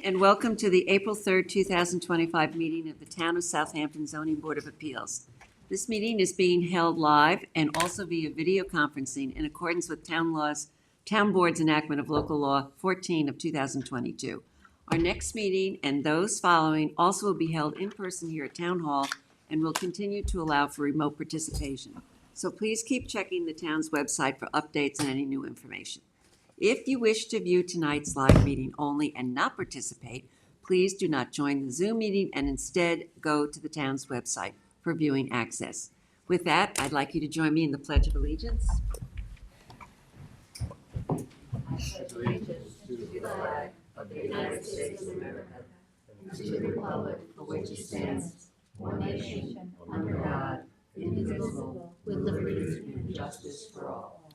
and welcome to the April 3rd, 2025 meeting of the Town of Southampton Zoning Board of Appeals. This meeting is being held live and also via video conferencing in accordance with Town Board's enactment of Local Law 14 of 2022. Our next meeting and those following also will be held in person here at Town Hall and will continue to allow for remote participation. So please keep checking the town's website for updates and any new information. If you wish to view tonight's live meeting only and not participate, please do not join the Zoom meeting and instead go to the town's website for viewing access. With that, I'd like you to join me in the Pledge of Allegiance. I pledge allegiance to the flag of the United States of America and to the republic for which it stands, one nation, under God, indivisible, with liberty and justice for all.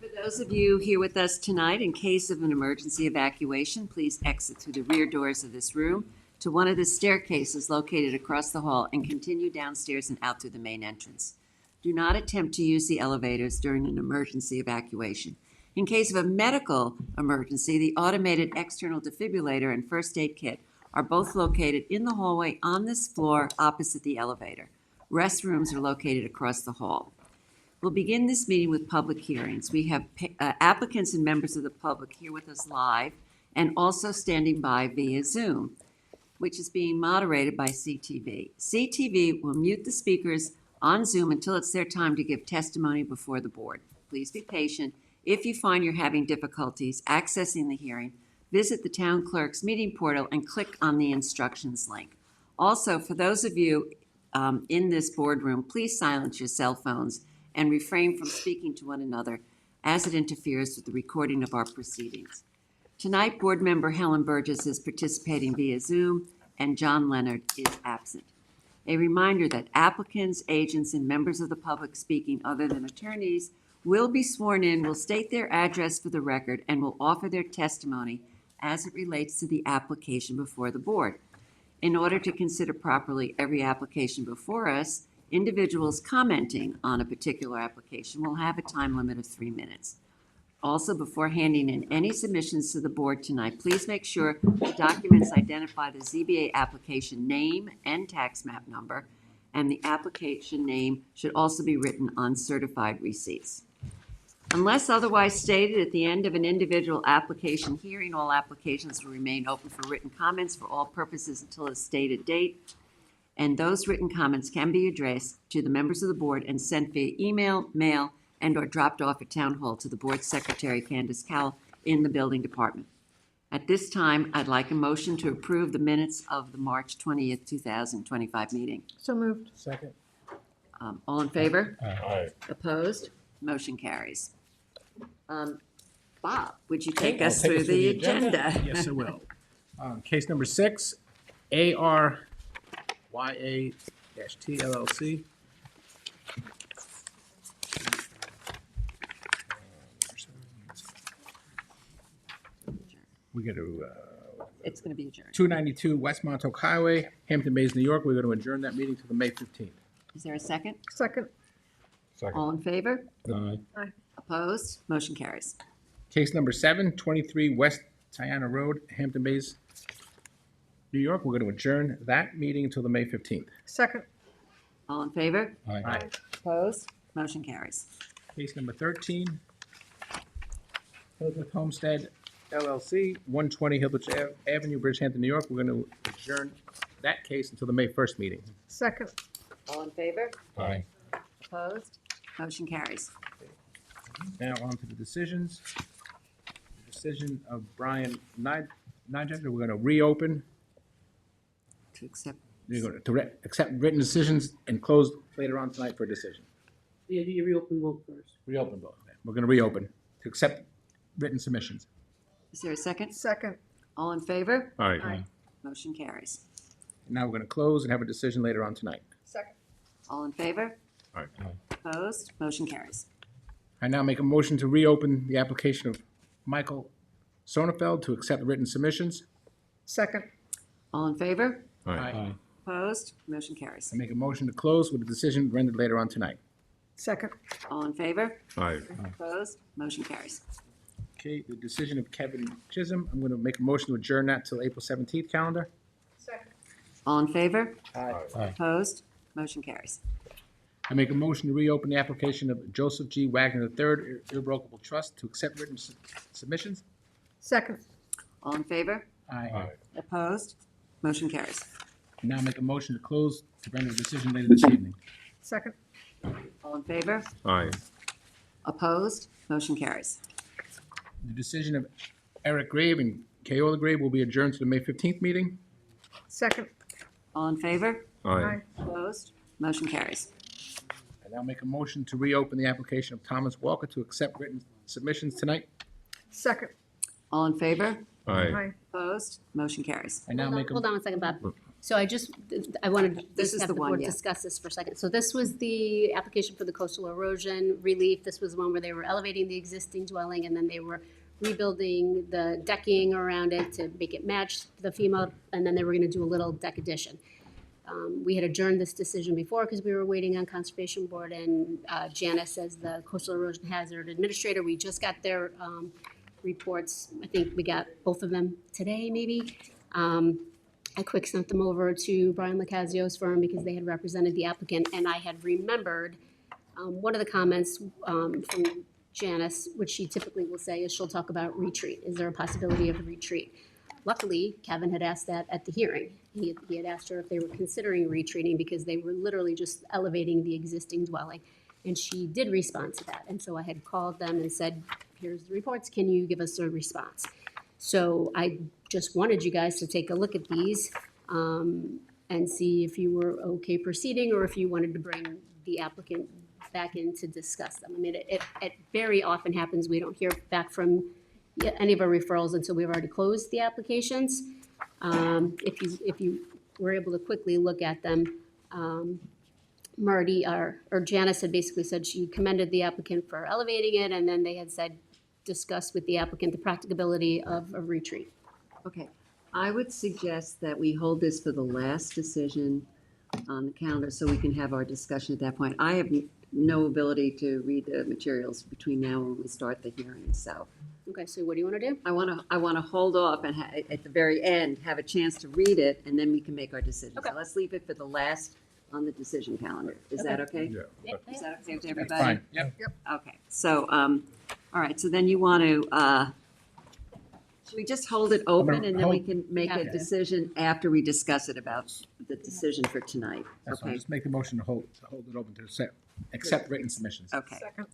For those of you here with us tonight, in case of an emergency evacuation, please exit through the rear doors of this room to one of the staircases located across the hall and continue downstairs and out through the main entrance. Do not attempt to use the elevators during an emergency evacuation. In case of a medical emergency, the automated external defibrillator and first aid kit are both located in the hallway on this floor opposite the elevator. Restrooms are located across the hall. We'll begin this meeting with public hearings. We have applicants and members of the public here with us live and also standing by via Zoom, which is being moderated by CTV. CTV will mute the speakers on Zoom until it's their time to give testimony before the board. Please be patient. If you find you're having difficulties accessing the hearing, visit the town clerk's meeting portal and click on the instructions link. Also, for those of you in this boardroom, please silence your cell phones and refrain from speaking to one another as it interferes with the recording of our proceedings. Tonight, board member Helen Burgess is participating via Zoom and John Leonard is absent. A reminder that applicants, agents, and members of the public speaking other than attorneys will be sworn in, will state their address for the record, and will offer their testimony as it relates to the application before the board. In order to consider properly every application before us, individuals commenting on a particular application will have a time limit of 3 minutes. Also, before handing in any submissions to the board tonight, please make sure the documents identify the ZBA application name and tax map number, and the application name should also be written on certified receipts. Unless otherwise stated, at the end of an individual application hearing, all applications will remain open for written comments for all purposes until a stated date, and those written comments can be addressed to the members of the board and sent via email, mail, and or dropped off at Town Hall to the board secretary, Candace Cowell, in the building department. At this time, I'd like a motion to approve the minutes of the March 20th, 2025 meeting. So moved. Second. All in favor? Aye. Opposed? Motion carries. Bob, would you take us I'll through the agenda? Yes, I will. Case number 6, ARYA-T LLC. We got to It's going to be adjourned. 292 West Montauk Highway, Hampton Bays, New York. We're going to adjourn that meeting to the May 15th. Is there a second? Second. All in favor? Aye. Opposed? Motion carries. Case number 7, 23 West Tiana Road, Hampton Bays, New York. We're going to adjourn that meeting until the May 15th. Second. All in favor? Aye. Opposed? Motion carries. Case number 13, Hillbrook Homestead LLC, 120 Hillbrook Avenue, Bridgehampton, New York. We're going to adjourn that case until the May 1st meeting. Second. All in favor? Aye. Opposed? Motion carries. Now on to the decisions. The decision of Brian Nigel, we're going to reopen. To accept. We're going to accept written decisions and close later on tonight for a decision. Yeah, you reopen vote first. Reopen both. We're going to reopen to accept written submissions. Is there a second? Second. All in favor? Aye. Motion carries. Now we're going to close and have a decision later on tonight. Second. All in favor? Aye. Opposed? Motion carries. I now make a motion to reopen the application of Michael Sonnefeld to accept written submissions. Second. All in favor? Aye. Opposed? Motion carries. I make a motion to close with a decision rendered later on tonight. Second. All in favor? Aye. Opposed? Motion carries. Okay, the decision of Kevin Chisholm, I'm gonna make a motion to adjourn that till April 17th calendar. Second. All in favor? Aye. Opposed? Motion carries. I make a motion to reopen the application of Joseph G. Wagner III Irrevocable Trust to accept written submissions. Second. All in favor? Aye. Opposed? Motion carries. Now make a motion to close to render a decision later this evening. Second. All in favor? Aye. Opposed? Motion carries. The decision of Eric Grave and Keola Grave will be adjourned to the May 15th meeting. Second. All in favor? Aye. Opposed? Motion carries. I now make a motion to reopen the application of Thomas Walker to accept written submissions tonight. Second. All in favor? Aye. Opposed? Motion carries. I now Hold on, make a. hold on a second, Bob. So I wanted to This just is have the the one, board yeah. discuss this for a second. So this was the application for the coastal erosion relief. This was one where they were elevating the existing dwelling and then they were rebuilding the decking around it to make it match the FEMA, and then they were gonna do a little deck addition. We had adjourned this decision before because we were waiting on Conservation Board, and Janice, as the coastal erosion hazard administrator, we just got their reports. I think we got both of them today, maybe. I quick sent them over to Brian Lacasio's firm because they had represented the applicant, and I had remembered one of the comments from Janice, which she typically will say, is she'll talk about retreat. Is there a possibility of a retreat? Luckily, Kevin had asked that at the hearing. He had asked her if they were considering retreating because they were literally just elevating the existing dwelling. And she did respond to that. And so I had called them and said, here's the reports, can you give us a response? So I just wanted you guys to take a look at these and see if you were okay proceeding or if you wanted to bring the applicant back in to discuss them. I mean, it very often happens, we don't hear back from any of our referrals until we've already closed the applications. If you were able to quickly look at them, Marty or Janice had basically said she commended the applicant for elevating it, and then they had said, discuss with the applicant the practicability of a retreat. Okay, I would suggest that we hold this for the last decision on the calendar so we can have our discussion at that point. I have no ability to read the materials between now and when we start the hearing, so Okay, so what do you want to do? I want to hold off and at the very end, have a chance to read it, and then we can make our decision. Okay. So let's leave it for the last on the decision calendar. Is that okay? Yeah. Is that okay with That's everybody? fine. Yep. Okay, so, all right, so then you want to, should we just hold it open gonna and then we hold- can make a Yeah. decision after we discuss it about the decision for tonight? That's fine. Okay, Just make the motion to hold it open to accept written submissions. okay. Second.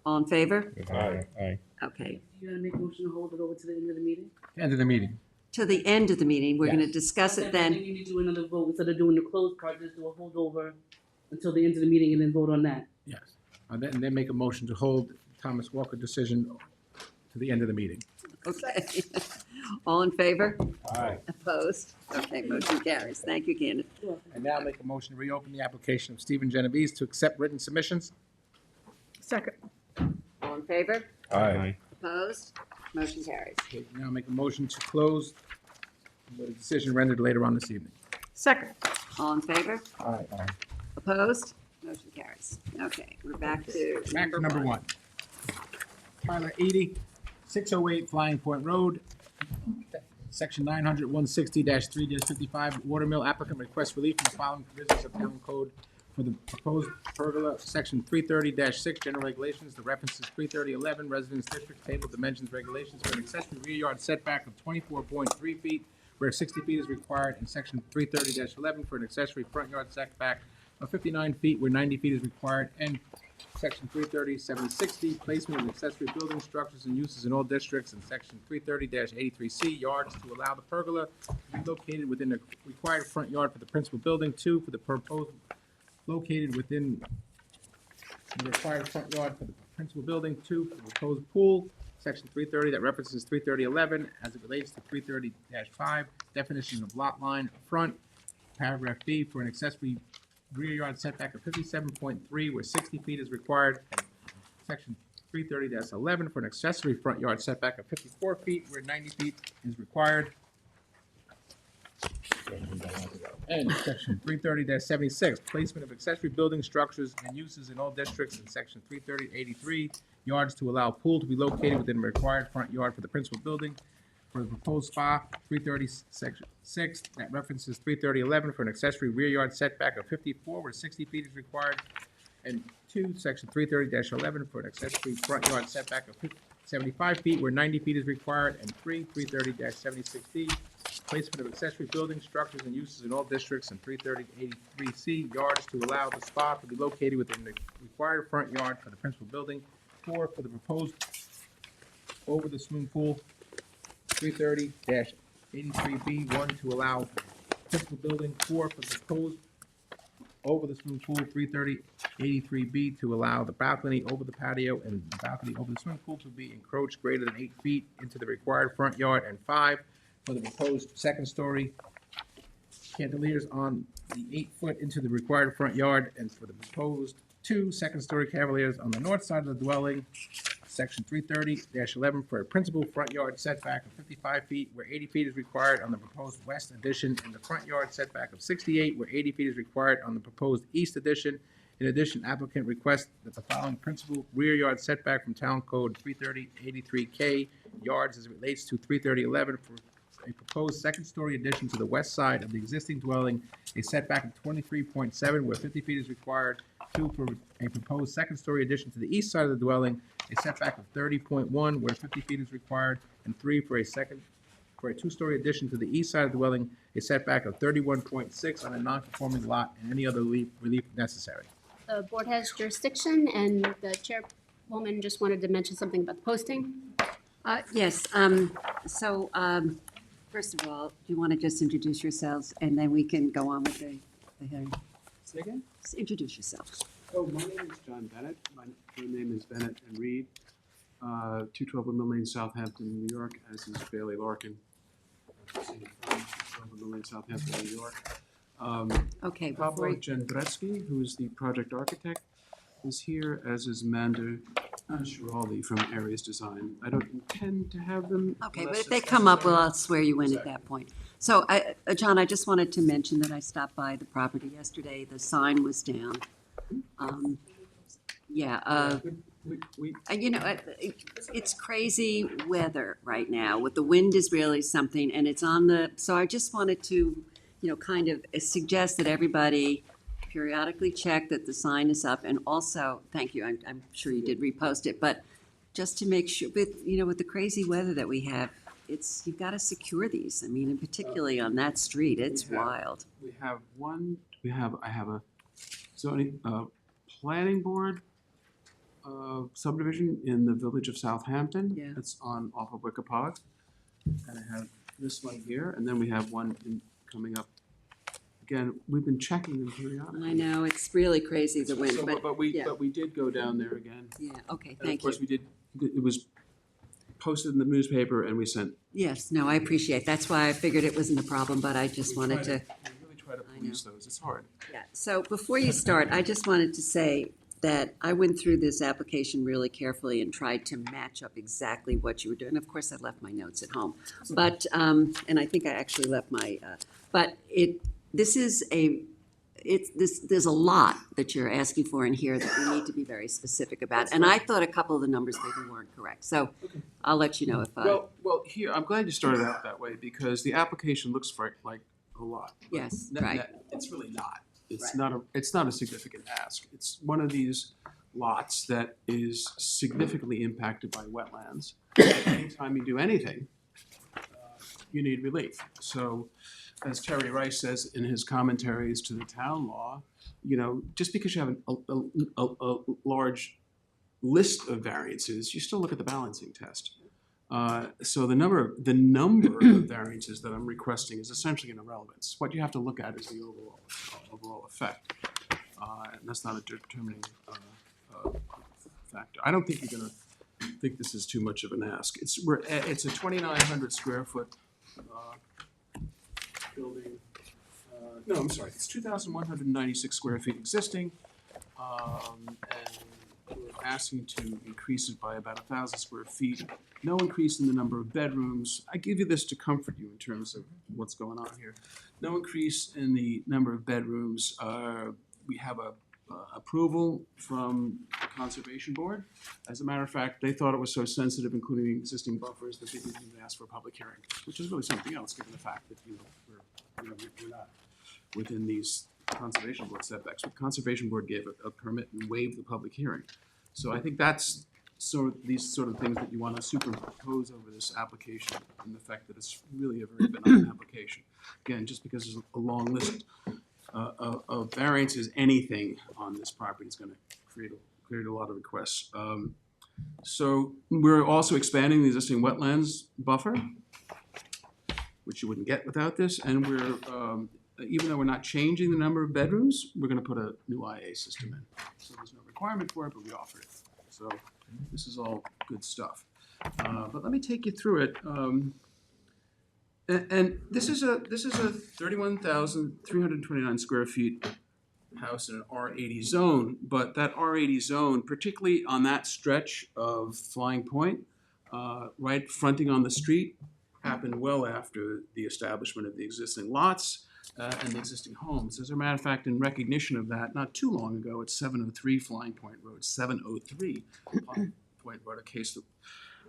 All in favor? Aye. Okay. You gonna make a motion to hold it over to the end of the meeting? End of the meeting. To the end of the meeting, we're going to Yes. discuss it I then. think you need to do another vote, instead of doing the closed part, just do a holdover until the end of the meeting and then vote on that. Yes. And then make a motion to hold Thomas Walker decision to the end of the meeting. Okay. All in favor? Aye. Opposed? Okay, motion carries. Thank you, Candace. And now make a motion to reopen the application of Stephen Genovese to accept written submissions. Second. All in favor? Aye. Opposed? Motion carries. Okay, now make a motion to close with a decision rendered later on this evening. Second. All in favor? Aye. Opposed? Motion carries. Okay, we're back to Back to number one. Tyler 80, 608 Flying Point Road, section 900, 160-3-55, Watermill applicant requests relief from the following provisions of town code for the proposed pergola, section 330-6, general regulations. The reference is 33011, residence district table dimensions regulations for an accessory rear yard setback of 24.3 feet, where 60 feet is required, and section 330-11 for an accessory front yard setback of 59 feet, where 90 feet is required, and section 330-760, placement of accessory building structures and uses in all districts, and section 330-83C, yards to allow the pergola to be located within the required front yard for the principal building. 2, for the proposed located within the required front yard for the principal building. 2, for the proposed pool, section 330, that references 33011 as it relates to 330-5, definition of lot line front, paragraph B, for an accessory rear yard setback of 57.3 where 60 feet is required, and section 330-11 for an accessory front yard setback of 54 feet where 90 feet is required. And section 330-76, placement of accessory buildings, structures, and uses in all districts, in section 330-83, yards to allow pool to be located within the required front yard for the principal building. For the proposed spa, 330, section 6, that references 330-11 for an accessory rear yard setback of 54, where 60 feet is required. And 2, section 330-11 for an accessory front yard setback of 75 feet, where 90 feet is required. And 330-76D, placement of accessory buildings, structures, and uses in all districts, and 330-83C, yards to allow the spa to be located within the required front yard for the principal building. 4, for the proposed over the swimming pool, 330-83B, 1, to allow principal building. 4, for the proposed over the swimming pool, 330-83B, to allow the balcony over the patio and the balcony over the swimming pool to be encroached greater than 8 feet into the required front yard. And 5, for the proposed second story cantilevers on the 8 foot into the required front yard, and for the proposed 2 second story cantilevers on the north side of the dwelling, section 330-11, for a principal front yard setback of 55 feet, where 80 feet is required on the proposed west addition, and the front yard setback of 68, where 80 feet is required on the proposed east addition. In addition, applicant requests that the following principal rear yard setback from Town Code 330-83K yards as it relates to 330-11 for a proposed second-story addition to the west side of the existing dwelling, a setback of 23.7, where 50 feet is required. 2, for a proposed second-story addition to the east side of the dwelling, a setback of 30.1, where 50 feet is required. And 3, for a two-story addition to the east side of the dwelling, a setback of 31.6 on a non-conforming lot, and any other relief necessary. The board has jurisdiction, and the chairwoman just wanted to mention something about the posting. Yes, first of all, do you want to just introduce yourselves, and then we can go on with the hearing? Say again? Just introduce yourselves. Oh, my name is John Bennett. My full name is Bennett and Reed. 212 Woodmill Lane, Southampton, New York, as is Bailey Larkin. 212 Woodmill Lane, Southampton, New York. Okay, before Pablo you, Jendretsky, who is the project architect, is here, as is Amanda Schiraldi from Aries Design. I don't intend to have them. okay, but unless if they it's come up, well, necessary. I'll swear you in at that point. So, John, I just wanted to mention that I stopped by the property yesterday. The sign was down. You know, it's crazy weather right now. With the wind is really something, and it's on the, so I just wanted to, kind of suggest that everybody periodically check that the sign is up, and also, thank you, I'm sure you did repost it, but just to make sure, with the crazy weather that we have, you've got to secure these. I mean, and particularly on that street, it's wild. I have a zoning, planning board subdivision in the village of Southampton. Yeah. It's off of Wickapog. And I have this one here, and then we have one coming up. Again, we've been checking them periodically. I know, it's really crazy, the wind, So, but, we yeah. did go down there again. Yeah, okay, And thank of course, you. it was posted in the newspaper, and we sent. Yes, no, I appreciate, that's why I figured it wasn't a problem, but I just wanted to. We really try to I police those. It's hard. Yeah, so before you start, I just wanted to say that I went through this application really carefully and tried to match up exactly what you were doing. Of course, I left my notes at home, but, and I think I actually left my, there's a lot that you're asking for in here that we need to be very specific about. And I thought a couple of the numbers maybe weren't correct, so I'll let you know if I, Well, here, I'm glad you started out that way, because the application looks like a lot. but Yes, net- right. net, It's really not. It's Right. not a significant ask. It's one of these lots that is significantly impacted by wetlands. Anytime you do anything, you need relief. So, as Terry Rice says in his commentaries to the town law, just because you have a large list of variances, you still look at the balancing test. So the number of variances that I'm requesting is essentially an irrelevance. What you have to look at is the overall effect, and that's not a determining factor. I don't think you're going to think this is too much of an ask. It's a 2,900 square foot building. No, I'm sorry. It's 2,196 square feet existing, and we're asking to increase it by about 1,000 square feet. No increase in the number of bedrooms. I give you this to comfort you in terms of what's going on here. No increase in the number of bedrooms. We have a approval from the Conservation Board. As a matter of fact, they thought it was so sensitive, including the existing buffers, that they didn't even ask for a public hearing, which is really something else, given the fact that, we're not within these Conservation Board setbacks. But the Conservation Board gave a permit and waived the public hearing. So I think that's these sort of things that you want to superimpose over this application, and the fact that it's really a very benign application. Again, just because there's a long list of variances, anything on this property is going to create a lot of requests. So we're also expanding the existing wetlands buffer, which you wouldn't get without this, and we're even though we're not changing the number of bedrooms, we're going to put a new IA system in. So there's no requirement for it, but we offer it. So this is all good stuff. But let me take you through it. And this is a 31,329 square feet house in an R80 zone, but that R80 zone, particularly on that stretch of Flying Point, right fronting on the street, happened well after the establishment of the existing lots and the existing homes. As a matter of fact, in recognition of that, not too long ago, at 703 Flying Point Road, 703 Flying Point Road, a case that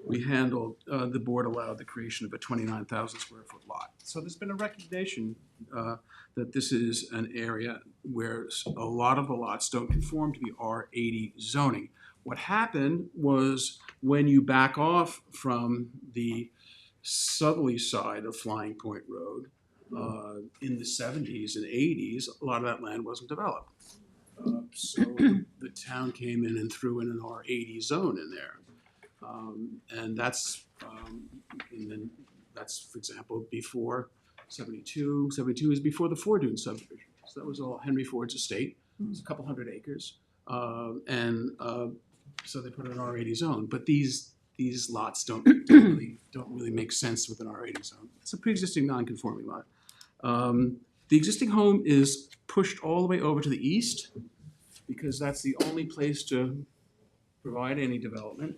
we handled, the board allowed the creation of a 29,000 square foot lot. So there's been a recognition that this is an area where a lot of the lots don't conform to the R80 zoning. What happened was, when you back off from the southerly side of Flying Point Road, in the 70s and 80s, a lot of that land wasn't developed. So the town came in and threw in an R80 zone in there. And that's, for example, before 72. 72 is before the Four Dunes subdivision. So that was all Henry Ford's estate. It was a couple hundred acres. So they put an R80 zone. But these lots don't really make sense with an R80 zone. It's a pre-existing non-conforming lot. The existing home is pushed all the way over to the east, because that's the only place to provide any development.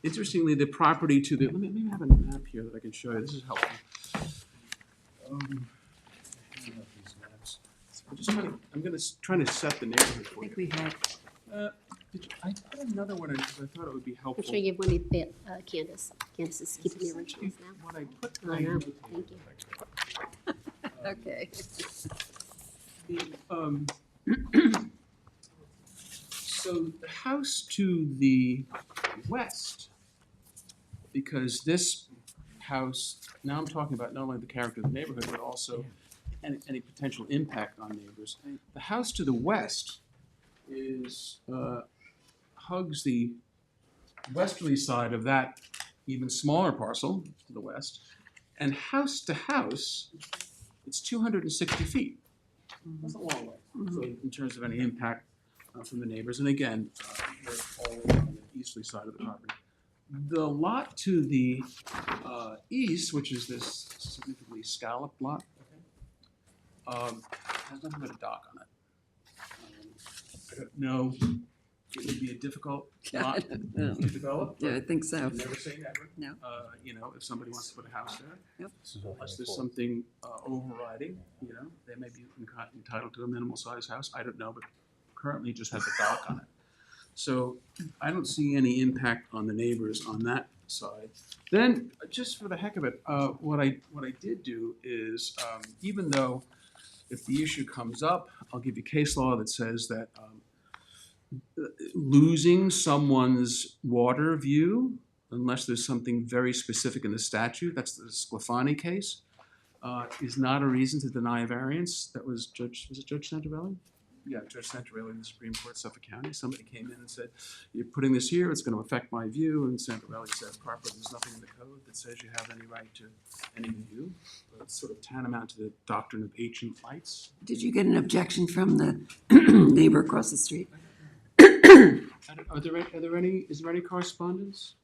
Interestingly, the property to the, maybe I have a map here that I can show you. This is helpful. I'm trying to set the neighborhood I for you. think we had, I put another one in because I thought it would be helpful. I'm sure you have one of Candace. Candace is keeping the originals now. What I put. I know, thank you. okay. So the house to the west, because this house, now I'm talking about not only the character of the neighborhood, but also any potential impact on neighbors. The house to the west hugs the westerly side of that even smaller parcel to the west, and house to house, it's 260 feet. That's a long way. So in terms of any impact from the neighbors, and again, they're all on the easterly side of the property. The lot to the east, which is this significantly scalloped lot, has nothing but a dock on it. I don't know, it would be a difficult lot to develop. Yeah, I think so. Never say never. No. If somebody wants to put a house there, Yep. unless there's something overriding, they may be entitled to a minimal size house. I don't know, but currently it just has a dock on it. So I don't see any impact on the neighbors on that side. Then, just for the heck of it, what I did do is, even though if the issue comes up, I'll give you case law that says that losing someone's water view, unless there's something very specific in the statute, that's the Sclafani case, is not a reason to deny a variance. That was Judge Santorelli? Yeah, Judge Santorelli in the Supreme Court, Suffolk County. Somebody came in and said, you're putting this here, it's going to affect my view, and Santorelli said, properly, there's nothing in the code that says you have any right to any view. But it's sort of tantamount to the doctrine of ancient rights. Did you get an objection from the neighbor across the street? Is there any correspondence?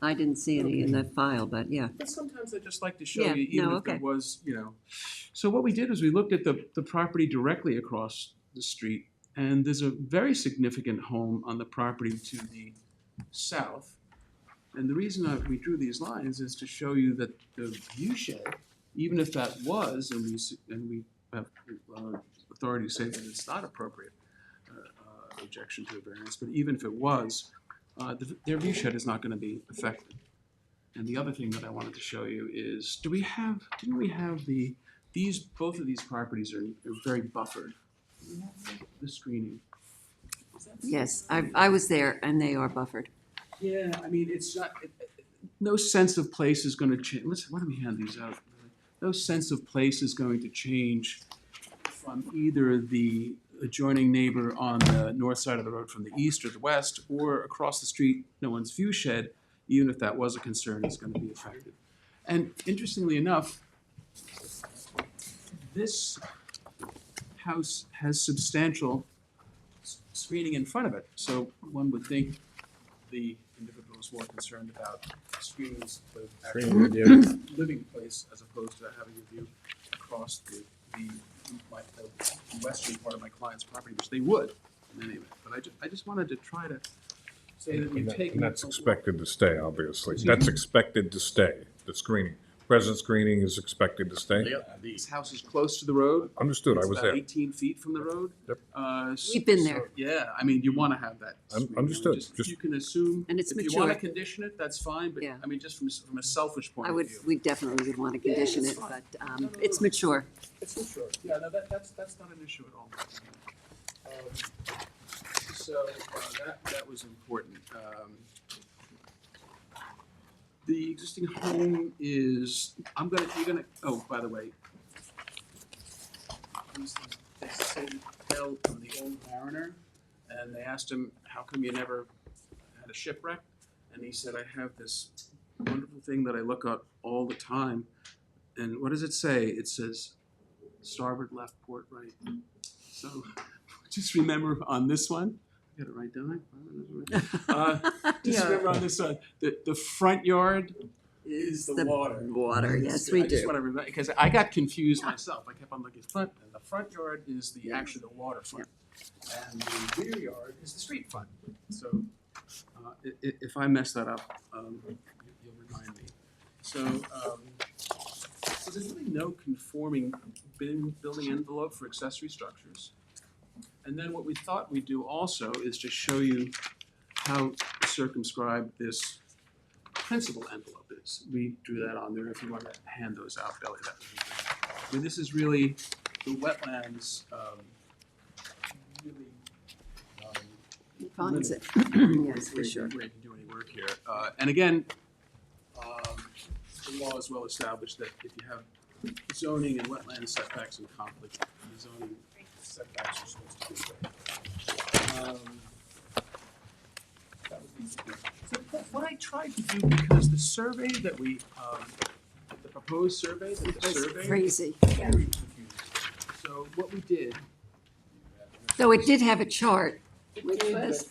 I didn't see any in the file, but yeah. But sometimes I just like to show Yeah, you, even no, if there okay. was, So what we did is we looked at the property directly across the street And there's a very significant home on the property to the south. And the reason we drew these lines is to show you that the view shed, even if that was, and we have authority to say that it's not appropriate objection to a variance, but even if it was, their view shed is not going to be affected. And the other thing that I wanted to show you is, didn't we have both of these properties are very buffered. Do we have the screening? Yes, I was there, and they are buffered. Yeah, I mean, it's not, no sense of place is going to change. Listen, why don't we hand these out? No sense of place is going to change from either the adjoining neighbor on the north side of the road from the east or the west, or across the street, no one's view shed, even if that was a concern, is going to be affected. And interestingly enough, this house has substantial screening in front of it. So one would think the individual is more concerned about screening the Screening the actual view. living place as opposed to having a view across the western part of my client's property, which they would in any event. But I just wanted to try to say that we've taken. And that's expected to stay, obviously. That's expected to stay, the screening. Present screening is expected to stay. This house is close to the road. Understood, I It's was about there. 18 feet from the road. Yep. We've been there. Yeah, I mean, you want to have that. screening. Understood. You can assume. And it's If you want to mature. condition it, that's fine, but Yeah. I mean, just from a selfish point I of would, view. we definitely would want to condition it's it, fine. but it's mature. It's for sure. Yeah, no, that's not an issue at all. So that was important. The existing home is, you're gonna, oh, by the way. They say tale of the old mariner, and they asked him, how come you never had a shipwreck? And he said, I have this wonderful thing that I look at all the time. And what does it say? It says starboard, left, port, right. So just remember on this one, I got it right, don't I? Just remember on this one, the front yard is the water. Water, yes, we I just do. want to remember, because I got confused myself. I kept on looking front, and the front yard is actually the waterfront. And the rear yard is the street front. So if I mess that up, you'll remind me. So there's really no conforming building envelope for accessory structures. And then what we thought we'd do also is just show you how circumscribed this principal envelope is. We drew that on there. If you want to hand those out, Billy, that would be great. I mean, this is really the wetlands, really. Finds it. Yes, for sure. Where you can do any work here. And again, the law is well established that if you have zoning and wetland setbacks in conflict, the zoning setbacks are supposed to be away. That was easy. So what I tried to do, because the survey that we, the proposed survey, It's crazy. very confusing. So what we did. So it did have a chart, which was,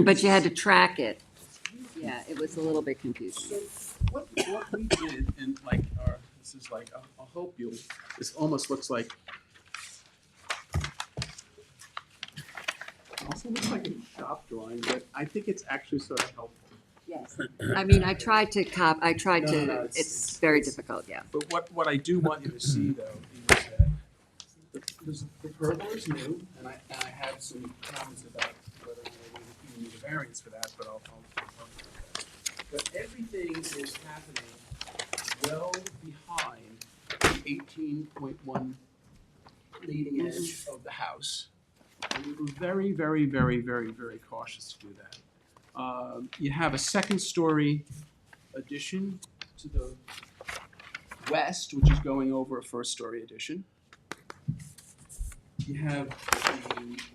but you had to track it. Yeah, it was a little bit confusing. So what we did, and like this is like, I'll hope you'll, this almost looks like, also looks like a shop drawing, but I think it's actually sort of helpful. Yes. I mean, I tried to, No, it's very difficult, yeah. But what I do want you to see though is that the purple is new, and I had some comments about whether we need a variance for that, but I'll talk about that. But everything is happening well behind the 18.1 leading edge of the house. And we were very, very, very, very, very cautious to do that. You have a second story addition to the west, which is going over a first story addition. You have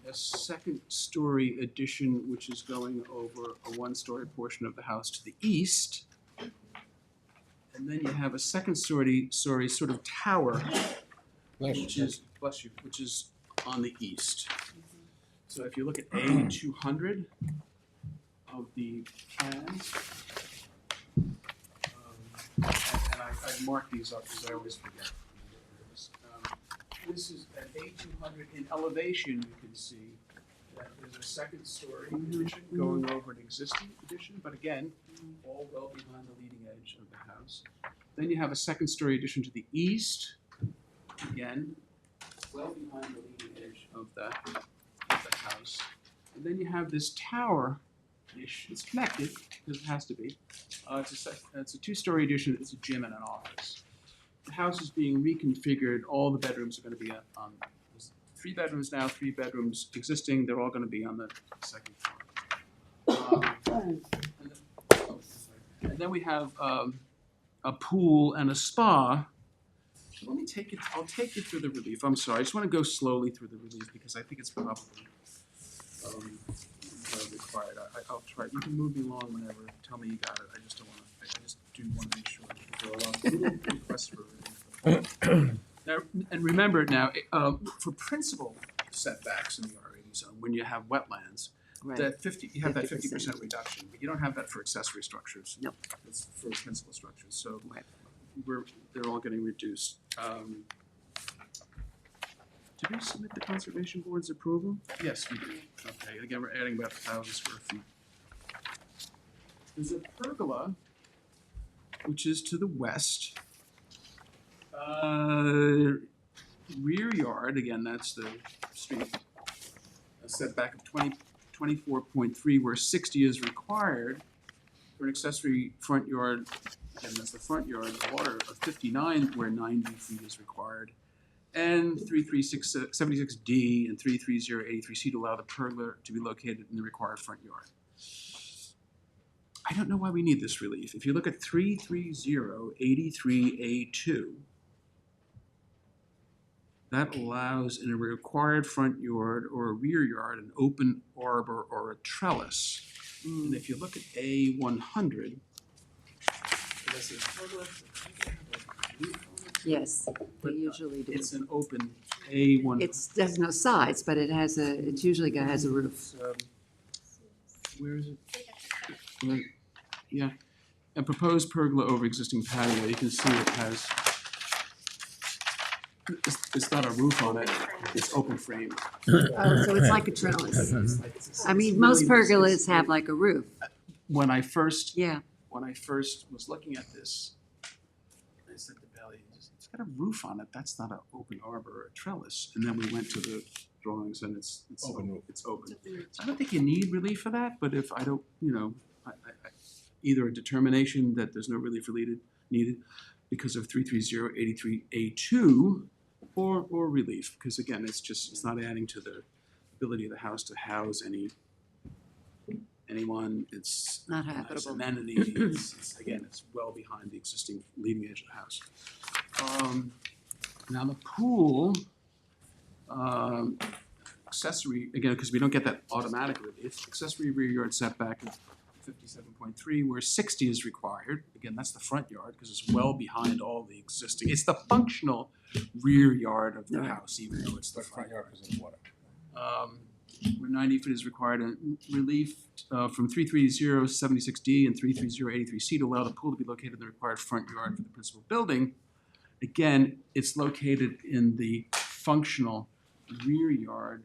a second story addition, which is going over a one story portion of the house to the east. And then you have a second story sort of tower, which is, bless you, which is on the east. So if you look at A200 of the plans, and I marked these up because I always forget. This is at A200 in elevation. You can see that there's a second story addition going over an existing addition, but again, all well behind the leading edge of the house. Then you have a second story addition to the east, again, well behind the leading edge of the house. And then you have this tower-ish, it's connected, because it has to be. It's a two-story addition, it's a gym and an office. The house is being reconfigured, all the bedrooms are gonna be on, there's 3 bedrooms now, 3 bedrooms existing, they're all gonna be on the second floor. And then we have a pool and a spa. Let me take it, I'll take you through the relief, I'm sorry, I just wanna go slowly through the relief because I think it's probably required. I'll try, you can move me along whenever, tell me you got it, I just don't wanna, I just do wanna make sure that there are a lot of requests for relief. Now, and remember now, for principal setbacks in the R80 zone, when you have wetlands, Right. that 50, you have that 50%. 50% reduction, but you don't have that for accessory structures. Nope. It's for principal structures, so Right. they're all getting reduced. Did we submit the conservation board's approval? Yes, we did. Okay, again, we're adding about 1,000 square feet. There's a pergola, which is to the west. Rear yard, again, that's the street. A setback of 24.3, where 60 is required. For an accessory front yard, again, that's the front yard, water of 59, where 90 feet is required. And 33676D and 33083C to allow the pergola to be located in the required front yard. I don't know why we need this relief. If you look at 33083A2, that allows in a required front yard or a rear yard an open arbor or a trellis. And if you look at A100, this is pergola. Yes, they usually do. It's an open A100. There's no sides, but it usually has a roof. Where is it? Right, yeah, a proposed pergola over existing patio, you can see it has, it's not a roof on it, it's open frame. Oh, so it's like a trellis. I mean, most pergolas have like a roof. When I first Yeah, was looking at this, I said to Belly, it's got a roof on it, that's not an open arbor or a trellis. And then we went to the drawings and it's Open roof. It's open. So I don't think you need relief for that, but if I don't, either a determination that there's no relief needed because of 33083A2 or relief, because again, it's not adding to the ability of the house to house anyone, it's not nice habitable. amenity, it's well behind the existing leading edge of the house. Now the pool, accessory, again, because we don't get that automatic relief, accessory rear yard setback of 57.3, where 60 is required. Again, that's the front yard, because it's well behind all the existing, it's the functional rear yard of the Right. house, even though it's the front yard. Because of water. Where 90 feet is required, and relief from 33076D and 33083C to allow the pool to be located in the required front yard for the principal building. Again, it's located in the functional rear yard,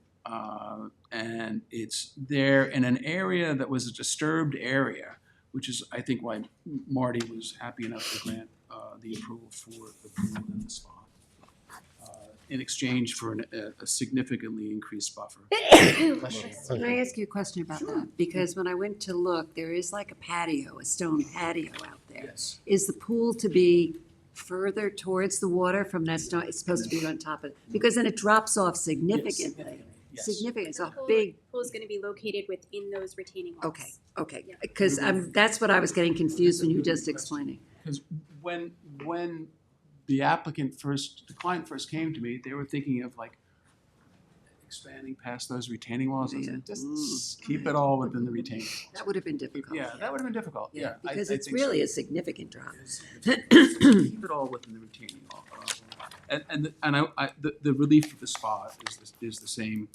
and it's there in an area that was a disturbed area, which is, I think, why Marty was happy enough to grant the approval for the pool and the spa. In exchange for a significantly increased buffer. Can I ask you a question about that? Because when I went to look, there is like a patio, a stone patio out there. Yes. Is the pool to be further towards the water from that stone? It's supposed to be on top of it, because then it drops off significantly. Yes. Significant, it's The a pool- big, Pool is gonna be located within those retaining walls. okay, Yeah. because that's what I was getting confused when you were just explaining. Because when the client first came to me, they were thinking of like expanding past those retaining walls. I said, just keep it all within the retaining walls. That would have been difficult. Yeah, that would have been difficult, yeah. Because I it's think really so. a significant drop. Keep it all within the retaining wall. The relief for the spa is the same.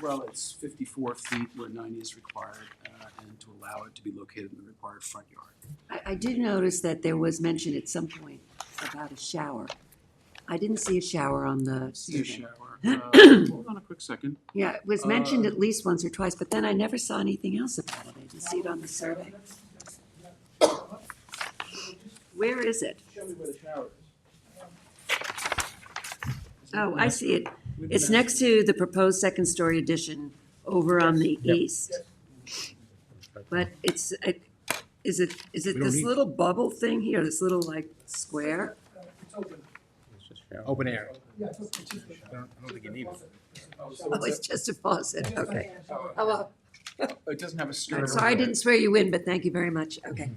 Well, it's 54 feet where 90 is required, and to allow it to be located in the required front yard. I did notice that there was mention at some point about a shower. I didn't see a shower on the See a survey. shower. Hold on a quick second. Yeah, it was mentioned at least once or twice, but then I never saw anything else about it. I didn't see it on the survey. Where is it? Show me where the shower is. Oh, I see it. It's next to the proposed second-story addition over on the east. But it's, is it this little bubble thing here, this little like square? Open air. I don't think you need it. Oh, it's just a faucet, okay. Oh, well, It doesn't have a I'm skirt. sorry I didn't swear you in, but thank you very much, okay.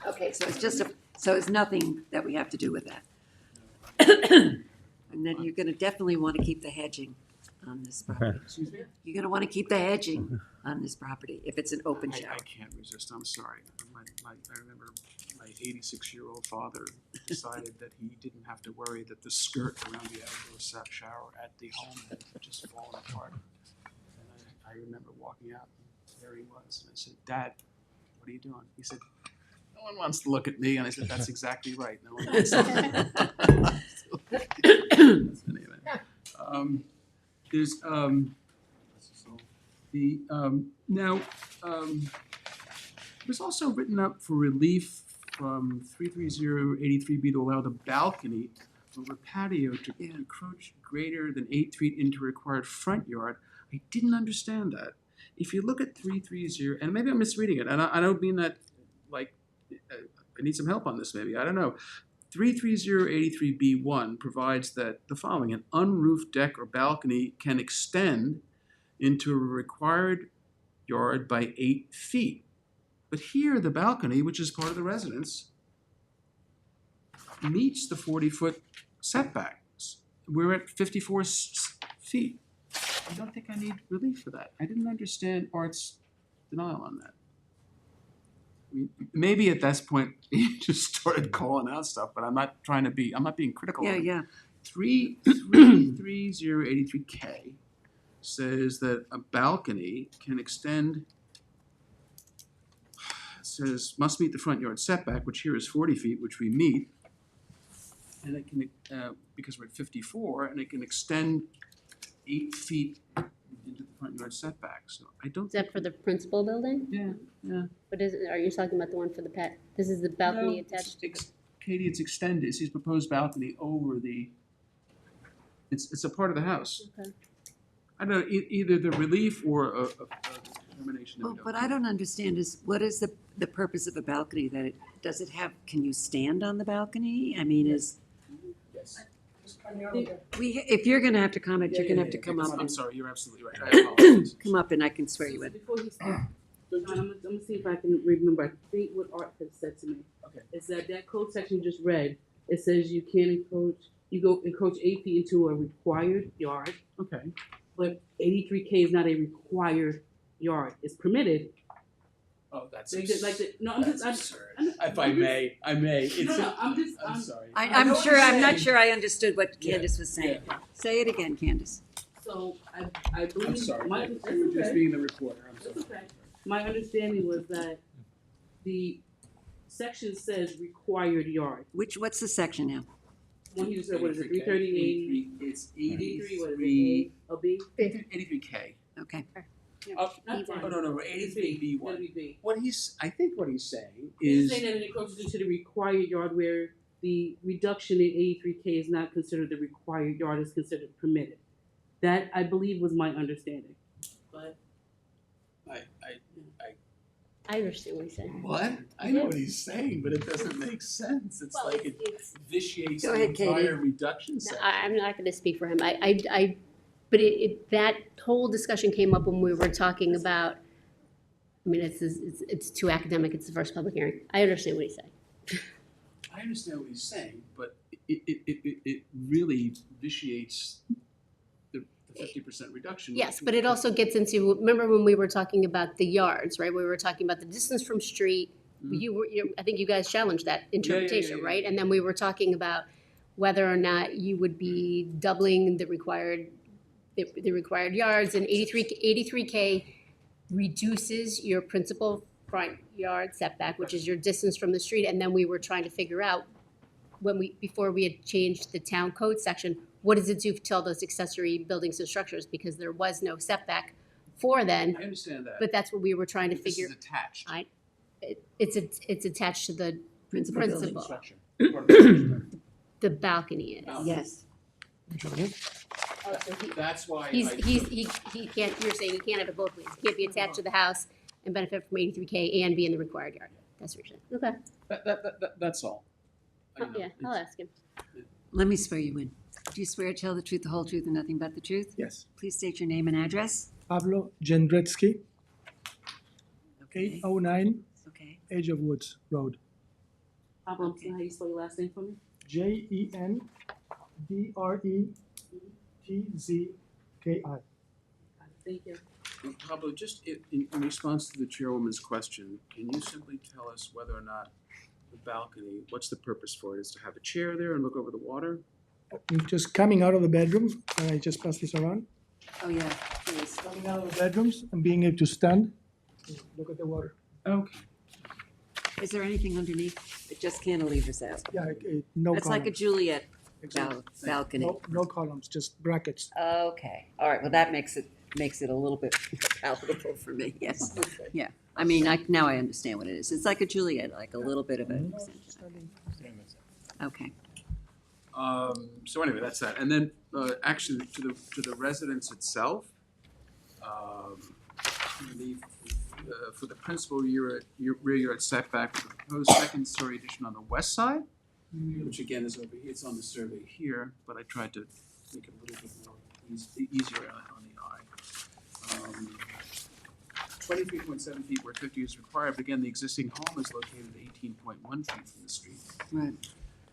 Okay, so it's just so it's nothing that we have to do with that. And then you're gonna definitely want to keep the hedging on this property. Excuse me? You're gonna want to keep the hedging on this property if it's an open I shower. can't resist, I'm sorry. I remember my 86-year-old father decided that he didn't have to worry that the skirt around the outdoor shower at the home had just fallen apart. And I remember walking out, and there he was, and I said, "Dad, what are you doing?" He said, "No one wants to look at me," and I said, "That's exactly right, no one wants to look at me." Anyway, there's, it was also written up for relief from 33083B to allow the balcony over patio to encroach greater than 8 feet into required front yard. I didn't understand that. If you look at 330, and maybe I'm misreading it, and I don't mean that, like, I need some help on this maybe, I don't know. 33083B1 provides that the following: an unroofed deck or balcony can extend into a required yard by 8 feet. But here, the balcony, which is part of the residence, meets the 40-foot setbacks. We're at 54 feet. I don't think I need relief for that. I didn't understand Art's denial on that. I mean, maybe at this point, he just started calling out stuff, but I'm not being critical of Yeah, him. yeah. 33083K says that a balcony can extend, says must meet the front yard setback, which here is 40 feet, which we meet. And it can, because we're at 54, and it can extend 8 feet into the front yard setback. So I don't. Is that for the principal building? Yeah. What is it, are you talking about the one for the pet? This is the balcony No, attached? Katie, it's extended. It's his proposed balcony over the. It's a part of the house. Okay. I don't know, either the relief or a determination. that we Well, but I don't understand what is the purpose of a balcony that can you stand on the balcony? I mean, Yes. if you're gonna have to comment, you're gonna have to come up I'm and, sorry, you're absolutely right. I apologize. come up and I can swear you in. Before he starts, I'm gonna see if I can remember. I think what Art has said to me. Okay. Is that code section you just read, it says you can encroach 8 feet into a required yard, Okay. but 83K is not a required yard. It's permitted. Oh, that's They just like the, no, I'm just, absurd. I'm If I may, No, I'm sorry. I'm know what sure, you're I'm not saying. sure I understood what Yeah, Candace was saying. Say it again, Candace. So I believe. I'm sorry. My, You that's were just okay. being the reporter. I'm That's sorry. okay. My understanding was that the section says required yard. What's the section now? When you just said, what is it, 83K? 338? It's 83, what is it, A, B? 83K. Okay. Oh, Not oh, fine. no, It's 83B1. That'd be B. I think what he's saying He's is, saying that it encroaches into the required yard where the reduction in 83K is not considered the required yard, is considered permitted. That, I believe, was my understanding. But I understand what he's saying. what? I know what he's saying, but it doesn't make sense. It's like it it's, vitiates Go the ahead, Katie. entire reduction no, section. I'm not gonna speak for him. But that whole discussion came up when we were talking about, I mean, it's too academic, it's the first public hearing. I understand what he's saying. I understand what he's saying, but it really vitiates the 50% reduction. Yes, but it also gets into, remember when we were talking about the yards, right? We were talking about the distance from street. I think you guys challenged that interpretation, yeah. right? And then we were talking about whether or not you would be doubling the required yards, and 83K reduces your principal front yard setback, which is your distance from the street. And then we were trying to figure out before we had changed the town code section, what does it do to all those accessory buildings and structures? Because there was no setback for then, I understand that. but that's what we were trying to This figure. is attached. It's attached to the Principal building. principal. Structure. The balcony is. Yes. Oh, so That's why he can't, you're saying he can't have it both ways. He can't be attached to the house and benefit from 83K and be in the required yard. That's what you're saying. Okay. That's all. I know. Yeah, I'll ask him. Let me swear you in. Do you swear to tell the truth, the whole truth, and nothing but the truth? Yes. Please state your name and address. Pablo Jendretsky, Okay. 809 Okay. Edge of Woods Road. Pablo, how you spell your last name for me? JENDRETZKI. Thank you. Pablo, just in response to the chairwoman's question, can you simply tell us whether or not the balcony, what's the purpose for it? Is to have a chair there and look over the water? I'm just coming out of the bedrooms, and I just pass this around. Oh, yeah, please. Coming out of the bedrooms and being able to stand, look at the water. Okay. Is there anything underneath? It just cantilevers out. Yeah, no It's like a columns. Juliet Exactly. balcony. No columns, just brackets. Okay, all right, well, that makes it a little bit palatable for me, yes. Yeah, I mean, now I understand what it is. It's like a Juliet, like a little bit of an extension. Okay. So anyway, that's that. And then, actually, to the residence itself, for the principal rear yard setback, the proposed second-story addition on the west side, which again is over here, it's on the survey here, but I tried to make it a little bit more easier on the eye. 23.7 feet where 50 is required, but again, the existing home is located at 18.1 feet from the street. Right.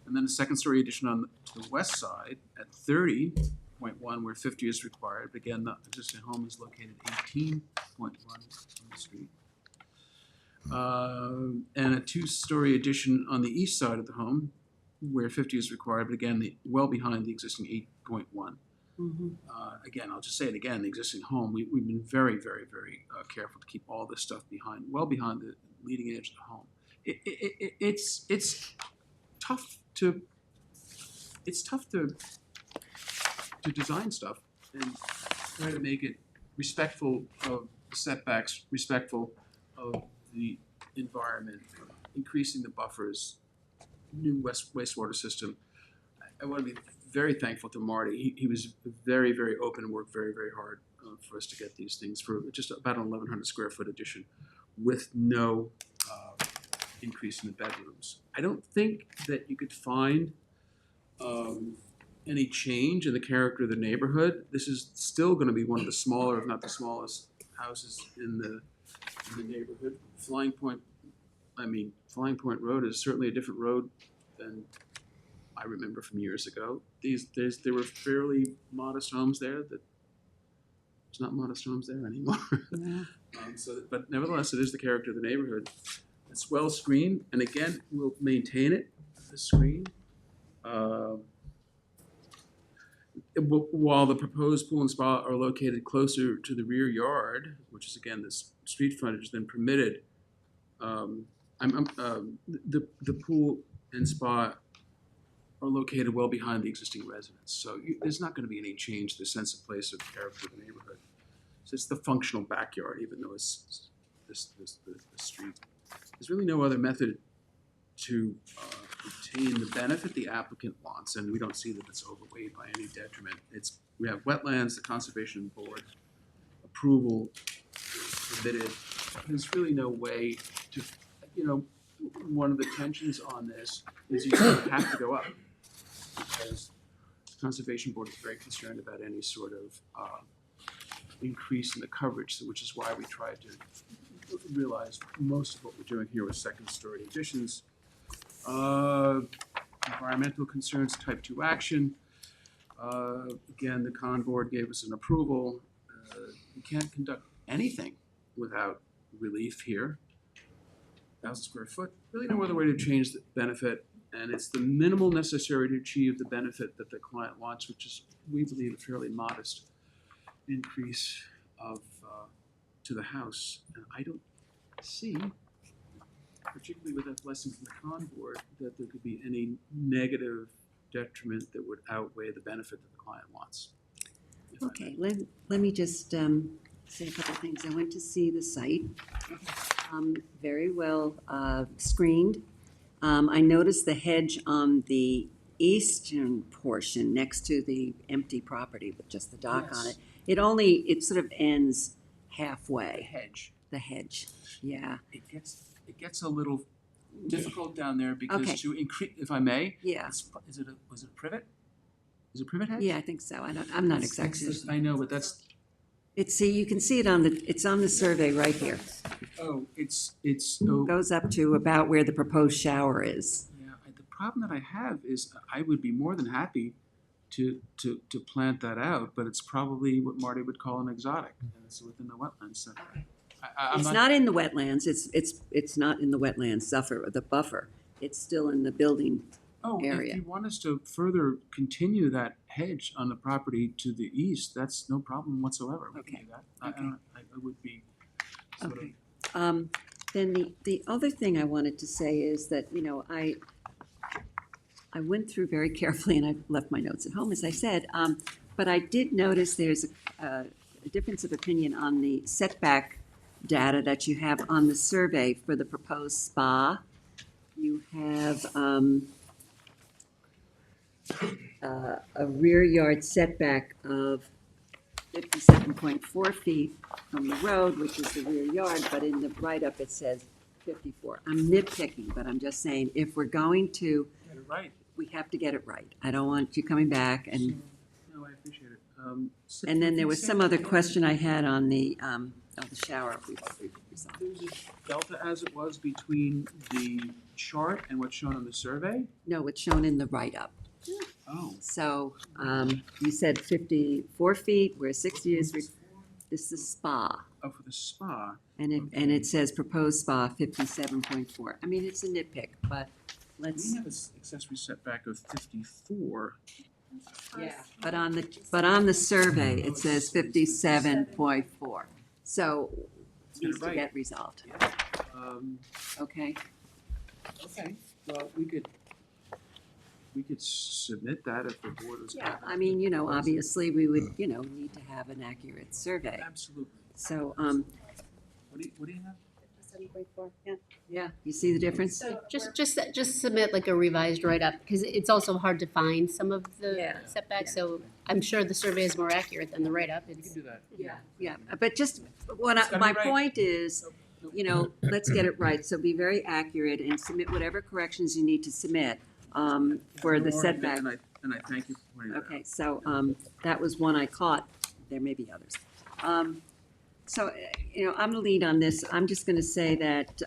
And then a second-story addition on the west side at 30.1 where 50 is required, but again, the existing home is located 18.1 from the street. And a two-story addition on the east side of the home where 50 is required, but again, well behind the existing 8.1. Mm-hmm. Again, I'll just say it again, the existing home, we've been very, very, very careful to keep all this stuff well behind the leading edge of the home. It's tough to design stuff and try to make it respectful of the setbacks, respectful of the environment, increasing the buffers, new wastewater system. I want to be very thankful to Marty. He was very, very open and worked very, very hard for us to get these things for just about an 1,100 square foot addition with no increase in the bedrooms. I don't think that you could find any change in the character of the neighborhood. This is still going to be one of the smaller, if not the smallest, houses in the neighborhood. Flying Point Road is certainly a different road than I remember from years ago. There were fairly modest homes there. There's not modest homes there anymore. Yeah. But nevertheless, it is the character of the neighborhood. It's well screened, and again, we'll maintain it, the screen. While the proposed pool and spa are located closer to the rear yard, which is again this street frontage than permitted, the pool and spa are located well behind the existing residence. So there's not going to be any change to the sense of place or the character of the neighborhood. So it's the functional backyard, even though it's the street. There's really no other method to obtain the benefit the applicant wants, and we don't see that it's overweighed by any detriment. We have wetlands, the conservation board approval permitted. There's really no way to, one of the tensions on this is you have to go up because the conservation board is very concerned about any sort of increase in the coverage, which is why we tried to realize most of what we're doing here with second-story additions. Environmental concerns, type 2 action. Again, the con board gave us an approval. You can't conduct anything without relief here. 1,000 square foot, really no other way to change the benefit, and it's the minimal necessary to achieve the benefit that the client wants, which is, we believe, a fairly modest increase of to the house. And I don't see particularly with that blessing from the con board, that there could be any negative detriment that would outweigh the benefit that the client wants. if I may. Okay, let me just say a couple of things. I went to see the site, very well screened. I noticed the hedge on the eastern portion next to the empty property with just the dock on Yes. it. It sort of ends halfway, Hedge. the hedge, yeah, It gets a little difficult down there because Okay. to increase, if I may, yeah, was it a privet? Is it privet hedge? yeah, I think so. I'm not It's exactly. just- I know, but that's, You can see it it's on the survey right here. oh, Goes up to about where the proposed shower is. yeah, the problem that I have is I would be more than happy to plant that out, but it's probably what Marty would call an exotic, and it's within the wetlands setback. I'm It's not in the wetlands, it's not in the wetlands buffer. It's still in the building. Oh, area. if you want us to further continue that hedge on the property to the east, that's no problem whatsoever. We can Okay. do that. Okay. I would be sort of. Okay. Then the other thing I wanted to say is that, I went through very carefully, and I left my notes at home, as I said, but I did notice there's a difference of opinion on the setback data that you have on the survey for the proposed spa. You have a rear yard setback of 57.4 feet from the road, which is the rear yard, but in the write-up it says 54. I'm nitpicking, but I'm just saying, if we're going to, Get it right. we have to get it right. I don't want you coming back and, No, I appreciate it. and then there was some other question I had on the shower. if we've resolved. There's a delta as it was between the chart and what's shown on the survey? No, it's shown in the write-up. Oh. So, you said 54 feet, where 60 is, this is spa. Oh, for the spa. And it says proposed spa 57.4. I mean, it's a nitpick, but let's, We have an accessory setback of 54. yeah, but on the survey, it says 57.4. So, it needs to Right. get resolved, Um, okay? Okay, well, we could submit that if the board was. Yeah, I mean, obviously, we would, need to have an accurate survey. Absolutely. So, What do you have? 7.4, yeah. yeah, you see the difference? Just submit like a revised write-up, because it's also hard to find some of the Yeah. setbacks, so I'm sure the survey is more accurate than the write-up. We can It's, do that. Yeah, but just, It's gotta my be right. point is, let's get it right, so be very accurate and submit whatever corrections you need to submit for the setback. And I thank you for pointing that out. Okay, so that was one I caught, there may be others. So, I'm the lead on this, I'm just gonna say that,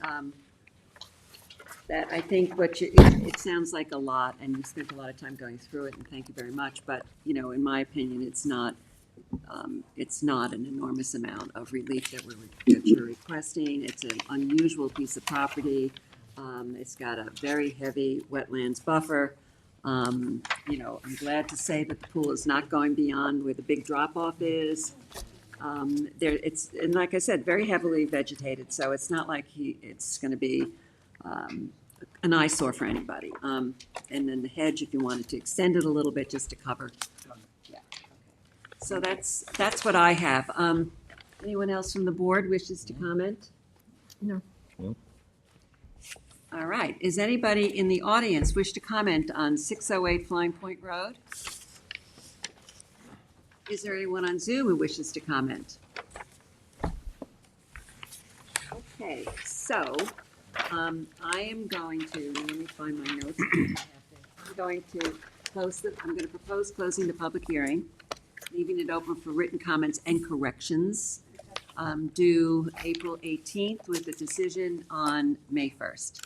that I think it sounds like a lot, and you spent a lot of time going through it, and thank you very much, but, in my opinion, it's not an enormous amount of relief that you're requesting. It's an unusual piece of property. It's got a very heavy wetlands buffer. I'm glad to say that the pool is not going beyond where the big drop-off is. And like I said, very heavily vegetated, so it's not like it's gonna be, an eyesore for anybody. And then the hedge, if you wanted to extend it a little bit just to cover. Yeah. So that's what I have. Anyone else from the board wishes to comment? No. No. All right. Is anybody in the audience wish to comment on 608 Flying Point Road? Is there anyone on Zoom who wishes to comment? Okay, so I am going to, let me find my notes. I'm going to propose closing the public hearing, leaving it open for written comments and corrections, due April 18th with a decision on May 1st.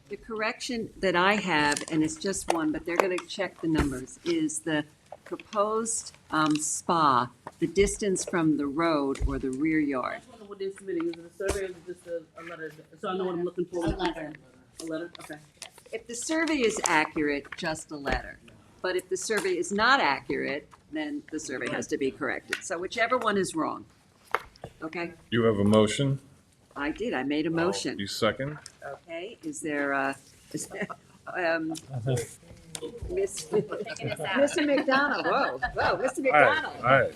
The correction that I have, and it's just one, but they're going to check the numbers, is the proposed spa, the distance from the road or the rear yard. I just wonder what they're submitting, is it a survey or is it just a letter? So I know what I'm looking for. A letter. A letter, okay. If the survey is accurate, just a letter. But if the survey is not accurate, then the survey has to be corrected. So whichever one is wrong. Okay? You have a motion? I did, I made a motion. You second? Okay, is there, Miss- Taking us out. Mr. McDonald, whoa, Mr. McDonald. Aye.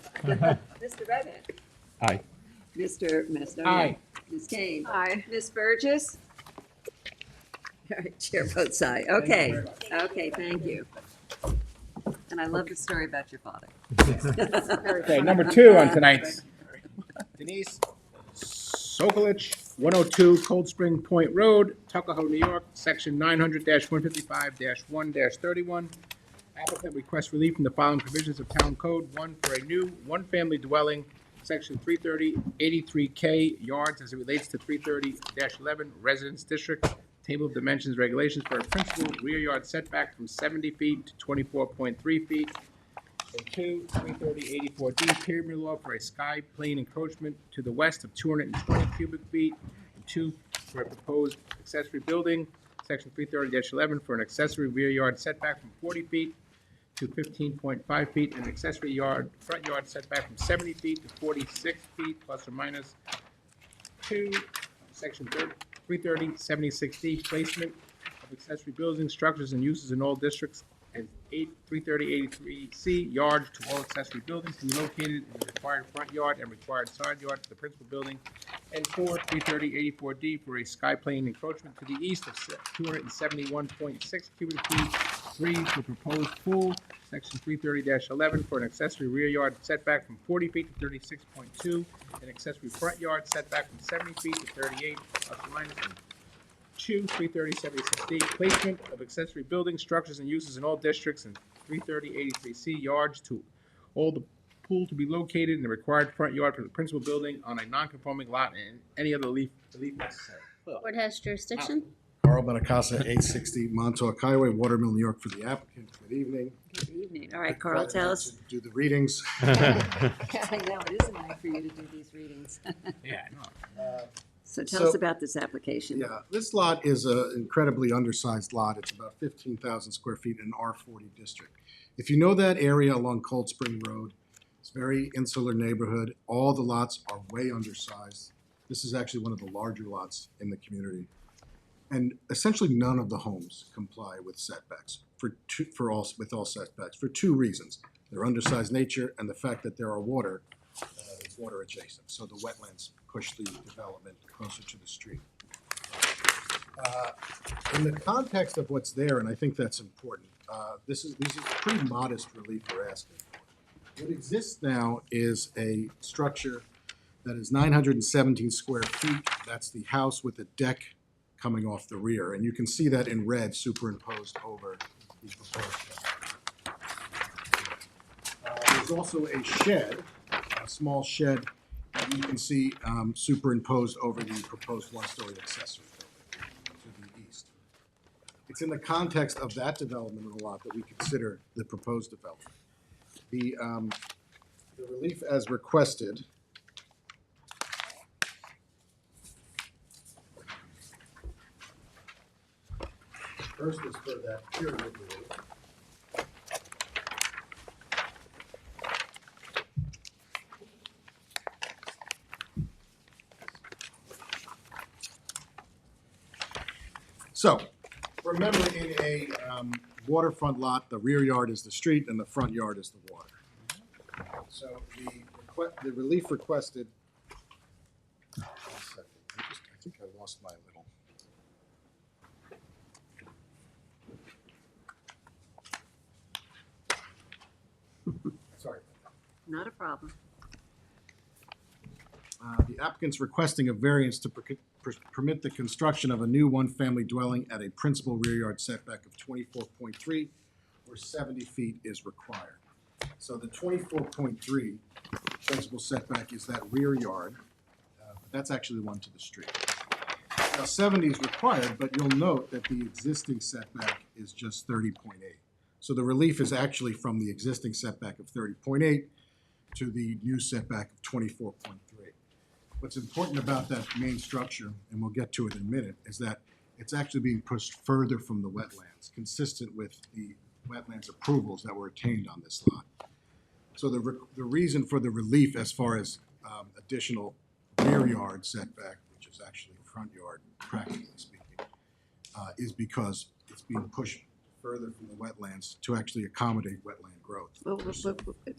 Mr. Redmond. Aye. Mr. Macedonia. Aye. Ms. Kane. Aye. Ms. Burgess. All right, chair votes aye. Okay, okay, thank you. And I love the story about your father. Okay, number 2 on tonight's. Denise Sokolich, 102 Cold Spring Point Road, Tuckahoe, New York, section 900-155-1-31. Applicant requests relief from the following provisions of Town Code. 1, for a new one-family dwelling, section 330-83K yards as it relates to 330-11 Residence District. Table of dimensions regulations for a principal rear yard setback from 70 feet to 24.3 feet. And 2, 330-84D pyramid law for a sky plane encroachment to the west of 220 cubic feet. And 2, for a proposed accessory building, section 330-11 for an accessory rear yard setback from 40 feet to 15.5 feet, and accessory front yard setback from 70 feet to 46 feet, plus or minus. 2, section 330-76D, placement of accessory buildings, structures, and uses in all districts, and 330-83C, yards to all accessory buildings can be located in the required front yard and required side yard to the principal building. And 4, 330-84D for a sky plane encroachment to the east of 271.6 cubic feet. 3, for proposed pool, section 330-11 for an accessory rear yard setback from 40 feet to 36.2, an accessory front yard setback from 70 feet to 38, plus or minus. 2, 330-76D, placement of accessory buildings, structures, and uses in all districts, and 330-83C, yards to all the pool to be located in the required front yard for the principal building on a non-conforming lot, and any other relief necessary. Board has jurisdiction. Carl Benacasa, 860 Montauk Highway, Watermill, New York, for the applicant. Good evening. Good evening. All right, Carl, tell us. Do the readings. I know, it is a night for you to do these readings. Yeah, no. So tell us about this application. Yeah, this lot is an incredibly undersized lot. It's about 15,000 square feet in an R40 district. If you know that area along Cold Spring Road, it's a very insular neighborhood. All the lots are way undersized. This is actually one of the larger lots in the community. And essentially none of the homes comply with setbacks with all setbacks for 2 reasons. Their undersized nature and the fact that there are water adjacent. So the wetlands push the development closer to the street. In the context of what's there, and I think that's important, this is pretty modest relief we're asking for. What exists now is a structure that is 917 square feet. That's the house with the deck coming off the rear, and you can see that in red superimposed over the proposed deck. There's also a shed, a small shed that you can see superimposed over the proposed one-story accessory building to the east. It's in the context of that development of the lot that we consider the proposed development. The relief as requested first is for that pyramid relief. So, remember, in a waterfront lot, the rear yard is the street and the front yard is the water. So the relief requested. One second. I think I lost my little. Sorry. Not a problem. The applicant's requesting a variance to permit the construction of a new one-family dwelling at a principal rear yard setback of 24.3, where 70 feet is required. So the 24.3 principal setback is that rear yard. That's actually the one to the street. Now 70 is required, but you'll note that the existing setback is just 30.8. So the relief is actually from the existing setback of 30.8 to the new setback of 24.3. What's important about that main structure, and we'll get to it in a minute, is that it's actually being pushed further from the wetlands, consistent with the wetlands approvals that were attained on this lot. So the reason for the relief as far as additional rear yard setback, which is is actually front yard, practically speaking, is because it's being pushed further from the wetlands to actually accommodate wetland growth.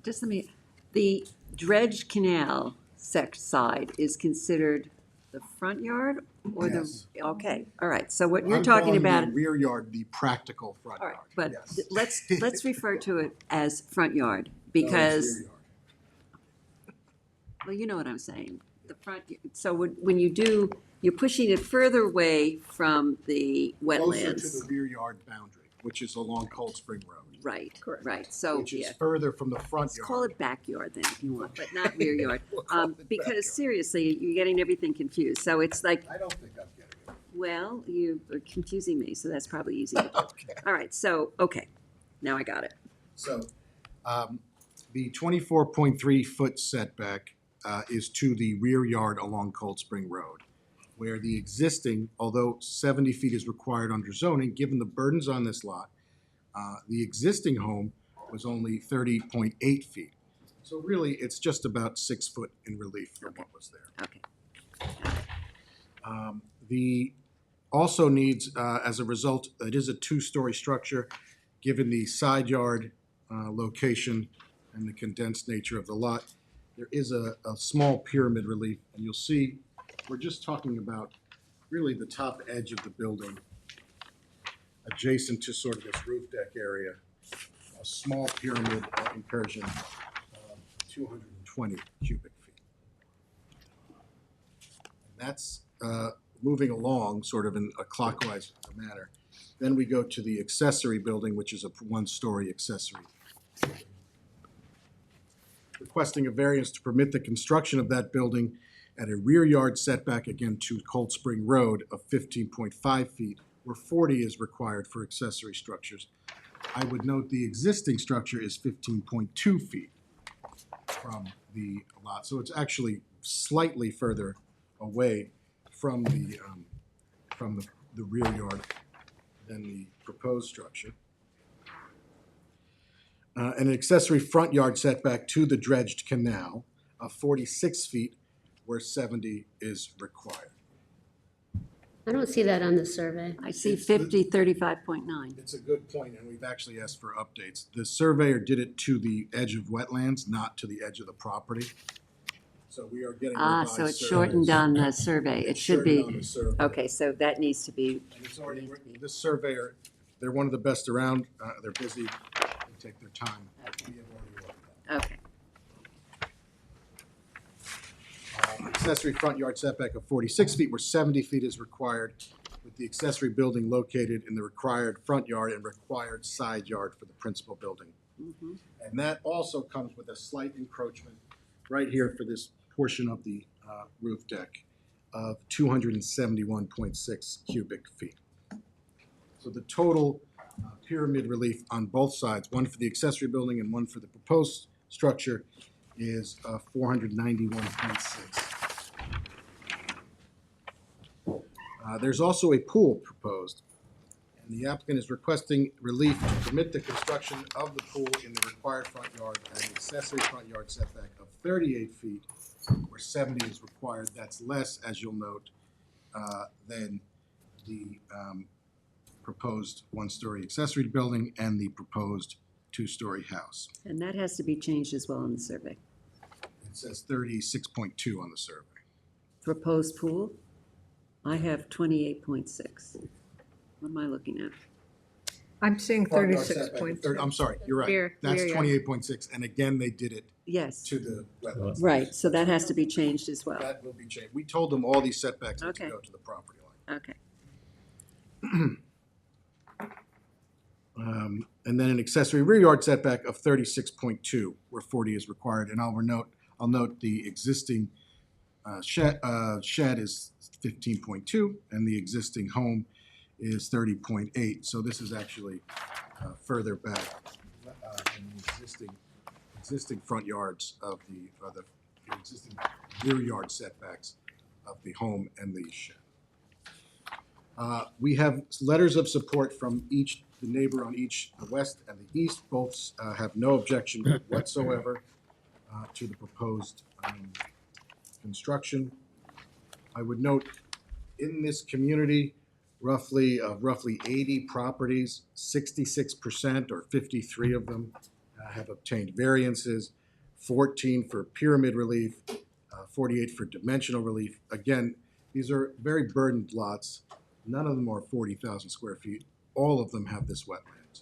Just let me, the dredged canal side is considered the front yard or the? Yes. Okay, all right, so what you're I'm talking calling about. the rear yard the practical front All right, yard. but Yes. let's refer to it as front yard, No, it's because, rear yard. well, you know what I'm saying. The front, so when you do, you're pushing it further away from the Closer to wetlands. the rear yard boundary, which is along Cold Spring Road, Right, right, so, which is yeah. further from the front Let's yard. call it backyard then, if you want, but not rear yard. We'll call it Because backyard. seriously, you're getting everything confused. So it's like, I don't think I'm getting it. well, you are confusing me, so that's probably easy to do. Okay. All right, so, okay, now I got it. So, the 24.3-foot setback is to the rear yard along Cold Spring Road, where the existing, although 70 feet is required under zoning, given the burdens on this lot, the existing home was only 30.8 feet. So really, it's just about 6 foot in relief from what was there. Okay, The also needs, as a result, it is a two-story structure, given the side yard location and the condensed nature of the lot. There is a small pyramid relief, and you'll see, we're just talking about really the top edge of the building, adjacent to sort of this roof deck area, a small pyramid incursion, 220 cubic feet. That's moving along sort of in a clockwise manner. Then we go to the accessory building, which is a one-story accessory. Requesting a variance to permit the construction of that building at a rear yard setback, again, to Cold Spring Road of 15.5 feet, where 40 is required for accessory structures. I would note the existing structure is 15.2 feet from the lot, so it's actually slightly further away from the rear yard than the proposed structure. An accessory front yard setback to the dredged canal of 46 feet, where 70 is required. I don't see that on the survey. I see 35.9. It's a good point, and we've actually asked for updates. The surveyor did it to the edge of wetlands, not to the edge of the property. So we are getting revised So it's surveys. shortened on the survey. It It's should shortened on be, the survey. okay, so that needs to be, And it's already, this surveyor, they're one of the best around, they're busy, they take their time. We have already worked that. okay. Accessory front yard setback of 46 feet, where 70 feet is required, with the accessory building located in the required front yard and required side yard for the principal building. And that also comes with a slight encroachment right here for this portion of the roof deck of 271.6 cubic feet. So the total pyramid relief on both sides, one for the accessory building and one for the proposed structure, is 491.6. There's also a pool proposed, and the applicant is requesting relief to permit the construction of the pool in the required front yard at an accessory front yard setback of 38 feet, where 70 is required. That's less, as you'll note, than the proposed one-story accessory building and the proposed two-story house. And that has to be changed as well in the survey. It says 36.2 on the survey. Proposed pool, I have 28.6. What am I looking at? I'm seeing Front yard 36 setback, point. I'm sorry, you're right. Rear That's yard. 28.6, and again, they did it Yes, to the wetlands. right, so that has to be changed as well. That will be changed. We told them all these setbacks need to Okay. go to the property line. Okay, And then an accessory rear yard setback of 36.2, where 40 is required. And I'll note the existing shed is 15.2, and the existing home is 30.8. So this is actually further back than the existing front yards of the existing rear yard setbacks of the home and the shed. We have letters of support from the neighbor on the west and the east. Both have no objection whatsoever to the proposed construction. I would note In this community, roughly 80 properties, 66% or 53 of them have obtained variances, 14 for pyramid relief, 48 for dimensional relief. Again, these are very burdened lots. None of them are 40,000 square feet. All of them have this wetland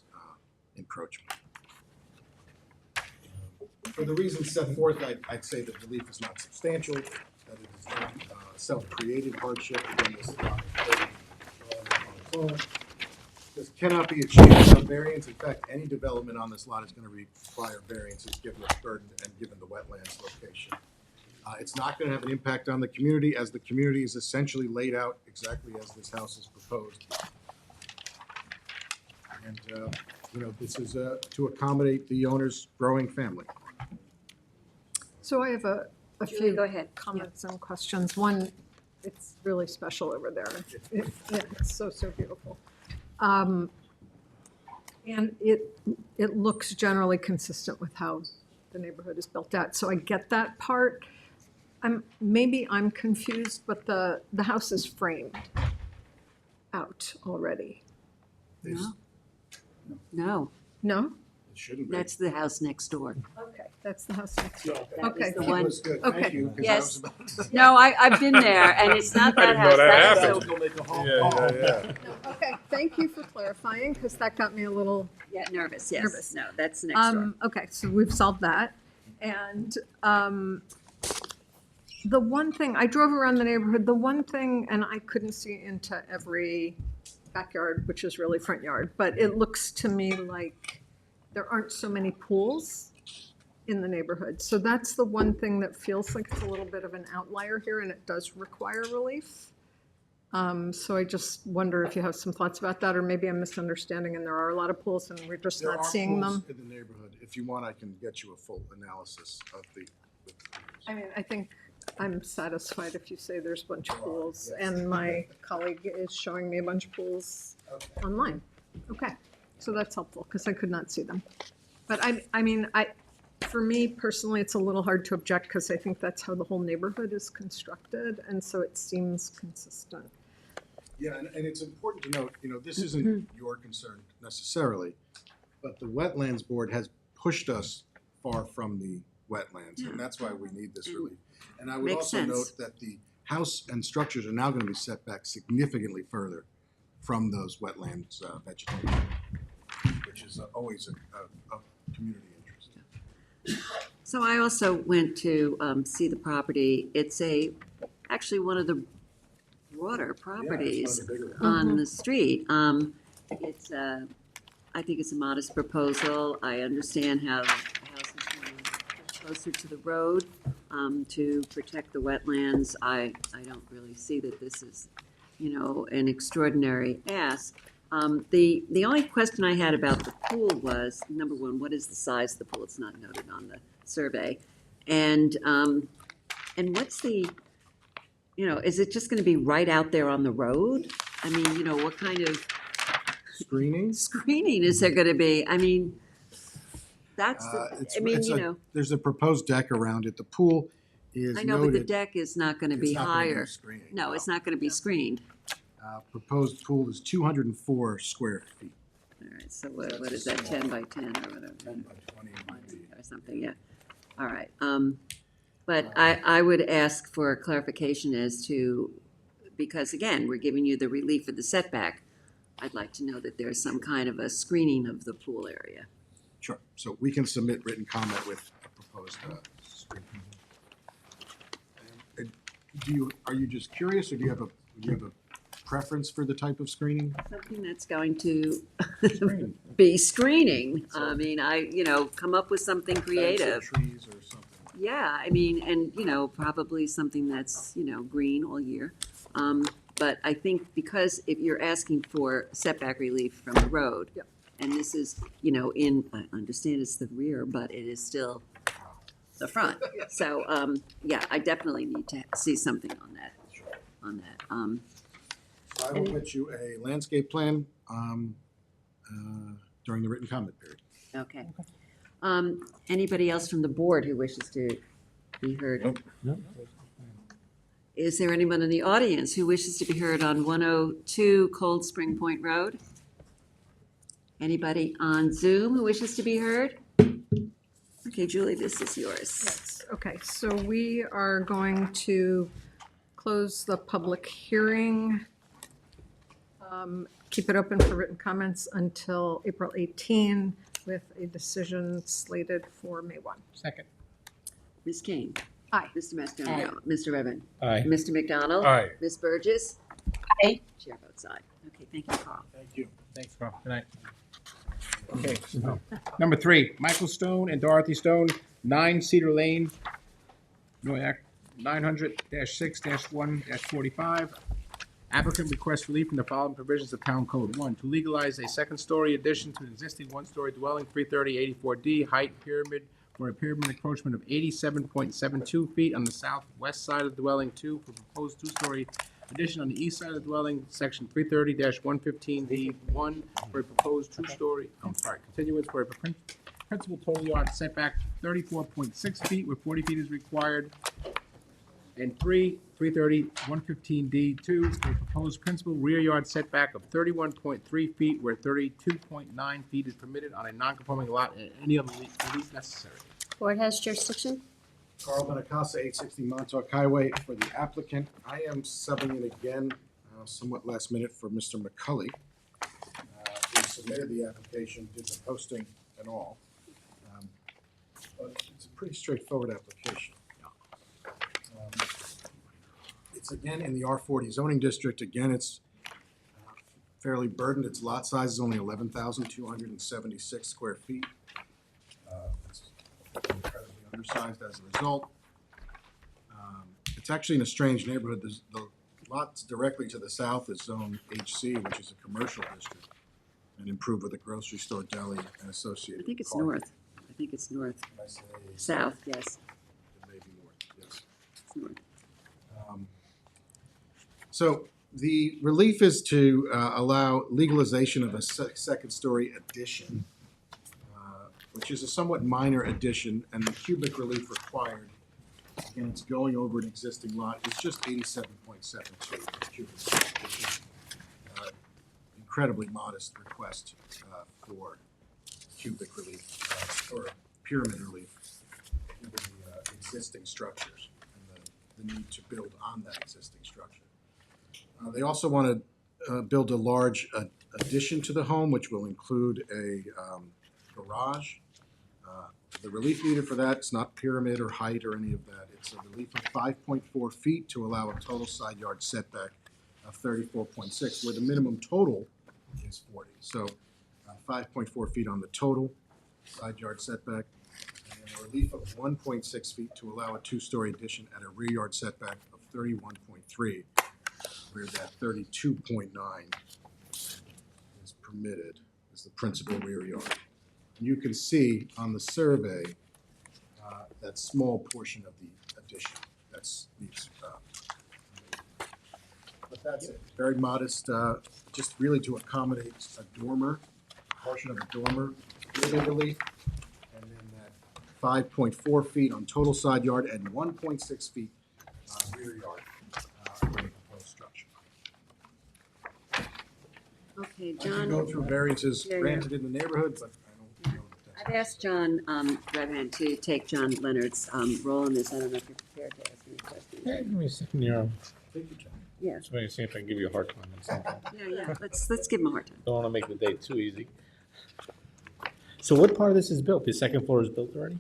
encroachment. For the reasons set forth, I'd say the relief is not substantial, that it is not self-created hardship. Again, this lot is on its own. This cannot be achieved without variance. In fact, any development on this lot is going to require variances given its burden and given the wetlands location. It's not going to have an impact on the community, as the community is essentially laid out exactly as this house is proposed. And, this is to accommodate the owner's growing family. So I have a Julie, few go ahead. comments and questions. One, it's really special over there. Yeah, it's so beautiful. And it looks generally consistent with how the neighborhood is built out. So I get that part. Maybe I'm confused, but the house is framed out already. No. No, No? It shouldn't be. that's the house next door. Okay, that's the house next door. That was Okay. the That one. was good. Okay. Thank you, 'cause I Yes. was about to- No, I've been there, and it's not I that didn't know house. that That's happened. a- Go make a home Yeah, call. yeah. Okay, thank you for clarifying, because that got me a little Yeah, nervous, yes. Nervous. No, that's the next door. Okay, so we've solved that. And the one thing, I drove around the neighborhood, the one thing, and I couldn't see into every backyard, which is really front yard, but it looks to me like there aren't so many pools in the neighborhood. So that's the one thing that feels like it's a little bit of an outlier here, and it does require relief. So I just wonder if you have some thoughts about that, or maybe I'm misunderstanding and there are a lot of pools and we're just There not are seeing pools them. in the neighborhood. If you want, I can get you a full analysis of the. I mean, I think I'm satisfied if you say there's a bunch of pools, and my colleague is showing me a bunch of pools online. Okay, so that's helpful, because I could not see them. But for me personally, it's a little hard to object, because I think that's how the whole neighborhood is constructed, and so it seems consistent. Yeah, and it's important to note, this isn't your concern necessarily, but the Wetlands Board has pushed us far from the wetlands, and that's why we need this relief. And I would Makes also sense. note that the house and structures are now going to be set back significantly further from those wetlands vegetation, which is always a community interest. So I also went to see the property. It's actually one of the broader properties on the street. I think it's a modest proposal. I understand how the house is going to get closer to the road to protect the wetlands. I don't really see that this is, an extraordinary ask. The only question I had about the pool was, number one, what is the size of the pool? It's not noted on the survey. And what's the, is it just gonna be right out there on the road? I mean, what kind of Screening? screening is there gonna be? I mean, that's, There's a proposed deck around it. The pool is I know, but the noted. deck is not gonna be It's not gonna be higher. screening, No, it's not gonna be screened. Proposed pool is 204 square feet. All right, so what is that, 10 by 10 or whatever? 10 by 20 might be. Or something, yeah. All right. But I would ask for a clarification as to, because again, we're giving you the relief of the setback. I'd like to know that there's some kind of a screening of the pool area. Sure. So we can submit written comment with a proposed screen. Are you just curious, or do you have a preference for the type of screening? Something that's going to Screening. be screening. I mean, come up with something Fence or creative. trees or something. Yeah, I mean, and, probably something that's, green all year. But I think because if you're asking for setback relief from the road, Yep. and this is, I understand it's the rear, but it is still the front. So, I definitely need to see something on that. So I will get you a landscape plan during the written comment period. Okay. Anybody else from the board who wishes to be heard? Is there anyone in the audience who wishes to be heard on 102 Cold Spring Point Road? Anybody on Zoom who wishes to be heard? Okay, Julie, this is yours. Yes, okay, so we are going to close the public hearing. Keep it open for written comments until April 18 with a decision slated for May 1. Second. Ms. King. Aye. Mr. Mastriano. Mr. Revan. Aye. Mr. McDonald. Aye. Ms. Burgess. Aye. Chair votes aye. Okay, thank you, Carl. Thank you. Thanks, Carl. Good night. Okay, so, number 3, Michael Stone and Dorothy Stone, 9 Cedar Lane, Noyak, 900-6-1-45. Applicant requests relief from the following provisions of Town Code. 1, to legalize a second-story addition to an existing one-story dwelling, 330-84D, height pyramid, where a pyramid encroachment of 87.72 feet on the southwest side of the dwelling. 2, for proposed two-story addition on the east side of the dwelling, section 330-115D1, for a proposed continuance for a principal total yard setback 34.6 feet, where 40 feet is required. And 330-115D2, for a proposed principal rear yard setback of 31.3 feet, where 32.9 feet is permitted on a non-conforming lot, and any other relief necessary. Board has jurisdiction. Carl Benacasa, 860 Montauk Highway. For the applicant, I am subbing in again, somewhat last minute, for Mr. McCulley, who submitted the application, did the posting and all. But it's a pretty straightforward application. It's again in the R40 zoning district. Again, it's fairly burdened. Its lot size is only 11,276 square feet. It's incredibly undersized as a result. It's actually in a strange neighborhood. The lots directly to the south is zone HC, which is a commercial district, and improved with a grocery store, deli, and associated. I think it's parking. north. I think it's north. Did I say South, yes. It may be north, yes. It's north. So the relief is to allow legalization of a second-story addition, which is a somewhat minor addition, and the cubic relief required, and it's going over an existing lot, is just 87.72 cubic, which is incredibly modest request for cubic relief, or pyramid relief, given the existing structures and the need to build on that existing structure. They also want to build a large addition to the home, which will include a garage. The relief needed for that is not pyramid or height or any of that. It's a relief of 5.4 feet to allow a total side yard setback of 34.6, where the minimum total is 40. So 5.4 feet on the total side yard setback, and then a relief of 1.6 feet to allow a two-story addition at a rear yard setback of 31.3. Where that 32.9 is permitted as the principal rear yard. You can see on the survey that small portion of the addition. That's these. But that's it. Very modest, just really to accommodate a dormer, portion of a dormer, relief, and then that 5.4 feet on total side yard and 1.6 feet rear yard. Okay, I can John, go through variances Yeah, yeah. granted in the neighborhood, but I don't know that I've asked John Redhand to take John Leonard's role in this. I don't know if you're prepared to ask any questions. Hey, give me a second here. Thank you, John. Yeah, So you see if I can give you a hard time on something. yeah. Let's give him a hard time. Don't want to make the day too easy. So what part of this is built? The second floor is built already?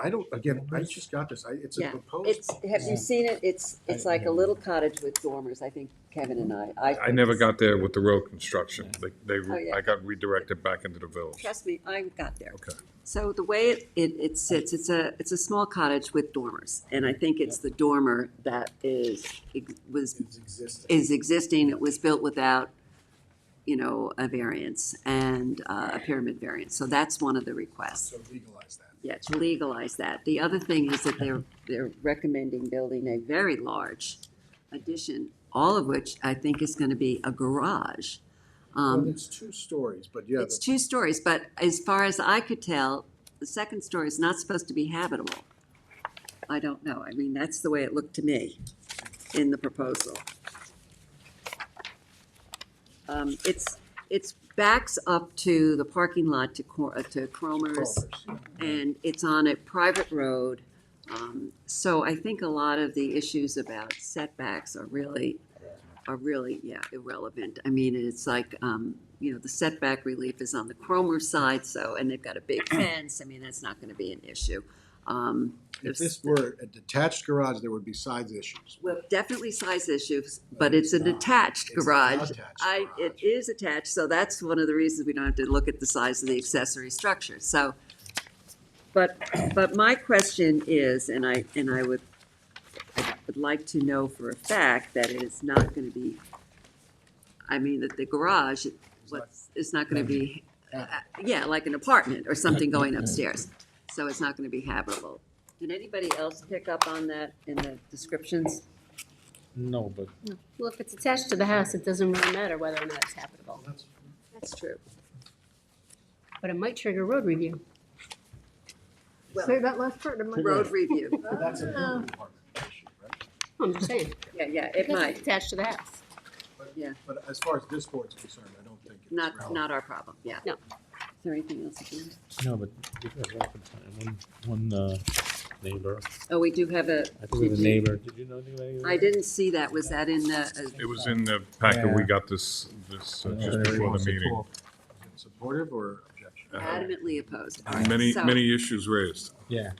I don't, again, I just got this. It's a Yeah, proposed. it's, have you seen it? It's like a little cottage with dormers, I think Kevin and I. I never got there with the road construction. Oh, yeah. I got redirected back into the village. Trust me, I got there. Okay. So the way it sits, it's a small cottage with dormers, and I think it's the dormer that It's existing. is existing. It was built without, a variance and a pyramid variance. So that's one of the requests. So legalize that. Yeah, to legalize that. The other thing is that they're recommending building a very large addition, all of which I think is going to be a garage. Well, it's 2 stories, but yeah. It's 2 stories, but as far as I could tell, the second story is not supposed to be habitable. I don't know. I mean, that's the way it looked to me. in the proposal. It's backs up to the parking lot to Cromer's, and it's on a private road. So I think a lot of the issues about setbacks are really, yeah, irrelevant. I mean, it's like, the setback relief is on the Cromer side, so, and they've got a big fence. I mean, that's not gonna be an issue. If this were a detached garage, there would be size issues. Well, definitely size issues, but it's a detached It's a garage. detached It garage. is attached, so that's one of the reasons we don't have to look at the size of the accessory structure, so. But my question is, and I would like to know for a fact that it is not gonna be, I mean, that the garage, it's not gonna be, yeah, like an apartment or something going upstairs. So it's not gonna be habitable. Did anybody else pick up on that in the descriptions? No, but Well, if it's attached to the house, it doesn't really matter whether or not it's habitable, That's true. but it might trigger road review. Say that last part. Road review. That's a building department issue, right? I'm just saying, Yeah, it because it's might. attached to the house. Yeah. But as far as this board's concerned, I don't think it's relevant. Not our problem, yeah. No. Is there anything else again? No, but we do have one neighbor. Oh, we do have a. I think it was a neighbor. Did you know anything? I didn't see that. Was that in the? It was in the packet, we Yeah. got this just Very before well the meeting. Supportive or objection? Adamantly opposed. Many, So- many issues raised. yeah.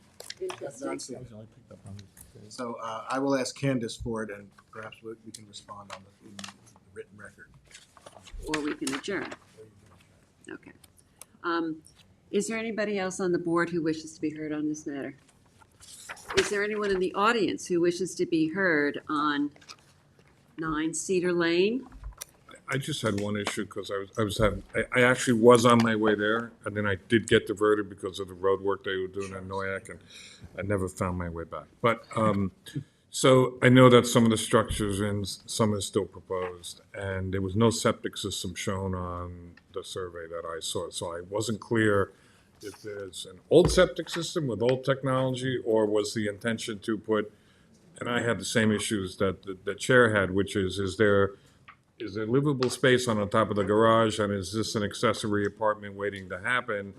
Interesting. That's it. I was only picked up on this. So I will ask Candace for it, and perhaps we can respond on the written record. Or we can adjourn. Okay. Is there anybody else on the board who wishes to be heard on this matter? Is there anyone in the audience who wishes to be heard on 9 Cedar Lane? I just had one issue because I actually was on my way there, and then I did get diverted because of the road work they were doing in Noyak, and I never found my way back. But, so I know that some of the structures and some is still proposed, and there was no septic system shown on the survey that I saw. So I wasn't clear if there's an old septic system with old technology, or was the intention to put, and I had the same issues that the chair had, which is there livable space on the top of the garage, and is this an accessory apartment waiting to happen?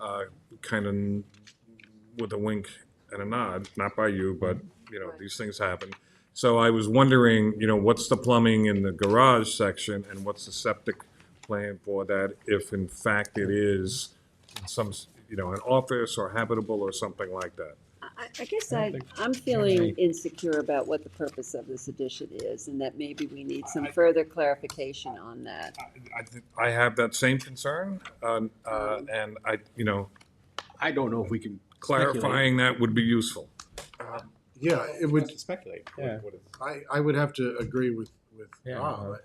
Right. Kind of with a wink and a nod, not by you, but, Right. these things happen. So I was wondering, what's the plumbing in the garage section, and what's the septic plan for that, if in fact it is some, an office or habitable or something like that? I guess I'm feeling insecure about what the purpose of this addition is, and that maybe we need some further clarification on that. I have that same concern, and I don't know if we can clarifying that would be useful. Yeah, it would, Speculate. Yeah. I would have to agree with Yeah. Rob.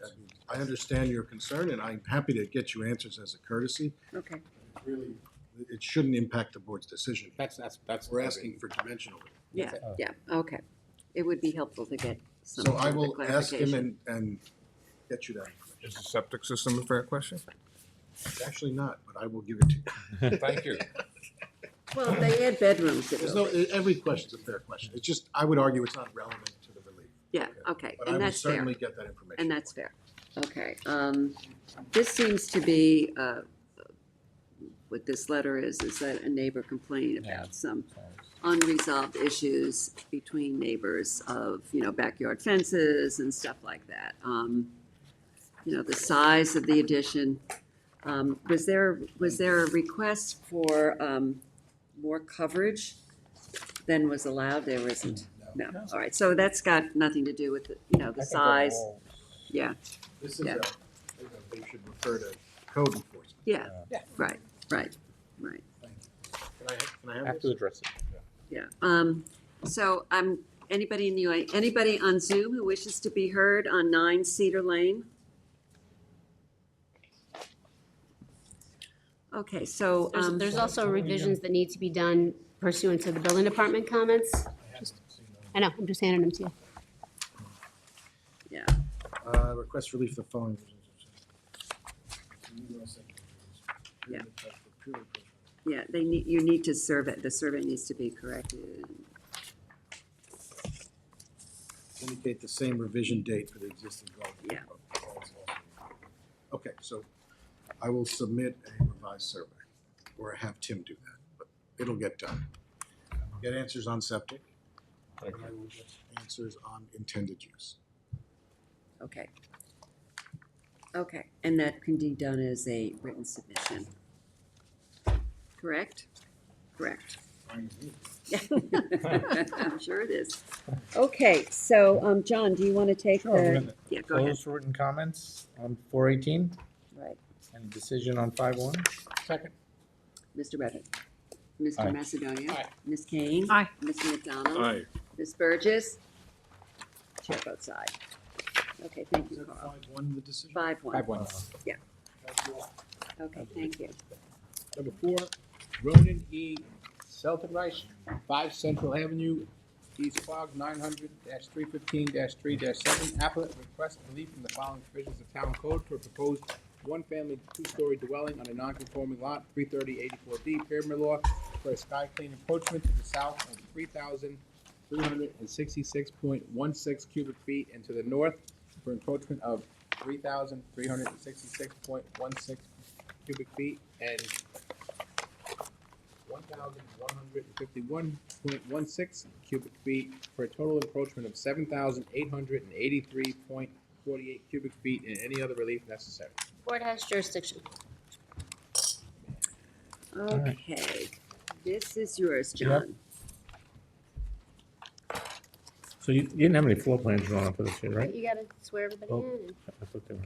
I understand your concern, and I'm happy to get you answers as a courtesy. Okay. Really, it shouldn't impact the board's decision. That's. We're asking for dimensional. Yeah, okay. It would be helpful to get some So I further will ask him clarification. and get you that Is information. the septic system a fair question? It's actually not, but I will give it to you. Thank you. Well, they add bedrooms. There's no, every question's a fair question. It's just, I would argue it's not relevant to the relief. Yeah, okay, But I and will that's fair. certainly get that information. And that's fair. Okay. This seems to be, what this letter is that a neighbor complained Yeah. about some unresolved issues between neighbors of, backyard fences and stuff like that. The size of the addition. Was there a request for more coverage than was allowed? There isn't. No. All right. So that's got nothing to do with the size. Yeah. This is Yeah. they should refer to code enforcement. Yeah. Right. Thank you. Can I have Have this? to address it. Yeah. So anybody on Zoom who wishes to be heard on 9 Cedar Lane? Okay, so, There's also revisions that need to be done pursuant to the building department comments. I know, I'm just handing them to you. yeah, Request relief of the following. Yeah. yeah, you need to survey, the survey needs to be corrected. indicate the same revision date for the existing dwelling. Yeah. Okay, so I will submit a revised survey, or have Tim do that, but it'll get done. Get answers on septic, and I will get answers on intended use. Okay. Okay, and that can be done as a written submission. Correct? Correct. Yeah. I'm sure it is. Okay, so, John, do you want to take Sure, we're the, gonna yeah, go ahead. Close written comments on 418 Right, and decision on 51. Second. Mr. Reddick. Mr. Aye. Macedonia. Aye. Ms. Kane. Aye. Mr. McDonald. Aye. Ms. Burgess. Chair votes aye. Okay, thank Is you, that Carl. 5-1 the decision? 5-1. 5-1. Okay, thank you. Number 4, Ronan E. Seltenreich, 5 Central Avenue, East Quogue, 900-315-3-7. Applicant requests relief from the following provisions of Town Code for a proposed one-family, two-story dwelling on a non-conforming lot, 330-84B, Pyramid Law, for a sky clean encroachment to the south of 3,366.16 cubic feet, and to the north for encroachment of 3,366.16 cubic feet, and 1,151.16 cubic feet, for a total encroachment of 7,883.48 cubic feet, and any other relief necessary. Board has jurisdiction. Okay, this is yours, Yep. John. So you didn't have any floor plans drawn up for this year, right? You gotta swear everybody Oh. in. I thought they were.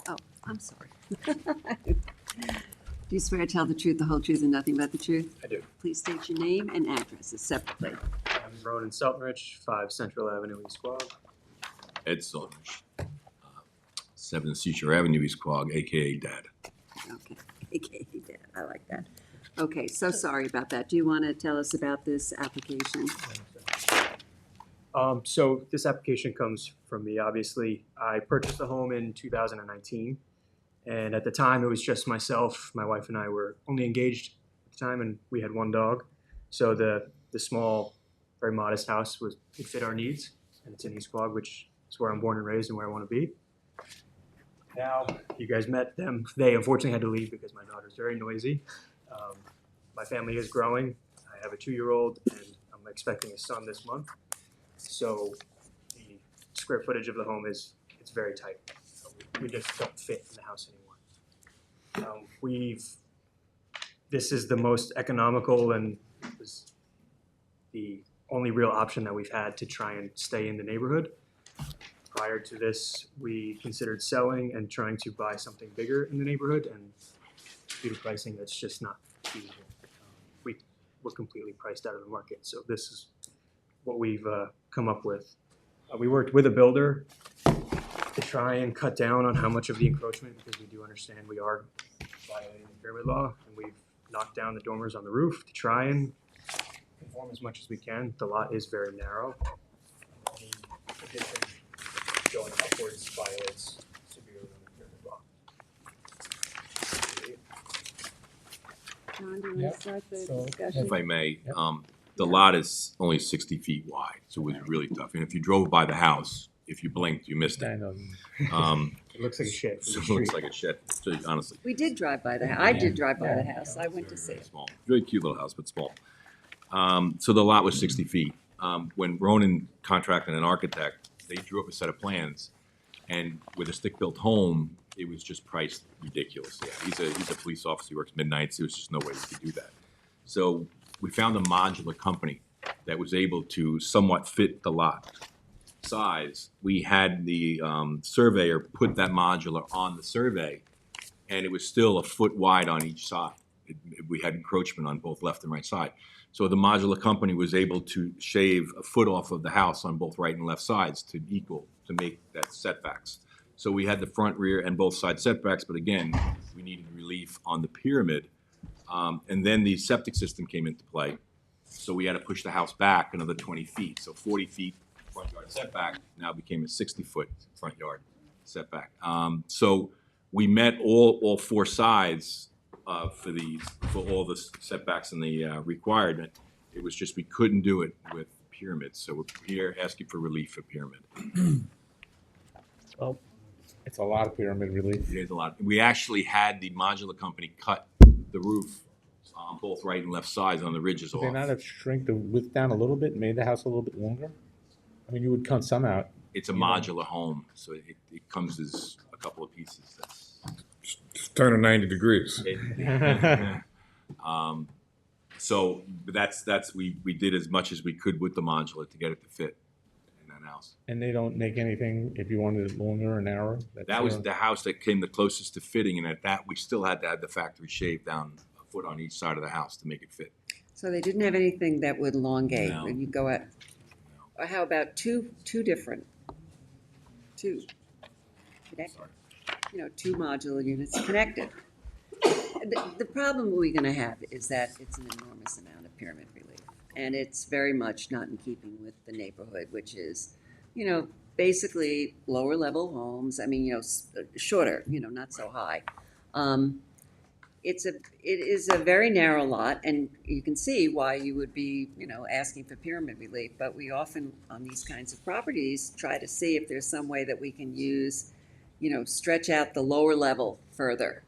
Oh, I'm sorry. Do you swear to tell the truth, the whole truth, and nothing but the truth? I do. Please state your name and addresses separately. I'm Ronan Seltenrich, 5 Central Avenue, East Quogue. Ed Seltenrich, 7 Seashore Avenue, East Quogue, AKA Dad. Okay, AKA Dad, I like that. Okay, so sorry about that. Do you want to tell us about this application? So this application comes from me, obviously. I purchased the home in 2019. And at the time, it was just myself. My wife and I were only engaged at the time, and we had 1 dog. So the small, very modest house would fit our needs. And it's in East Quogue, which is where I'm born and raised and where I want to be. Now, you guys met them. They unfortunately had to leave because my daughter's very noisy. My family is growing. I have a 2-year-old, and I'm expecting a son this month. So the square footage of the home it's very tight. We just don't fit in the house anymore. This is the most economical and was the only real option that we've had to try and stay in the neighborhood. Prior to this, we considered selling and trying to buy something bigger in the neighborhood, and due to pricing, that's just not feasible. We're completely priced out of the market, so this is what we've come up with. We worked with a builder to try and cut down on how much of the encroachment, because we do understand we are violating the pyramid law, and we've knocked down the dormers on the roof to try and conform as much as we can. The lot is very narrow. Any addition going upwards violates severely on the pyramid law. John, do you want Yep. to start the So- discussion? If I may, Yep. the lot is only 60 feet wide, so it was really tough. And if you drove by the house, if you blinked, you missed I it. know. It looks like a shed. So it looks like a shed, so honestly. We did drive by the house. I did drive by the house. I went to see it. Small, very cute little house, but small. So the lot was 60 feet. When Ronan contracted an architect, they drew up a set of plans, and with a stick-built home, it was just priced ridiculously. He's a police officer, he works midnights, there was just no way he could do that. So we found a modular company that was able to somewhat fit the lot size. We had the surveyor put that modular on the survey, and it was still a foot wide on each side. We had encroachment on both left and right side. So the modular company was able to shave a foot off of the house on both right and left sides to make that setbacks. So we had the front, rear, and both side setbacks, but again, we needed relief on the pyramid. And then the septic system came into play. So we had to push the house back another 20 feet. So 40 feet front yard setback now became a 60-foot front yard setback. So we met all 4 sides for all the setbacks and the requirement. It was just we couldn't do it with pyramid, so we're here asking for relief for pyramid. Well, it's a lot of pyramid relief. There's a lot. We actually had the modular company cut the roof on both right and left sides on the ridges Could they not off. have shrink the width down a little bit, made the house a little bit longer? I mean, you would cut some out. It's a modular home, so it comes as a couple of pieces. Just turn it 90 degrees. So that's we did as much as we could with the modular to get it to fit in that house. And they don't make anything if you wanted it longer or narrower? That was the house that came the closest to fitting, and at that we still had to have the factory shave down a foot on each side of the house to make it fit. So they didn't have anything that would elongate, No. and you go at, or how about two different, two modular units connected? The problem we're gonna have is that it's an enormous amount of pyramid relief, and it's very much not in keeping with the neighborhood, which is, basically lower level homes, shorter, not so high. It is a very narrow lot, and you can see why you would be, asking for pyramid relief, but we often, on these kinds of properties, try to see if there's some way that we can use, stretch out the lower level further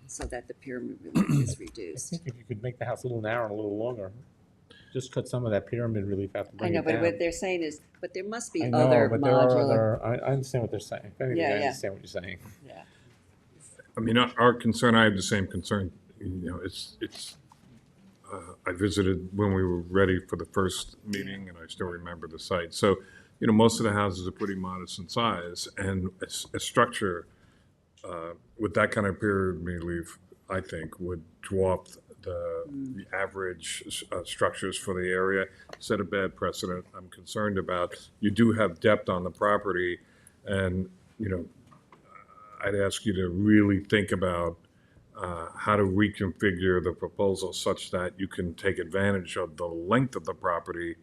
so that the pyramid relief is I reduced. think if you could make the house a little narrower and a little longer, just cut some of that pyramid relief out to I bring know, it but down. what they're saying is, but there must be I know, other but there are modular. other, I understand what they're saying. If anything, Yeah, I yeah. understand what you're saying. Yeah. I mean, our concern, I have the same concern, I visited when we were ready for the first meeting, and I still remember the site. So, most of the houses are pretty modest in size, and a structure with that kind of pyramid relief, I think, would dwarf the average structures for the area, set a bad precedent. I'm concerned about, you do have depth on the property, and, I'd ask you to really think about how to reconfigure the proposal such that you can take advantage of the length of the property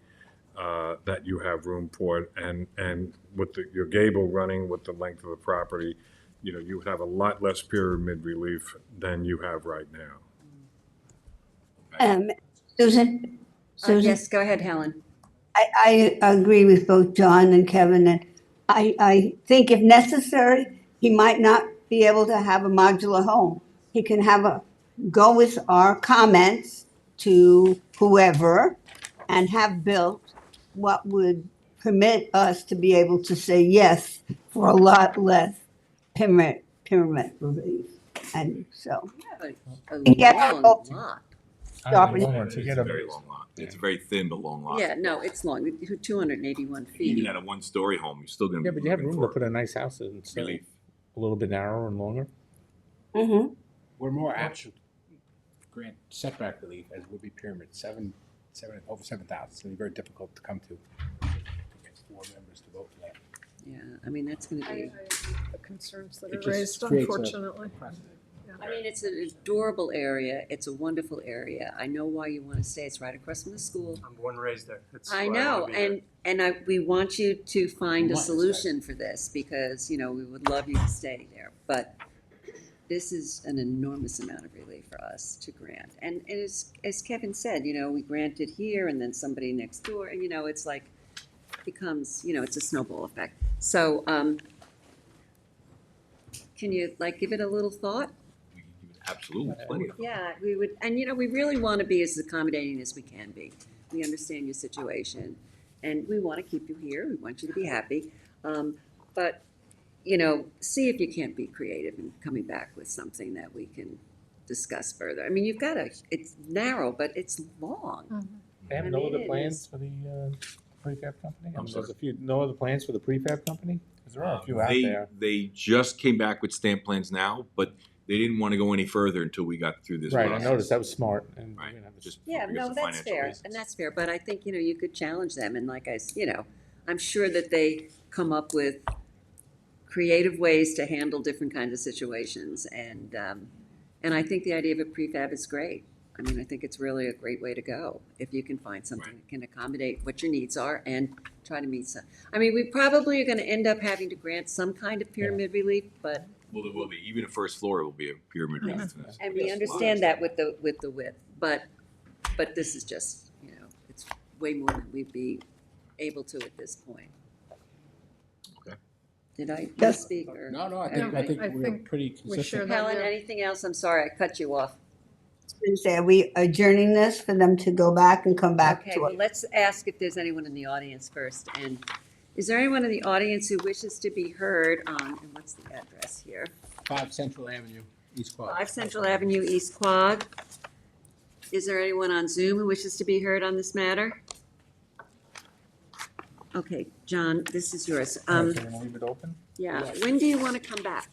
that you have room for, and with your gable running with the length of the property, you would have a lot less pyramid relief than you have right now. Susan? Yes, go ahead, Helen. I agree with both John and Kevin, and I think if necessary, he might not be able to have a modular home. He can go with our comments to whoever and have built what would permit us to be able to say yes for a lot less pyramid relief. And so, A get long both. lot. Sharpen it. To It's get a very long lot. It's a very thin but long lot. Yeah, no, it's long, 281 feet. Even at a one-story home, you're still gonna be Yeah, but you have looking room to for put a nice house in, so relief. a little bit narrower and longer. Mm-hmm. We're more apt to grant setback relief as would be pyramid, over 7,000. It's gonna be very difficult to come to get 4 members to vote for that. Yeah, that's gonna be, The concerns that It are just raised, creates a unfortunately. precedent. it's an adorable area, it's a wonderful area. I know why you wanna stay, it's right across from the school. I'm born and raised there. That's I why know, wanna be there. we want you to find a We want this, solution for this, because, we would love you to stay there, but this is an enormous amount of relief for us to grant. And as Kevin said, we granted here, and then somebody next door, and, it's like, becomes, it's a snowball effect. So, can you, give it a little thought? We can give it absolutely plenty of. Yeah, we would, and we really want to be as accommodating as we can be. We understand your situation, and we want to keep you here. We want you to be happy. But, see if you can't be creative in coming back with something that we can discuss further. You've got it's narrow, but it's long. They have I no mean, other it plans is- for the prefab company? I'm sorry? There's no other plans for the prefab company? Because there are a few out They- there. They just came back with stamp plans now, but they didn't want to go any further until we got through this Right, I process. noticed, that was smart. And, Right, you know, just Yeah, because no, of that's financial fair, reasons. and that's fair, but I think, you could challenge them, and I'm sure that they come up with creative ways to handle different kinds of situations, and I think the idea of a prefab is great. I think it's really a great way to go, if you can find something Right. that can accommodate what your needs are and try to meet some. We probably are gonna end up having to grant some kind of pyramid relief, but, Well, there will be, even a first floor will be a pyramid relief. and we understand that with the width, but this is just, it's way more than we'd be able to at this point. Okay. Did I Yes. speak or? No, I Everybody? think I we're think pretty we share consistent. that. Helen, anything else? I'm sorry, I cut you off. Are we adjourning this for them to go back and come back Okay, to well, it? let's ask if there's anyone in the audience first. And is there anyone in the audience who wishes to be heard on, and what's the address here? 5 Central Avenue, East Quad. 5 Central Avenue, East Quad. Is there anyone on Zoom who wishes to be heard on this matter? Okay, John, this is yours. So we're gonna leave it open? Yeah, when do you want to come back?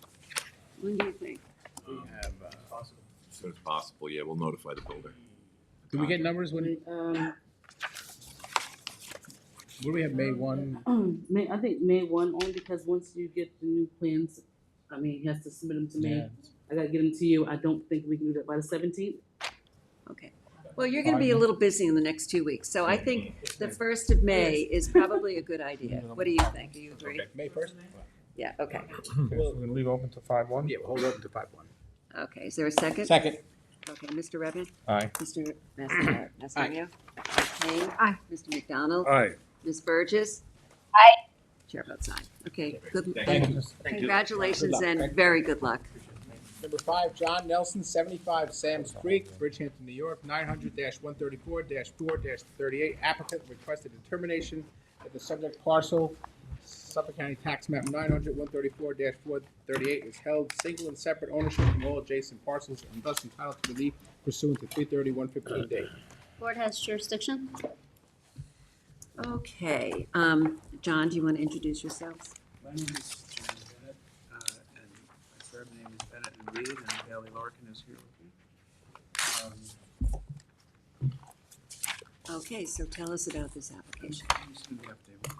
When do you think? We have, As soon as possible, yeah, we'll notify the builder. do we get numbers when, what do we have, May 1? I think May 1, only because once you get the new plans, I mean, he has to submit them to me. Yeah. I gotta get them to you. I don't think we can do that by the 17th. Okay. Well, you're going to be a little busy in the next 2 weeks, so I think the 1st of May is probably a good idea. What do you think? Do you agree? May 1st? Yeah, okay. We're gonna leave open to 5-1? Yeah, we'll hold it open to 5-1. Okay, is there a second? Second. Okay, Mr. Redmond? Aye. Mr. Massario? Kane? Aye. Mr. McDonald? Aye. Ms. Burgess? Aye. Chair votes aye. Okay, good. Thank you. Congratulations Good luck. and very good luck. Number 5, John Nelson, 75 Sam's Creek, Bridgehampton, New York, 900-134-4-38. Applicant requested determination that the subject parcel, Suffolk County Tax Map 900-134-438, is held single and separate ownership from all adjacent parcels and thus entitled to relief pursuant to 330-115D. Board has jurisdiction. Okay, John, do you want to introduce yourselves? My name is John Bennett, and my third name is Bennett and Reed, and Bailey Larkin is here with me. Okay, so tell us about this application. Just do the update.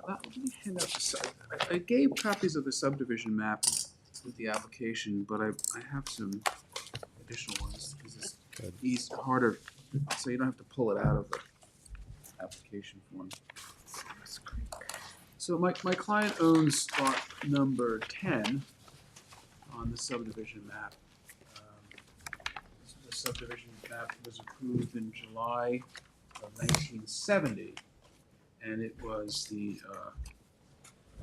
Let me hand out I gave copies of the subdivision map with the application, but I have some additional ones because it's harder, so you don't have to pull it out of the application form. So my client owns lot number 10 on the subdivision map. The subdivision map was approved in July of 1970, and it was the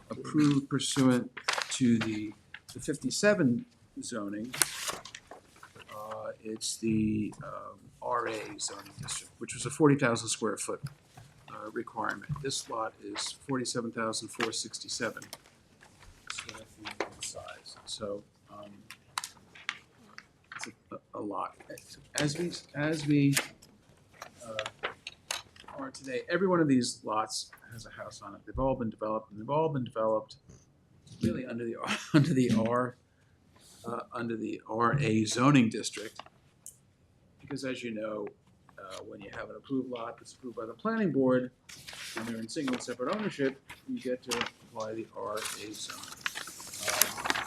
approved pursuant to the 57 zoning. It's the RA zoning district, which was a 40,000 square foot requirement. This lot is 47,467 square feet in size. So it's a lot. As we are today, every one of these lots has a house on it. They've all been developed, and they've all been developed really under the RA zoning district. Because as you know, when you have an approved lot that's approved by the planning board, and they're in single and separate ownership, you get to apply the RA zone.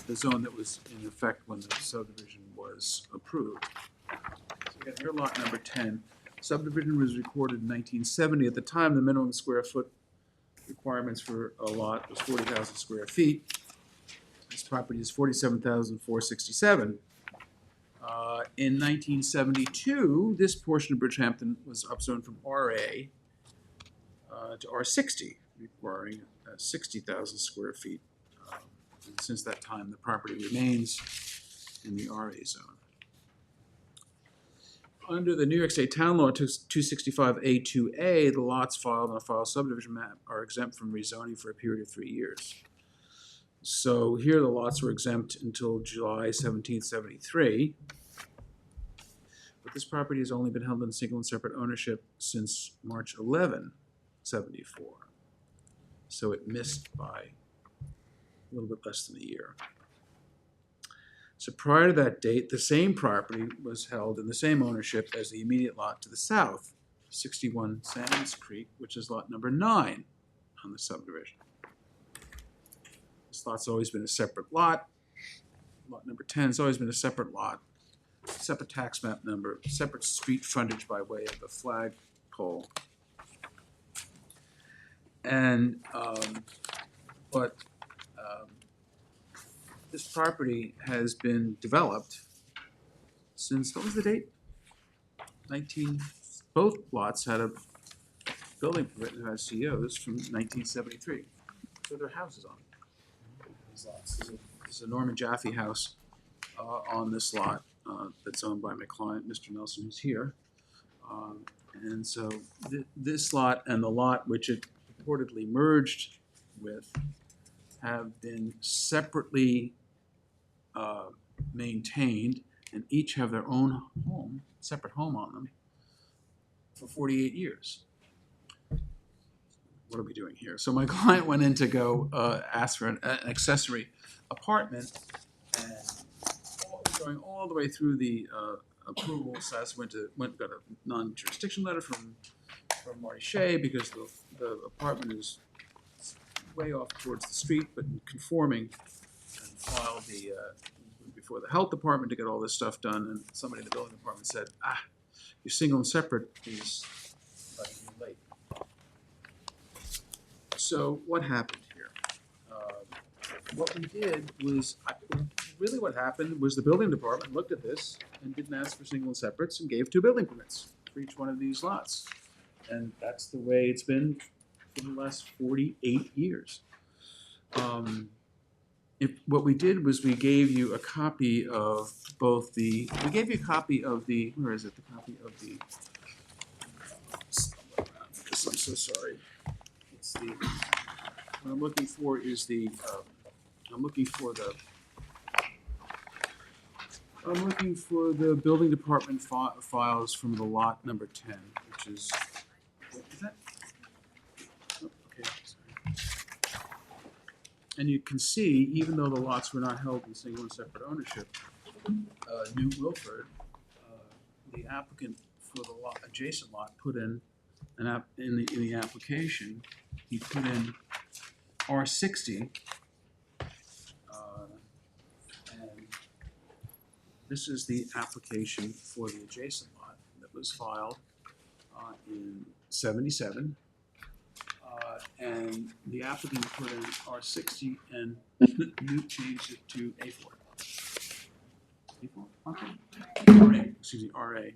The zone that was in effect when the subdivision was approved. So again, here lot number 10. Subdivision was recorded in 1970. At the time, the minimum square foot requirements for a lot was 40,000 square feet. This property is 47,467. In 1972, this portion of Bridgehampton was upzoned from RA to R60, requiring 60,000 square feet. And since that time, the property remains in the RA zone. Under the New York State Town Law 265A2A, the lots filed on a filed subdivision map are exempt from rezoning for a period of 3 years. So here the lots were exempt until July 1773. But this property has only been held in single and separate ownership since March 11, 74. So it missed by a little bit less than a year. So prior to that date, the same property was held in the same ownership as the immediate lot to the south, 61 Sands Creek, which is lot number 9 on the subdivision. This lot's always been a separate lot. Lot number 10 has always been a separate lot, separate tax map number, separate street frontage by way of the flagpole. And, this property has been developed since, what was the date? Both lots had a building permit and has COs from 1973. So their houses on these lots. There's a Norman Jaffe house on this lot that's owned by my client, Mr. Nelson, who's here. And so this lot and the lot which it purportedly merged with have been separately maintained and each have their own home, separate home on them for 48 years. What are we doing here? So my client went in to go ask for an accessory apartment, and going all the way through the approval process, got a non-jurisdiction letter from Marty Shea because the apartment is way off towards the street, but conforming, and filed before the health department to get all this stuff done, and somebody in the building department said, your single and separate is late. So what happened here? What we did was, really what happened was the building department looked at this and didn't ask for single and separates and gave 2 building permits for each one of these lots. And that's the way it's been for the last 48 years. What we did was we gave you a copy of both the, where is it, the copy of the, I'm so sorry. It's the, what I'm looking for is the, I'm looking for the building department files from the lot number 10, which is that? Oh, okay, sorry. And you can see, even though the lots were not held in single and separate ownership, New Wilford, the applicant for the lot, adjacent lot, put in in the application, he put in R60, and this is the application for the adjacent lot that was filed in '77. And the applicant put in R60 and Newt changed it to A4. A4? Okay. RA, excuse me, RA.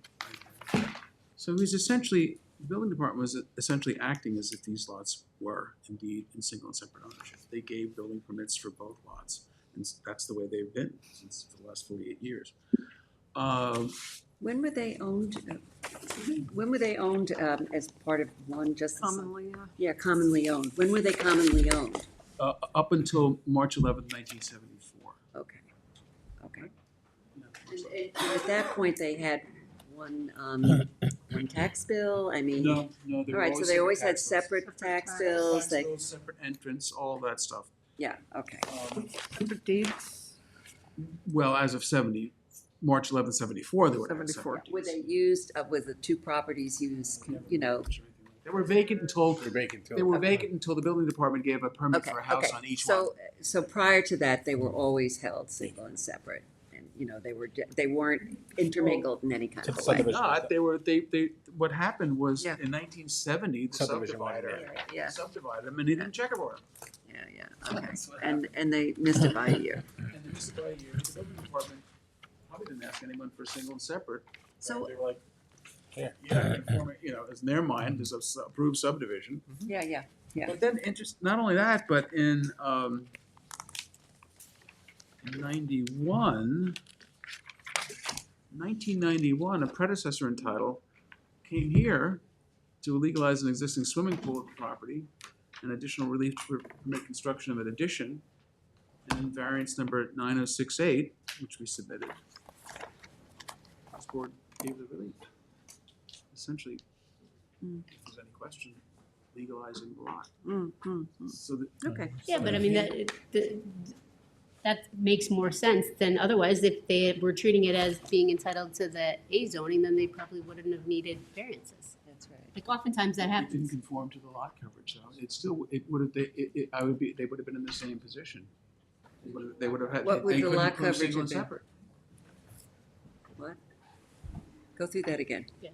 So he's essentially, the building department was essentially acting as if these lots were indeed in single and separate ownership. They gave building permits for both lots, and that's the way they've been since for the last 48 years. When were they owned? When were they owned as part of one just? Commonly, Yeah, commonly owned. When were they commonly owned? Up until March 11th, 1974. Okay. And at that point, they had one tax bill. I mean, No, all right. So they always had separate tax bills. Tax bills, separate entrance, all that stuff. Yeah. Okay. separate deeds. Well, as of March 11th, 74, they were 74. Were they used? Was the 2 properties used? You know. They were vacant until the building department gave a permit for a house on each one. So prior to that, they were always held single and separate, and they weren't intermingled in any kind of way. Not. What happened was in 1970, the subdivider subdivided them, and he didn't check it for them. Yeah. Okay. And they missed it by a year. And they missed it by a year. The building department probably didn't ask anyone for single and separate. So they were like, conforming, as in their mind, there's a approved subdivision. Yeah. But then, not only that, but in 1991, a predecessor in title came here to legalize an existing swimming pool at the property, and additional relief to permit construction of an addition, and variance number 9068, which we submitted. This board gave the relief. Essentially, if there's any question, legalizing the lot. So okay. Yeah, but I mean, that makes more sense than otherwise. If they were treating it as being entitled to the A zoning, then they probably wouldn't have needed variances. That's right. Like oftentimes that it happens. didn't conform to the lot coverage, though. They would have been in the same position. They would have had. What would they the couldn't lot prove coverage single have and been? separate. What? Go through that again. Yeah.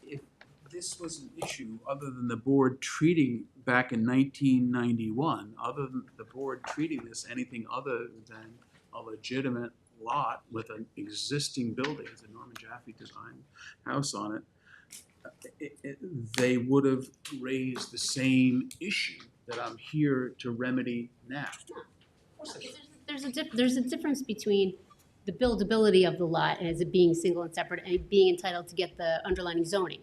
If this was an issue other than the board treating back in 1991, other than the board treating this anything other than a legitimate lot with an existing building, it's a Norman Jaffe design house on it, they would have raised the same issue that I'm here to remedy now. There's a difference between the buildability of the lot as it being single and separate and being entitled to get the underlying zoning.